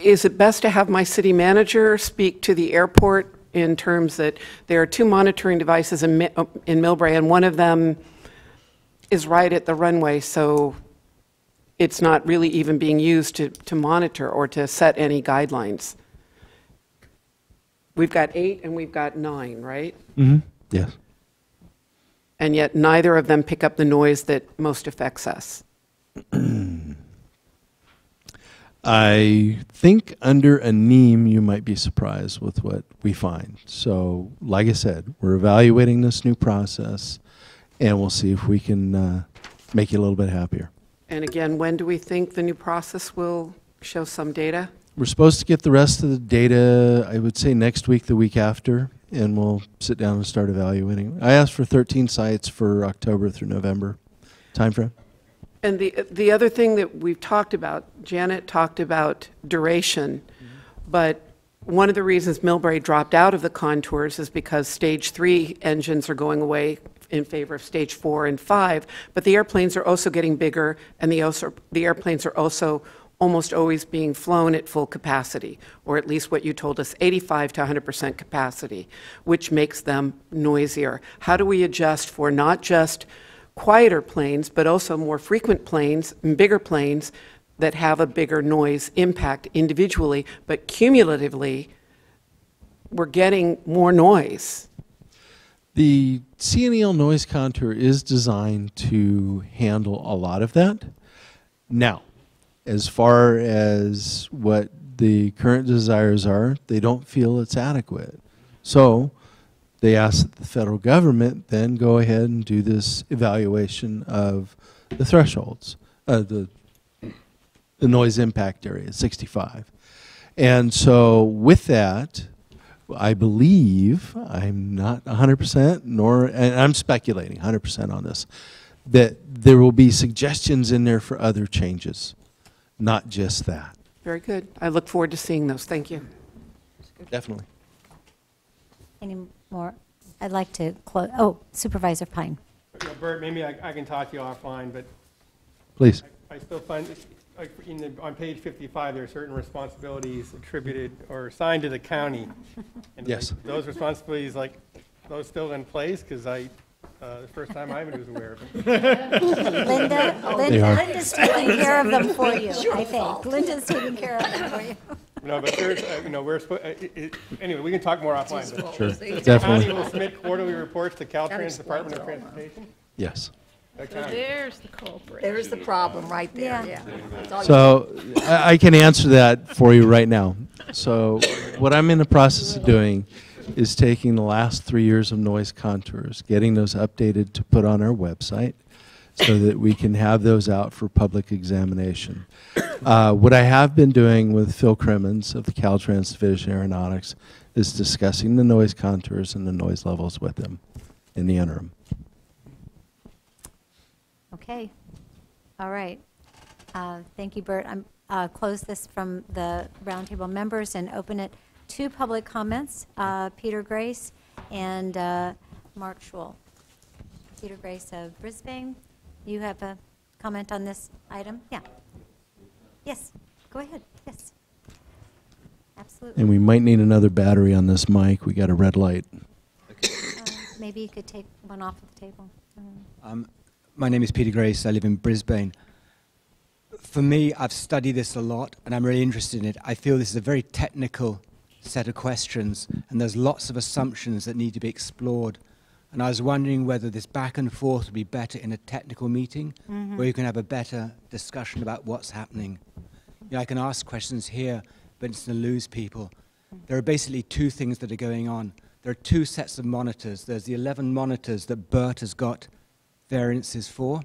Is it best to have my city manager speak to the airport in terms that there are 2 monitoring devices in Millbrae, and one of them is right at the runway, so it's not really even being used to monitor or to set any guidelines? We've got 8 and we've got 9, right? Mm-hmm. Yes. And yet neither of them pick up the noise that most affects us. I think under a NEAM you might be surprised with what we find. So, like I said, we're evaluating this new process, and we'll see if we can make you a little bit happier. And again, when do we think the new process will show some data? We're supposed to get the rest of the data, I would say next week, the week after, and we'll sit down and start evaluating. I asked for 13 sites for October through November timeframe. And the other thing that we've talked about, Janet talked about duration, but one of the reasons Millbrae dropped out of the contours is because stage 3 engines are going away in favor of stage 4 and 5, but the airplanes are also getting bigger, and the airplanes are also almost always being flown at full capacity, or at least what you told us, 85 to 100% capacity, which makes them noisier. How do we adjust for not just quieter planes, but also more frequent planes and bigger planes that have a bigger noise impact individually, but cumulatively, we're getting more noise? The CNEL noise contour is designed to handle a lot of that. Now, as far as what the current desires are, they don't feel it's adequate. So they ask that the federal government then go ahead and do this evaluation of the thresholds, the noise impact area, 65. And so with that, I believe, I'm not 100%, and I'm speculating 100% on this, that there will be suggestions in there for other changes, not just that. Very good. I look forward to seeing those. Thank you. Definitely. Any more? I'd like to close. Oh, Supervisor Pine. Bert, maybe I can talk to you offline, but please. I still find, on page 55, there are certain responsibilities attributed or assigned to the county. And yes. Those responsibilities, those still in place? Because the first time I even was aware of them. Linda's taking care of them for you, I think. Linda's taking care of them for you. No, but there's, we're supposed, anyway, we can talk more offline. Sure, the definitely. county will submit quarterly reports to Caltrans Department of Transportation? Yes. So there's the culprit. There's the problem right there, yeah. So I can answer that for you right now. So what I'm in the process of doing is taking the last 3 years of noise contours, getting those updated to put on our website so that we can have those out for public examination. What I have been doing with Phil Crimmins of the Caltrans Division of Aeronautics is discussing the noise contours and the noise levels with them in the interim. Okay. All right. Thank you, Bert. I'm close this from the roundtable members and open it to public comments. Peter Grace and Mark Shul. Peter Grace of Brisbane. You have a comment on this item? Yeah. Yes. Go ahead. Yes. Absolutely. And we might need another battery on this mic. We got a red light. Maybe you could take one off the table. My name is Peter Grace. I live in Brisbane. For me, I've studied this a lot, and I'm really interested in it. I feel this is a very technical set of questions, and there's lots of assumptions that need to be explored. And I was wondering whether this back and forth would be better in a technical meeting, where you can have a better discussion about what's happening. You know, I can ask questions here, but it's to lose people. There are basically 2 things that are going on. There are 2 sets of monitors. There's the 11 monitors that Bert has got variances for.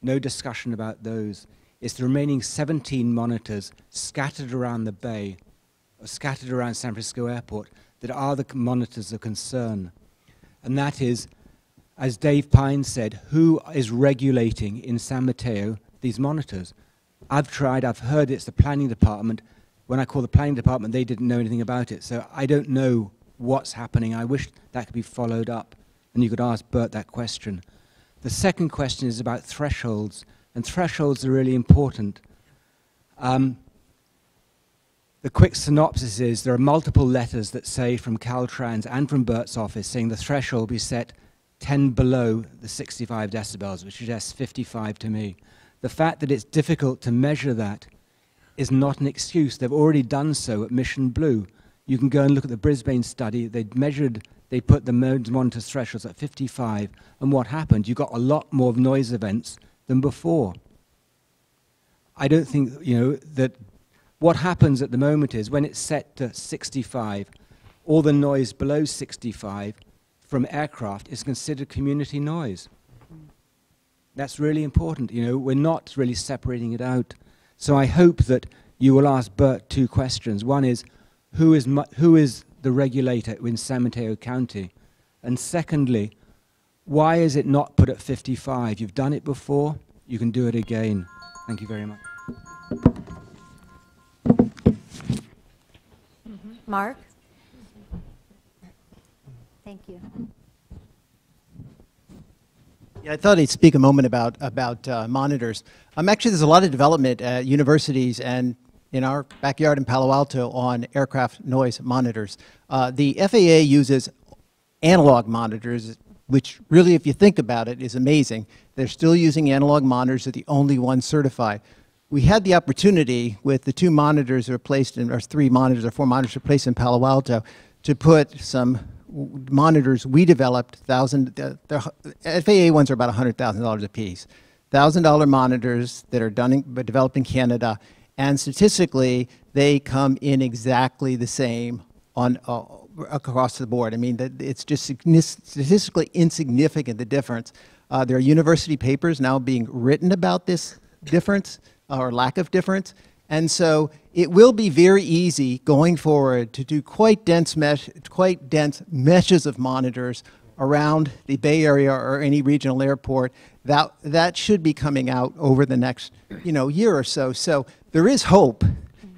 No discussion about those. It's the remaining 17 monitors scattered around the bay, or scattered around San Francisco Airport, that are the monitors of concern. And that is, as Dave Pine said, who is regulating in San Mateo these monitors? I've tried, I've heard it's the planning department. When I called the planning department, they didn't know anything about it. So I don't know what's happening. I wish that could be followed up, and you could ask Bert that question. The second question is about thresholds, and thresholds are really important. The quick synopsis is there are multiple letters that say from Caltrans and from Bert's office saying the threshold be set 10 below the 65 decibels, which suggests 55 to me. The fact that it's difficult to measure that is not an excuse. They've already done so at Mission Blue. You can go and look at the Brisbane study. They measured, they put the monitor thresholds at 55, and what happened? You got a lot more noise events than before. I don't think, that what happens at the moment is when it's set to 65, all the noise below 65 from aircraft is considered community noise. That's really important. We're not really separating it out. So I hope that you will ask Bert two questions. One is, who is the regulator in San Mateo County? And secondly, why is it not put at 55? You've done it before. You can do it again. Thank you very much. Mark? Thank you. Yeah, I thought I'd speak a moment about monitors. Actually, there's a lot of development at universities and in our backyard in Palo Alto on aircraft noise monitors. The FAA uses analog monitors, which really, if you think about it, is amazing. They're still using analog monitors. They're the only ones certified. We had the opportunity with the 2 monitors that were placed in, or 3 monitors or 4 monitors replaced in Palo Alto, to put some monitors we developed. The FAA ones are about $100,000 a piece. $1,000 monitors that are developed in Canada, and statistically, they come in exactly the same on across the board. I mean, it's just statistically insignificant, the difference. There are university papers now being written about this difference or lack of difference. And so it will be very easy going forward to do quite dense meshes of monitors around the Bay Area or any regional airport. That should be coming out over the next year or so. So there is hope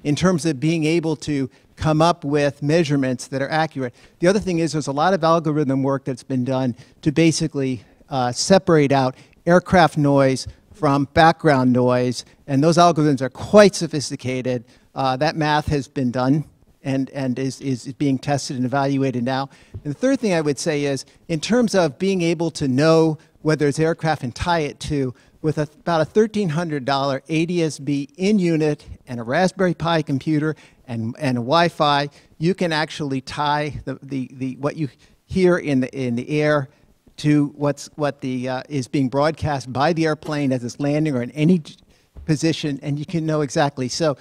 in terms of being able to come up with measurements that are accurate. The other thing is there's a lot of algorithm work that's been done to basically separate out aircraft noise from background noise, and those algorithms are quite sophisticated. That math has been done and is being tested and evaluated now. And the third thing I would say is, in terms of being able to know whether it's aircraft and tie it to, with about a $1,300 ADS-B in-unit and a Raspberry Pi computer and a Wi-Fi, you can actually tie what you hear in the air to what is being broadcast by the airplane as it's landing or in any position, and you can know exactly. So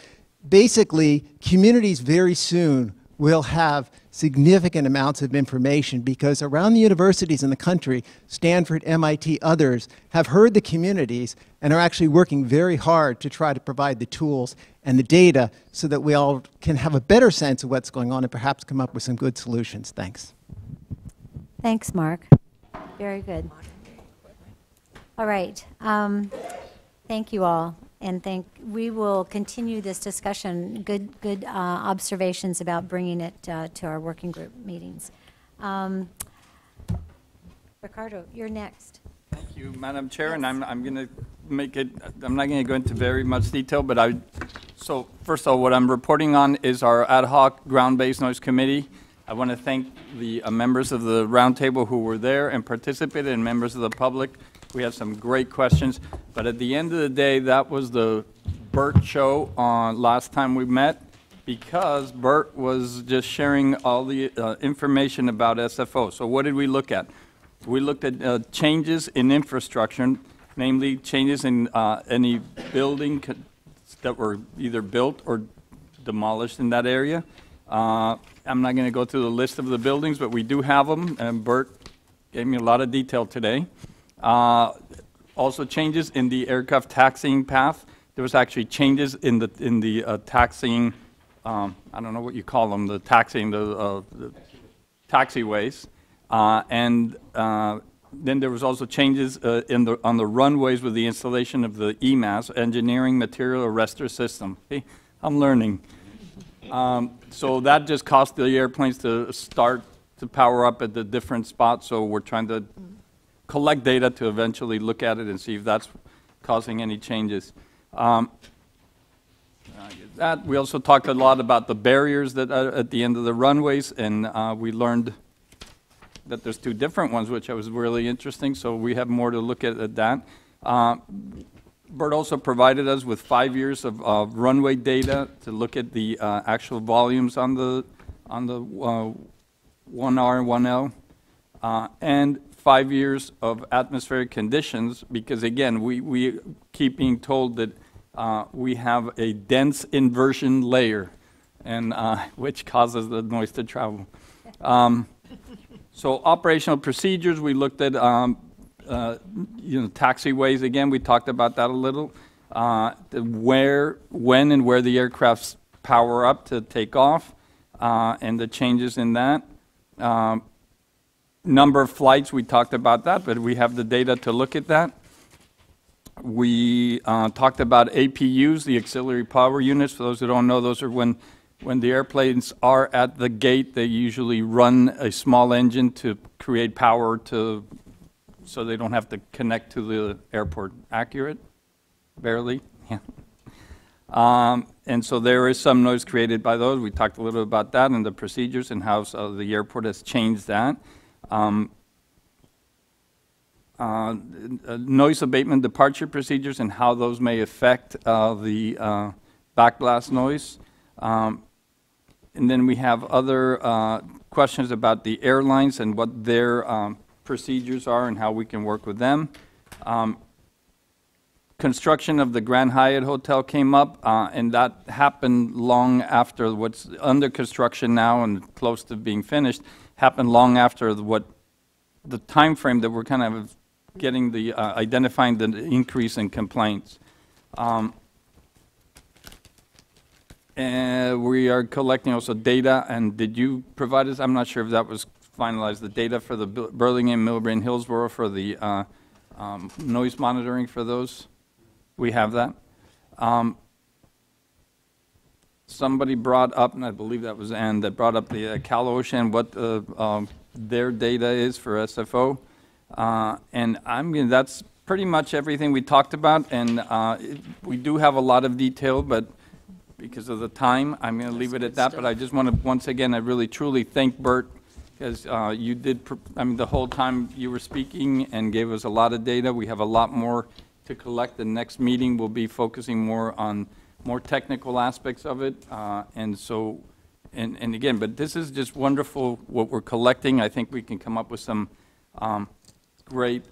basically, communities very soon will have significant amounts of information because around the universities in the country, Stanford, MIT, others, have heard the communities and are actually working very hard to try to provide the tools and the data so that we all can have a better sense of what's going on and perhaps come up with some good solutions. Thanks. Thanks, Mark. Very good. All right. Thank you all. And we will continue this discussion. Good observations about bringing it to our working group meetings. Ricardo, you're next. Thank you, Madam Chair, yes. And I'm going to make it. I'm not going to go into very much detail, but so first of all, what I'm reporting on is our ad hoc ground-based noise committee. I want to thank the members of the roundtable who were there and participated, and members of the public. We had some great questions, but at the end of the day, that was the Bert show on last time we met, because Bert was just sharing all the information about SFO. So what did we look at? We looked at changes in infrastructure, namely changes in any building that were either built or demolished in that area. I'm not going to go through the list of the buildings, but we do have them, and Bert gave me a lot of detail today. also changes in the aircraft taxiing path. There was actually changes in the taxiing, I don't know what you call them, the taxiing, the taxiways. Then there was also changes on the runways with the installation of the EMAS, Engineering Material Arrestor System. Hey, I'm learning. So that just caused the airplanes to start to power up at the different spots. So we're trying to collect data to eventually look at it and see if that's causing any changes. We also talked a lot about the barriers that are at the end of the runways, and we learned that there's two different ones, which was really interesting, so we have more to look at that. Bert also provided us with 5 years of runway data to look at the actual volumes on the 1R and 1L, and 5 years of atmospheric conditions, because again, we keep being told that we have a dense inversion layer, and which causes the noise to travel. So operational procedures, we looked at taxiways again. We talked about that a little. When and where the aircrafts power up to take off, and the changes in that. Number of flights, we talked about that, but we have the data to look at that. We talked about APUs, the auxiliary power units. For those who don't know, those are when the airplanes are at the gate, they usually run a small engine to create power so they don't have to connect to the airport. Accurate? Barely? Yeah. And so there is some noise created by those. We talked a little bit about that and the procedures and how the airport has changed that. Noise abatement departure procedures and how those may affect the backblast noise. And then we have other questions about the airlines and what their procedures are and how we can work with them. Construction of the Grand Hyatt Hotel came up, and that happened long after what's under construction now and close to being finished, happened long after what the time frame that we're kind of getting the, identifying the increase in complaints. And we are collecting also data, and did you provide us, I'm not sure if that was finalized, the data for the Burlingame, Millbrae, and Hillsborough for the noise monitoring for those? We have that. Somebody brought up, and I believe that was Ann, that brought up the Cal Ocean, what their data is for SFO. And that's pretty much everything we talked about, and we do have a lot of detail, but because of the time, I'm going to leave it at that. But I just want to, once again, I really truly thank Bert, because you did, the whole time you were speaking and gave us a lot of data. We have a lot more to collect. The next meeting will be focusing more on more technical aspects of it. And so, and again, but this is just wonderful what we're collecting. I think we can come up with some great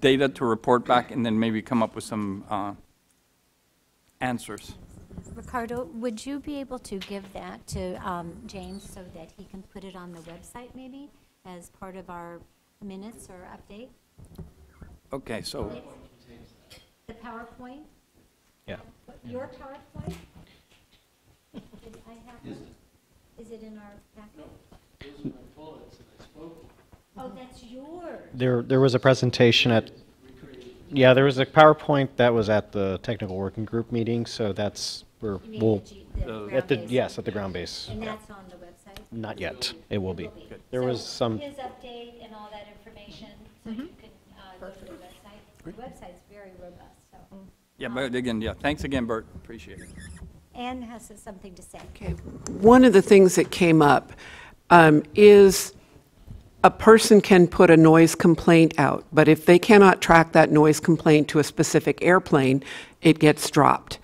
data to report back, and then maybe come up with some answers. Ricardo, would you be able to give that to James so that he can put it on the website maybe as part of our minutes or update? Okay, so. The PowerPoint? Yeah. Your PowerPoint? Did I have it? Is it in our packet? Those are my bullets that I spoke. Oh, that's yours. There was a presentation at, yeah, there was a PowerPoint that was at the technical working group meeting, so that's where we'll, at the ground base. And that's on the website? Not yet. It will be. There was some. His update and all that information, so you can go to the website. The website's very robust, so. Yeah, but again, yeah, thanks again, Bert. Appreciate it. Ann has something to say. Okay. One of the things that came up is a person can put a noise complaint out, but if they cannot track that noise complaint to a specific airplane, it gets dropped.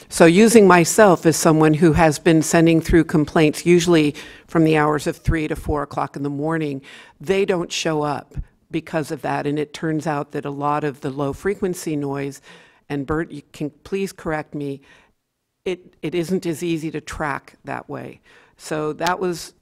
So using myself as someone who has been sending through complaints, usually from the hours of 3 to 4 o'clock in the morning, they don't show up because of that. And it turns out that a lot of the low frequency noise, and Bert, you can please correct me, it isn't as easy to track that way. So that was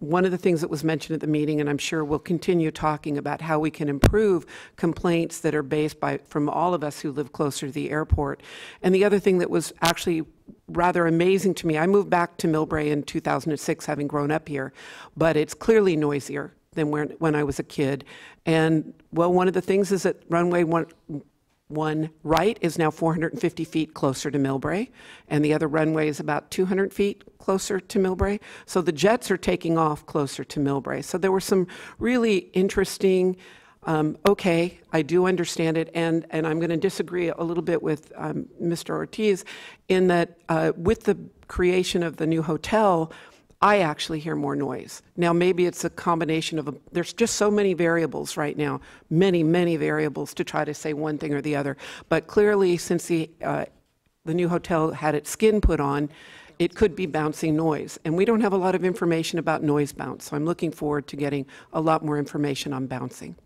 one of the things that was mentioned at the meeting, and I'm sure we'll continue talking about how we can improve complaints that are based from all of us who live closer to the airport. And the other thing that was actually rather amazing to me, I moved back to Millbrae in 2006, having grown up here, but it's clearly noisier than when I was a kid. And, well, one of the things is that runway one right is now 450 feet closer to Millbrae, and the other runway is about 200 feet closer to Millbrae. So the jets are taking off closer to Millbrae. So there were some really interesting, okay, I do understand it, and I'm going to disagree a little bit with Mr. Ortiz in that with the creation of the new hotel, I actually hear more noise. Now, maybe it's a combination of, there's just so many variables right now, many, many variables to try to say one thing or the other. But clearly, since the new hotel had its skin put on, it could be bouncing noise. And we don't have a lot of information about noise bounce, so I'm looking forward to getting a lot more information on bouncing.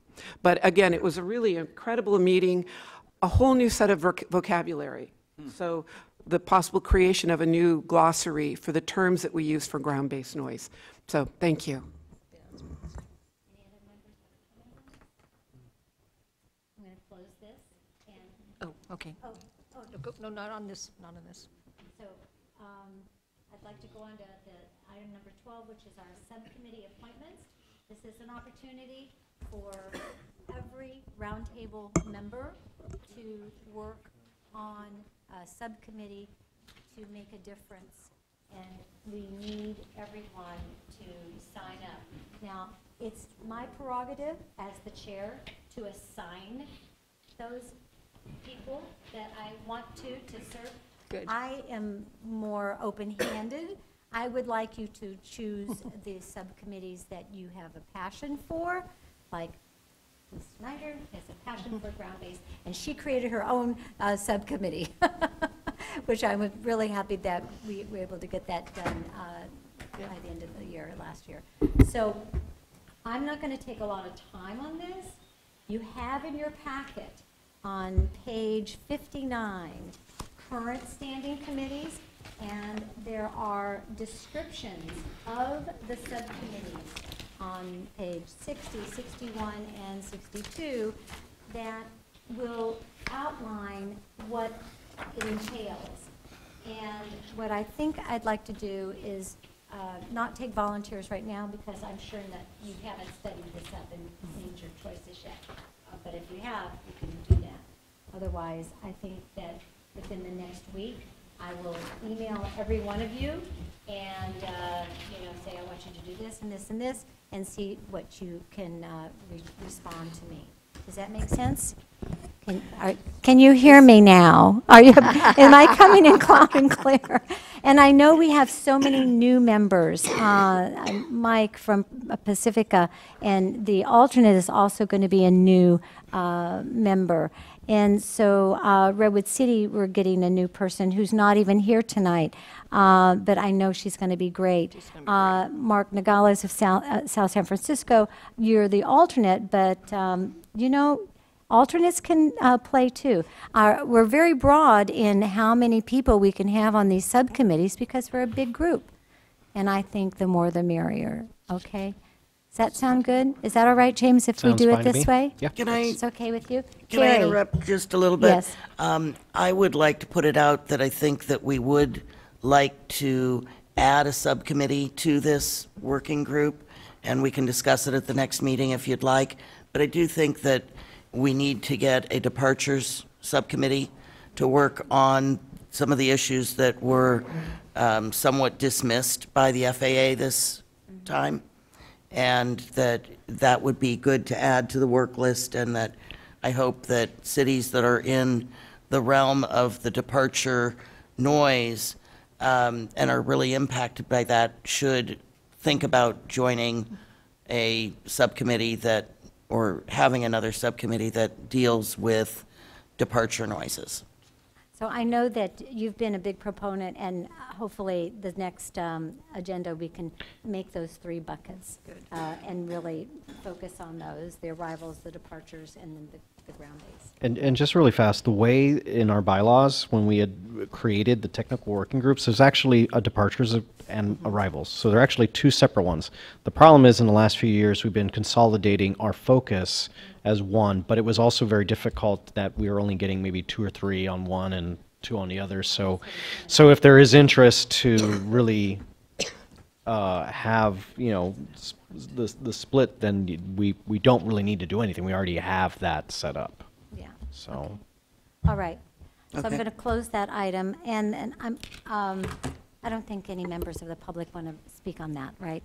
But again, it was a really incredible meeting, a whole new set of vocabulary. So the possible creation of a new glossary for the terms that we use for ground-based noise. So thank you. I'm going to close this and. Oh, okay. No, not on this, not on this. So I'd like to go on to the item number 12, which is our subcommittee appointments. This is an opportunity for every roundtable member to work on a subcommittee to make a difference, and we need everyone to sign up. Now, it's my prerogative as the chair to assign those people that I want to serve. Good. I am more open-handed. I would like you to choose the subcommittees that you have a passion for, like Ms. Snyder has a passion for ground-based, and she created her own subcommittee, which I'm really happy that we were able to get that done by the end of the year, last year. So I'm not going to take a lot of time on this. You have in your packet on page 59 current standing committees, and there are descriptions of the subcommittees on page 60, 61, and 62 that will outline what it entails. And what I think I'd like to do is not take volunteers right now, because I'm sure that you haven't studied this up and made your choices yet. But if you have, you can do that. Otherwise, I think that within the next week, I will email every one of you and say, I want you to do this and this and this, and see what you can respond to me. Does that make sense? Can you hear me now? Am I coming in loud and clear? And I know we have so many new members. Mike from Pacifica, and the alternate is also going to be a new member. And so Redwood City, we're getting a new person who's not even here tonight, but I know she's going to be great. Mark Nogales of South San Francisco, you're the alternate, but alternates can play too. We're very broad in how many people we can have on these subcommittees because we're a big group. And I think the more the merrier, okay? Does that sound good? Is that all right, James, if we do it this way? Yeah. It's okay with you? Can I Carrie. interrupt just a little bit? Yes. I would like to put it out that I think that we would like to add a subcommittee to this working group, and we can discuss it at the next meeting if you'd like. But I do think that we need to get a departures subcommittee to work on some of the issues that were somewhat dismissed by the FAA this time, and that would be good to add to the work list, and that I hope that cities that are in the realm of the departure noise and are really impacted by that should think about joining a subcommittee that, or having another subcommittee that deals with departure noises. So I know that you've been a big proponent, and hopefully the next agenda we can make those 3 buckets and really focus on those, the arrivals, the departures, and then the the ground base. And just really fast, the way in our bylaws, when we had created the technical working groups, there's actually a departures and arrivals. So they're actually two separate ones. The problem is in the last few years, we've been consolidating our focus as one, but it was also very difficult that we were only getting maybe 2 or 3 on one and 2 on the other. So if there is interest to really have, you know, the split, then we don't really need to do anything. We already have that set up. Yeah. So. Okay. All right. So I'm going to close that item, and I don't think any members of the public want to speak on that, right?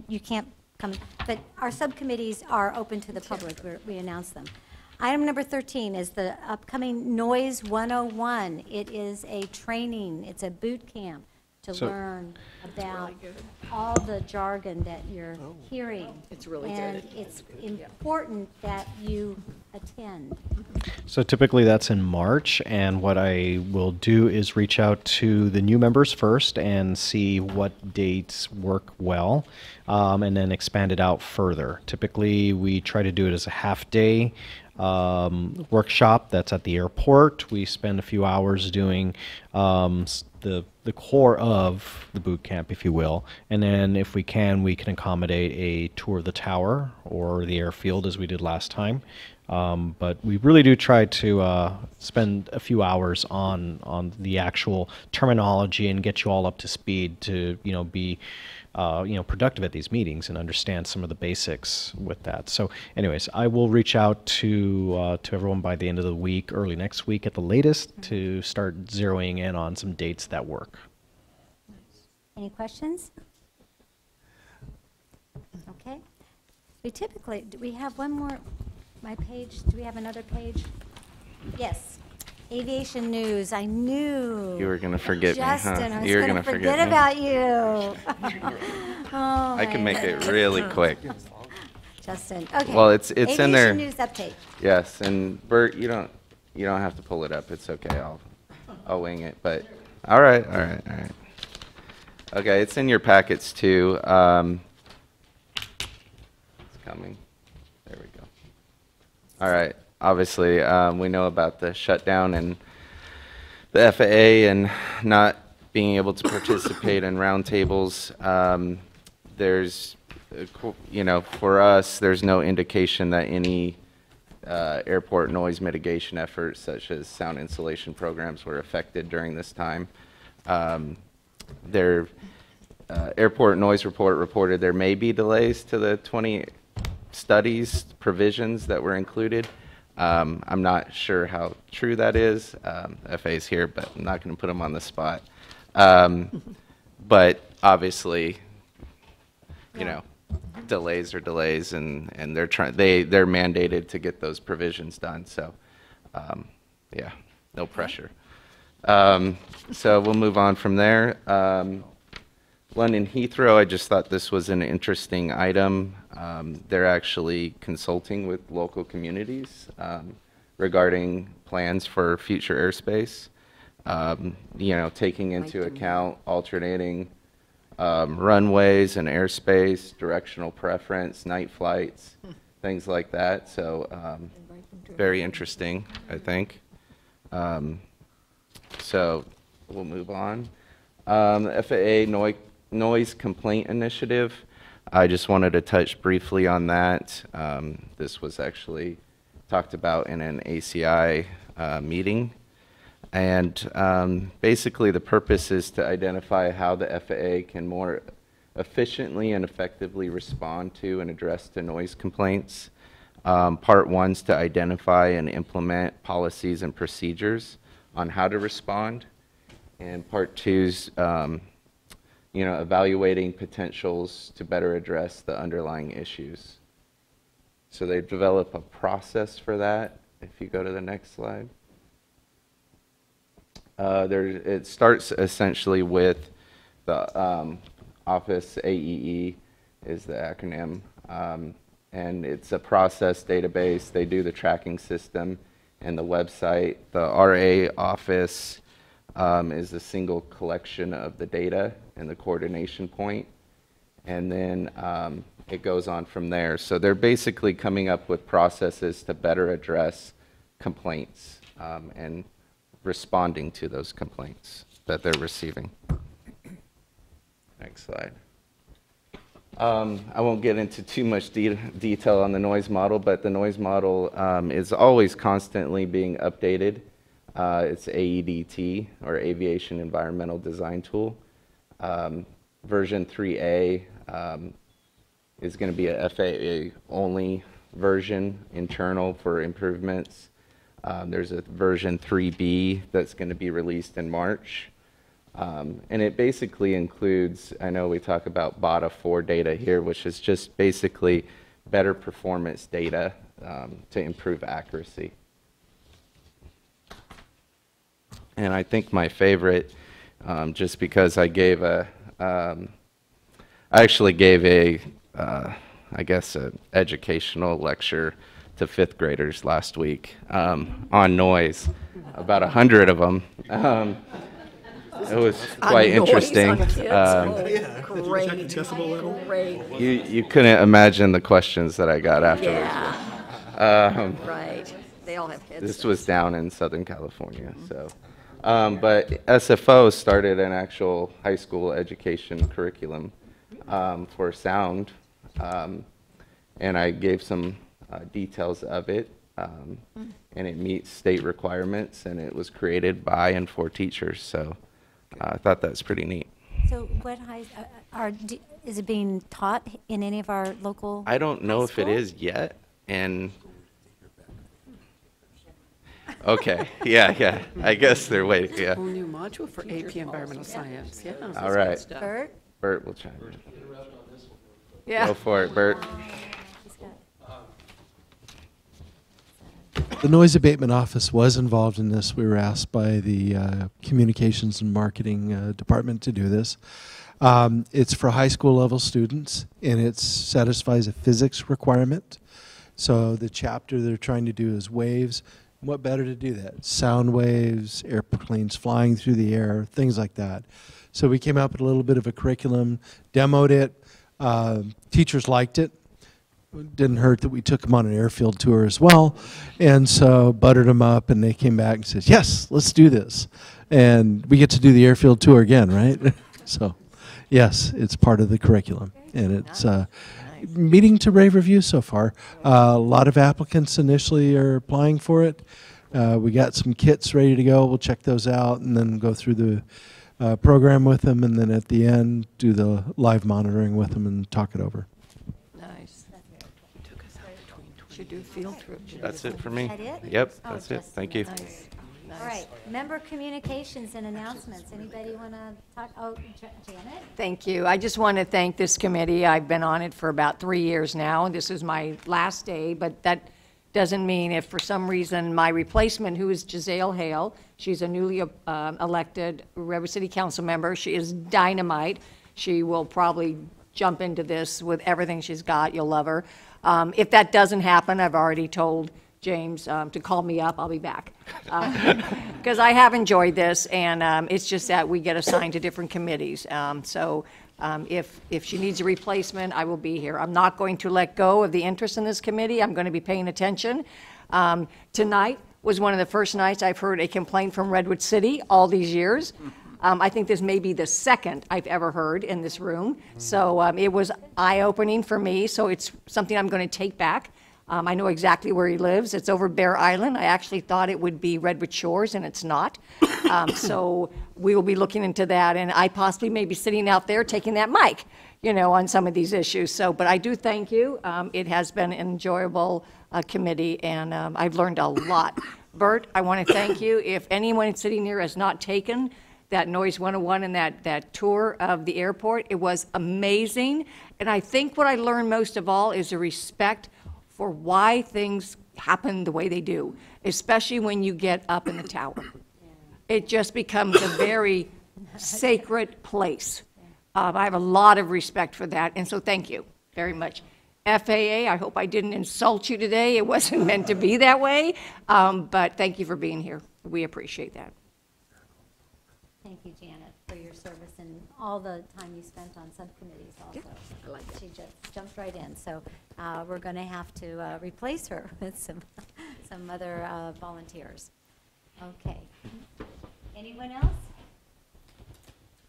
You can't come, but our subcommittees are open to the public. We announced them. Item number 13 is the upcoming Noise 101. It is a training. It's a boot camp to learn about all the jargon that you're hearing. It's really and good. It's important that you attend. So typically that's in March, and what I will do is reach out to the new members first and see what dates work well, and then expand it out further. Typically we try to do it as a half-day workshop that's at the airport. We spend a few hours doing the core of the boot camp, if you will, and then if we can accommodate a tour of the tower or the airfield as we did last time. But we really do try to spend a few hours on the actual terminology and get you all up to speed to be productive at these meetings and understand some of the basics with that. So anyways, I will reach out to everyone by the end of the week, early next week at the latest, to start zeroing in on some dates that work. Any questions? Okay. Do we have one more, my page, do we have another page? Yes. Aviation news. I knew. You were going to forget Justin, me, huh? I was You were going to forget forget me. about you. Oh, I can my make it goodness. really quick. Justin, okay. Well, it's in there. Aviation news update. Yes, and Bert, you don't have to pull it up. It's okay. I'll wing it. But all right. Okay, it's in your packets too. It's coming. There we go. All right. Obviously, we know about the shutdown and the FAA and not being able to participate in roundtables. There's, for us, there's no indication that any airport noise mitigation efforts, such as sound insulation programs, were affected during this time. Their airport noise report reported there may be delays to the 20 studies provisions that were included. I'm not sure how true that is. FA's here, but I'm not going to put them on the spot. But obviously, delays are delays, and they're mandated to get those provisions done. So, yeah, no pressure. So we'll move on from there. London Heathrow, I just thought this was an interesting item. They're actually consulting with local communities regarding plans for future airspace. Taking into account alternating runways and airspace, directional preference, night flights, things like that. So very interesting, I think. So we'll move on. The FAA Noise Complaint Initiative, I just wanted to touch briefly on that. This was actually talked about in an ACI meeting. And basically the purpose is to identify how the FAA can more efficiently and effectively respond to and address the noise complaints. Part 1's to identify and implement policies and procedures on how to respond. And Part 2's evaluating potentials to better address the underlying issues. So they develop a process for that. If you go to the next slide. It starts essentially with the Office AEE is the acronym, and it's a process database. They do the tracking system and the website. The RA office is a single collection of the data and the coordination point, and then it goes on from there. So they're basically coming up with processes to better address complaints and responding to those complaints that they're receiving. Next slide. I won't get into too much detail on the noise model, but the noise model is always constantly being updated. It's AEDT, or Aviation Environmental Design Tool. Version 3A is going to be a FAA-only version, internal for improvements. There's a version 3B that's going to be released in March. And it basically includes, I know we talk about BADA 4 data here, which is just basically better performance data to improve accuracy. And I think my favorite, just because I gave I actually gave I guess, an educational lecture to 5th graders last week on noise, about 100 of them. It was quite interesting. Great. You couldn't imagine the questions that I got afterwards. Yeah. Right. They all have heads. This was down in Southern California, so. But SFO started an actual high school education curriculum for sound, and I gave some details of it, and it meets state requirements, and it was created by and for teachers, so I thought that's pretty neat. So what is it being taught in any of our local I don't know if it is yet, and okay, yeah, I guess they're waiting, yeah. Whole new module for AP Environmental Science, yeah. All right. Bert will chime in. Yeah. Go for it, Bert. The Noise Abatement Office was involved in this. We were asked by the Communications and Marketing Department to do this. It's for high school level students, and it satisfies a physics requirement. So the chapter they're trying to do is waves. What better to do that? Sound waves, airplanes flying through the air, things like that. So we came up with a little bit of a curriculum, demoed it. Teachers liked it. Didn't hurt that we took them on an airfield tour as well. And so buttered them up, and they came back and said, yes, let's do this. And we get to do the airfield tour again, right? So yes, it's part of the curriculum. And it's meeting to rave reviews so far. A lot of applicants initially are applying for it. We got some kits ready to go. We'll check those out and then go through the program with them, and then at the end do the live monitoring with them and talk it over. Nice. Should do a field trip. That's it for me. Is that it? Yep, Oh, that's it. just- Thank you. Nice. All right, member communications and announcements. Anybody want to talk? Oh, Janet? Thank you. I just want to thank this committee. I've been on it for about 3 years now, and this is my last day, but that doesn't mean if for some reason my replacement, who is Giselle Hale, she's a newly elected Redwood City Council member. She is dynamite. She will probably jump into this with everything she's got. You'll love her. If that doesn't happen, I've already told James to call me up. I'll be back. Because I have enjoyed this, and it's just that we get assigned to different committees. If she needs a replacement, I will be here. I'm not going to let go of the interest in this committee. I'm going to be paying attention. Tonight was one of the first nights I've heard a complaint from Redwood City all these years. I think this may be the second I've ever heard in this room. So it was eye-opening for me, so it's something I'm going to take back. I know exactly where he lives. It's over Bear Island. I actually thought it would be Redwood Shores, and it's not. So we will be looking into that, and I possibly may be sitting out there taking that mic, on some of these issues. So, but I do thank you. It has been an enjoyable committee, and I've learned a lot. Bert, I want to thank you. If anyone sitting here has not taken that Noise 101 and that tour of the airport, it was amazing. And I think what I learned most of all is the respect for why things happen the way they do, especially when you get up in the tower. It just becomes a very sacred place. I have a lot of respect for that, and so thank you very much. FAA, I hope I didn't insult you today. It wasn't meant to be that way, but thank you for being here. We appreciate that. Thank you, Janet, for your service and all the time you spent on subcommittees also. I like that. She just jumped right in. So we're going to have to replace her with some other volunteers. Okay. Anyone else?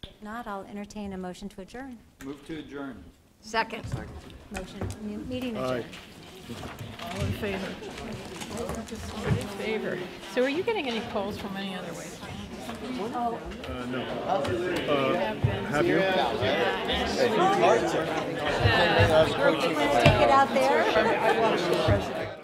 If not, I'll entertain a motion to adjourn. Move to adjourn. Second. Motion, meeting adjourned. All in favor? All in favor. So are you getting any polls from any other ways? Oh. No. Have you? Take it out there.